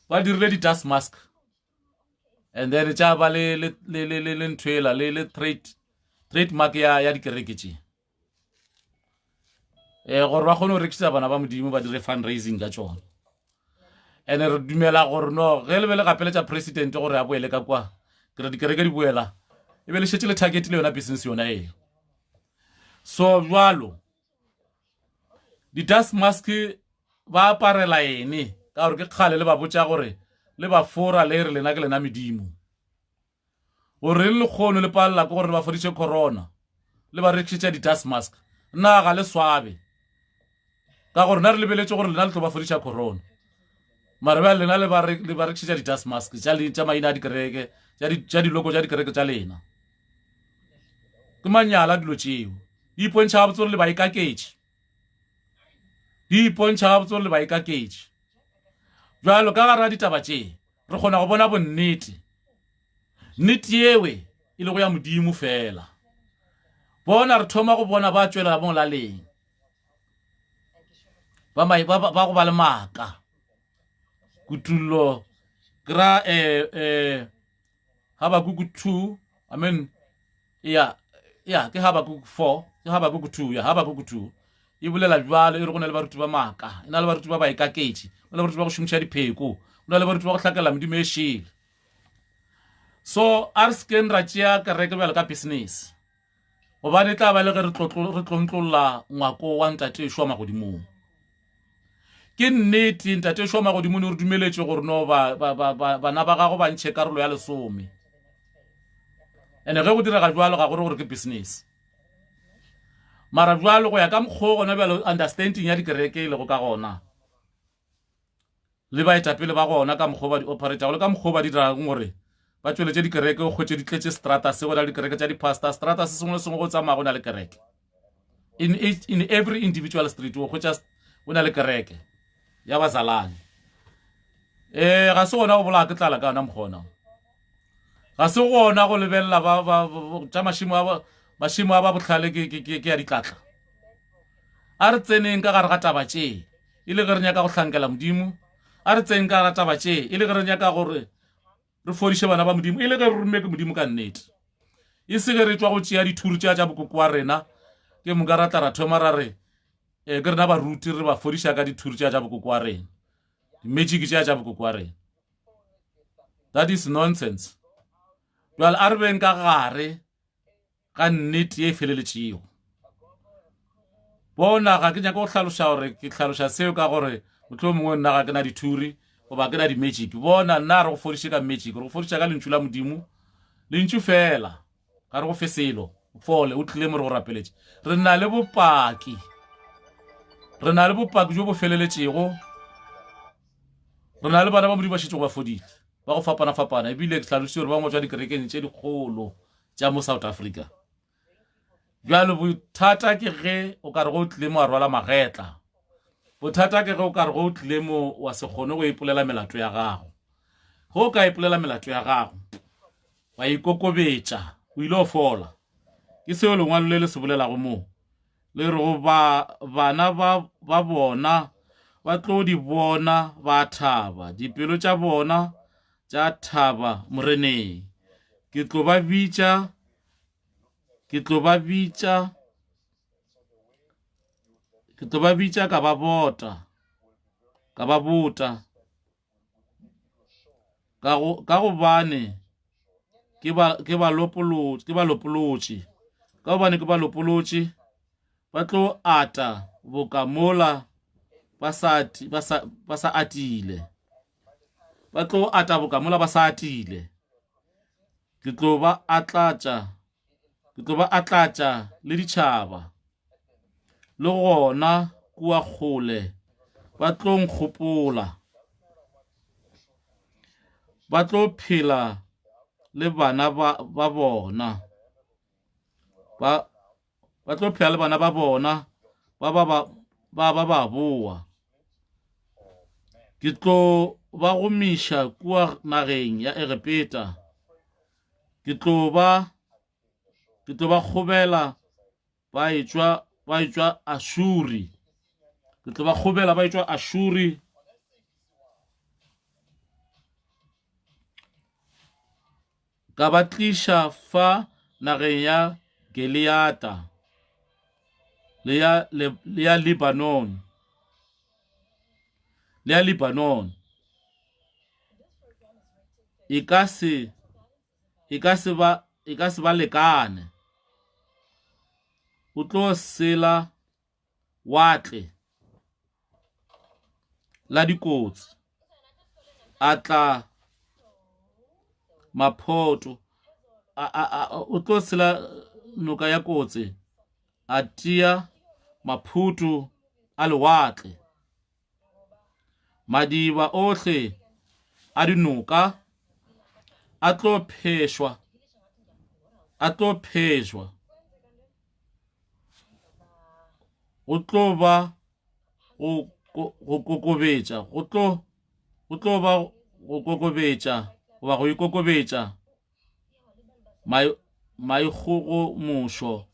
ba dirile di-dust mask and then tša ba le nthwela le trademark ya dikereke tše gore ba kgone go rekisa bana ba modimo ba dire fundraising ka tšona and re dumela gore no ge le be le gapeletša president gore a boele ka kwa ke re dikereke di boela e be le šetse le target le yona business yona eo so jwalo di-dust mask ba aparela ene ka gore ke kgale le ba botša gore le ba fora le re lena ke lena medimo gore le kgono le palela ke gore ba foditše corona le ba rekšitša di-dust mask nna ga le swabe ka gore na re lebeletše gore lena le tlo ba foditša corona mara ba lena le ba rekšitša di-dust mask tša maina a dikereke tša diloko tša dikereke tša lena ke manyala dilo tšeo di ipontšha gabotse gore le ba ikaketše di ipontšha gabotse gore le ba ikaketše jalo ka gara ditaba tše re kgona go bona bonnete nnete yewe e le go ya modimo fela bona re thoma go bona ba tšwelela mo laleng ba go ba le maaka kutullo kra Habakkuk 2 I mean ke Habakkuk 4 ke Habakkuk 2 ya Habakkuk 2 e bolela jwalo e re go na le baruti ba maaka e na le baruti ba ikaketše o na le baruti ba go šomiša dipheko o na le baruti ba go hlakela modimo e šele so a re sekeng ra tšea kereke bjalo ka business gobane tla ba le ge re tlontlolola ngwako wa ntate ešo wa magodimong ke nnete ntate ešo wa magodimong o re dumeletše gore no bana ba gago ba ntšhe karolo ya lesome ene ge go direga jwalo ga gore ke business mara jwalo go ya ka mokgwa gona bjalo understanding ya dikereke le go ka gona le baetapele ba gona ka mokgwa ba di-operator le ka mokgwa ba di dirang gore ba tšweletše dikereke o kgwetše di tletše strata se go na le dikereke tša di-pastor strata se sengwe le sengwe go tsamaya go na le kereke in every individual street o kgwetša go na le kereke ya bazalane ga se gona go bola ke tlala ka yona mokgona ga se gona go lebelela tša mašimo a ba bohlale ke ya ditlatla a re tseneng ka gare ga taba tše e le ge re nyaka go hlankela modimo a re tseneng ka gare ga taba tše e le ge re nyaka gore re fodiše bana ba modimo e le ge re rume ke modimo ka nnete e se ge re tswa go tšea dithuri tša bokoko wa rena ke moka ra tla ra thoma ra re ke rena baruti re ba fodiša ka dithuri tša bokoko wa rena di-magic tša bokoko wa rena that is nonsense jwale a re beng ka gare ka nnete e feleletšego bona ga ke nyaka go hlaloša gore ke hlaloša seo ka gore motho mongwe nna ga ke na dithuri goba ke na di-magic bona nna re go fodiše ka magic re go fodiša ka lentšu la modimo lentšu fela ga re go fe selo fole o tlile mo re go rapeletše re na le bopaki jo bo feleletšego re na le bana ba modimo ba šetšego ba fodile ba go fapana ebile ke hlalošitše gore ba ngwatswa dikerekeng tše dikgolo tša mo South Africa bjalo bothata ke ge o ka re go tlile mo a rwala magetla bothata ke ge o ka re go tlile mo wa se kgone go ipolela melato ya gago go o ka ipolela melato ya gago wa ikokobetša o ile o fola ke seo lengwalo le se bolelago moo le re go bana ba bona ba tlo di bona ba thaba dipelo tša bona tša thaba moreneng ke tlo ba bitša ka ba bota ka gobane ke ba lopolotše ba tlo ata bokamola ba sa atile ba tlo ataboka mola ba sa atile ke tlo ba atlatša le ditšhaba le gona kua kgole ba tlo nkgopola ba tlo phela le bana ba bona ba tlo phela le bana ba bona ba boa ke tlo ba gomiša kua nageng ya Egepeta ke tlo ba kgobela ba etswa Ashuri ke tlo ba kgobela ba etswa Ashuri ka ba tliša fa nageng ya Gileada le ya Lebanon e ka se ba lekane o tlo sela watle la dikotsi a tla maphoto o tlo sela noka ya kotsi a tia maphuto a lewatle madiba ohle a dinoka a tlo phešwa go tlo ba go kokobetša goba go ikokobetša maikgogomošo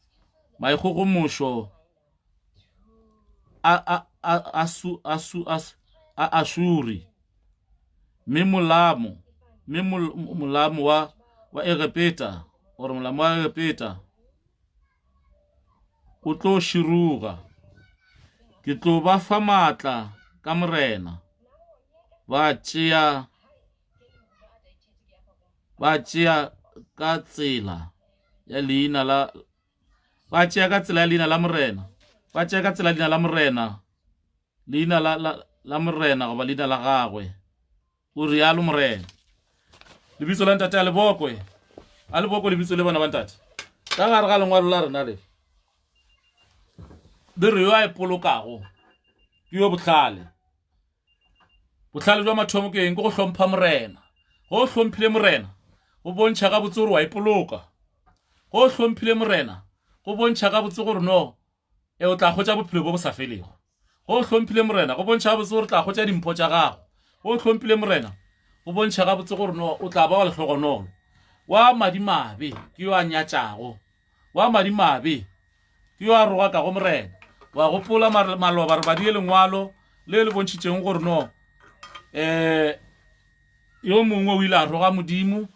a Ashuri mme molamo wa Egepeta or molamo wa Egepeta o tlo širuga ke tlo ba fa maatla ka morena ba tšea ka tsela ya leina la morena leina la morena goba leina la gagwe o rialo morena lebitso la ntate a lebokwe lebitso le bona ba ntate ka gare ga lengwalo la rena le re yo a ipolokago ke yo bohlale jwa mathomo ke eng ke go hlompha morena go hlomphile morena go bontšha ga botse gore wa ipoloka go hlomphile morena go bontšha ga botse gore no o tla khotsa bophelo bo bo sa felego go hlomphile morena go bontšha ga botse gore tla khotsa dimpho tša gago go hlomphile morena go bontšha ga botse gore no o tla ba wa lehlogonolo wa madimabe ke yo a nyatšago wa madimabe ke yo a roga ka go morena wa gopola maloba re badie lengwalo le le bontšhitšeng gore no yo mongwe o ile a roga modimo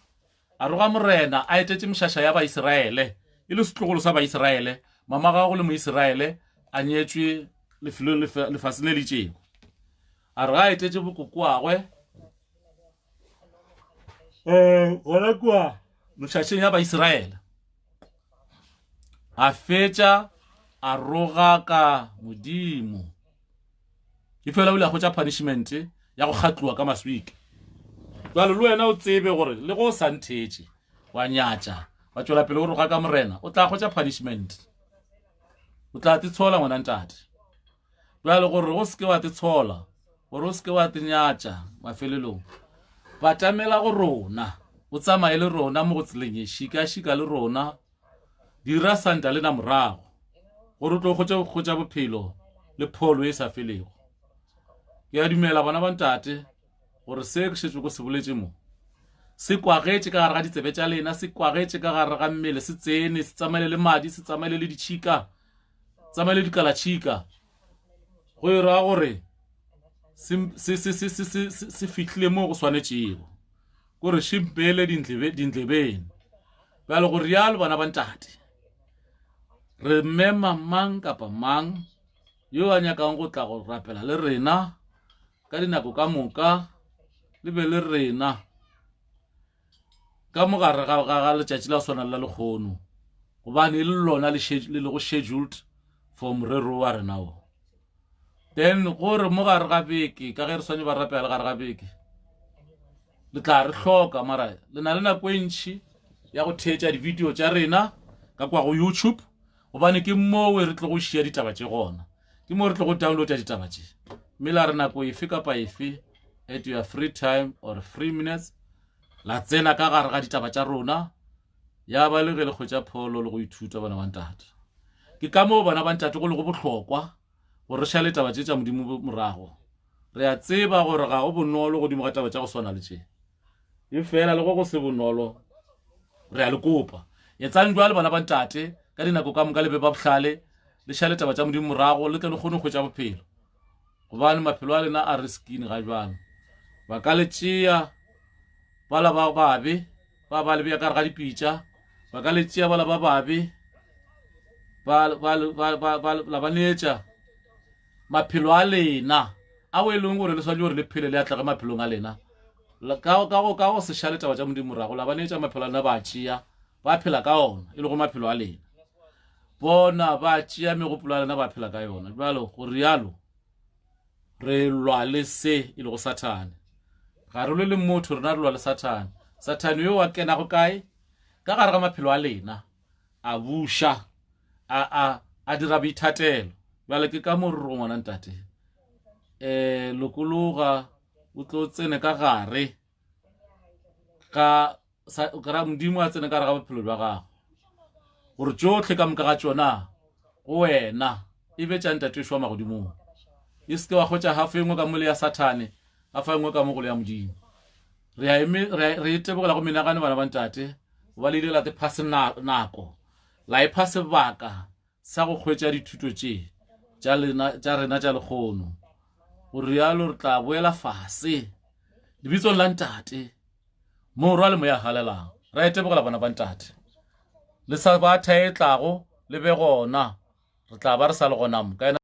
a roga morena a etetše mešaša ya Baiseraele e le setlogolo sa Baiseraele mama gago le Moiseraele a nyetšwe lefelo lefase le letšego a re ga etetše bokokoagwe gona kua mešašeng ya Baiseraele a fetša a roga ka modimo e fela o ile a khotša punishment ya go kgatliwa ka maswika jalo le wena o tsebe gore le go santhetše wa nyatša wa tšwela pele o roga ka morena o tla khotša punishment o tla titshola ngwana ntate jalo gore go seke wa titshola gore o seke wa tinyatša mafelelong ba tamela go rona o tsamaye le rona mo go tseleng e šika le rona dira santa le na morago gore o tlo khotša bophelo le pholo e sa felego ke a dumela bana ba ntate gore se ke šetšwe go se boletše mo se kwagetše ka gare ga ditsebe tša lena se kwagetše ka gare ga mmele se tsene se tsamaile le madi se tsamaile le ditšhika tsamaile dikalatšhika go ira gore se fihlile mo go swanetšego gore šimpele dintlebeng bjale go rialo bana ba ntate re mema mang kapa mang yo a nyakang go tla go rapela le rena ka dinako ka moka le be le rena ka mogare ga letšatši la swana la lekgono gobane le lona le go scheduled for morero wa rena o then gore mo gare ga beke ka ge re swane ba rapela gare ga beke le tla re hloka mara le na le nako e ntšhi ya go theetša di-video tša rena ka kwa go YouTube gobane ke mowe re tle go šia ditaba tše gona ke mo re tle go downloada ditaba tše mme la re nako efe kapa efe at your free time or 3 minutes la tsena ka gare ga ditaba tša rona ya ba le ge le kgwetša pholo le go ithuta bana ba ntate ke ka moo bana ba ntate go le go bohlokwa gore re šale taba tše tša modimo morago re a tseba gore ga go bonolo godimo ga taba tša go swana le tše e fela le go se bonolo re a le kopa etsang jwale bana ba ntate ka dinako ka moka le be ba bohlale le šale taba tša modimo morago le tle le kgone go tša bophelo gobane maphelo a lena a riskini ga jwalo ba ka le tšea bala ba babe ba le bea ka re ga dipitša ba ka le tšea bala ba babe la ba neetša maphelo a lena a o e leng gore le swane gore le phele le atlege maphelong a lena ka go se šale taba tša modimo morago la ba neetša maphelo a lena ba tšea ba phela ka ona e le go maphelo a lena bona ba tšea megopolo a lena ba phela ka yona jalo go rialo re lwa le se e le go Sathane ga re le motho rena re lwa le Sathane Sathane yo wa kena go kae ka gare ga maphelo a lena a buša a dira boithatelo jale ke ka mo re ngwana ntate lokologa o tlo tsene ka gare ka modimo a tsene ka gare ga bophelo jwa gago gore tšotlhe ka moka ga tšona go wena e betša ntate šwa magodimong e se ke wa kgwetša hafa engwe ka mole ya Sathane hafa engwe ka mogolo ya modimo re itebogela go menagane bana ba ntate ba le ile la te phase nako la ipha sebaka sa go kgwetša dithuto tša rena tša lekgono go rialo re tla boela fase lebitsong la ntate morwa le moya halelang ra itebogela bana ba ntate le sa ba thaetlago le be gona re tla ba re sa le gona mo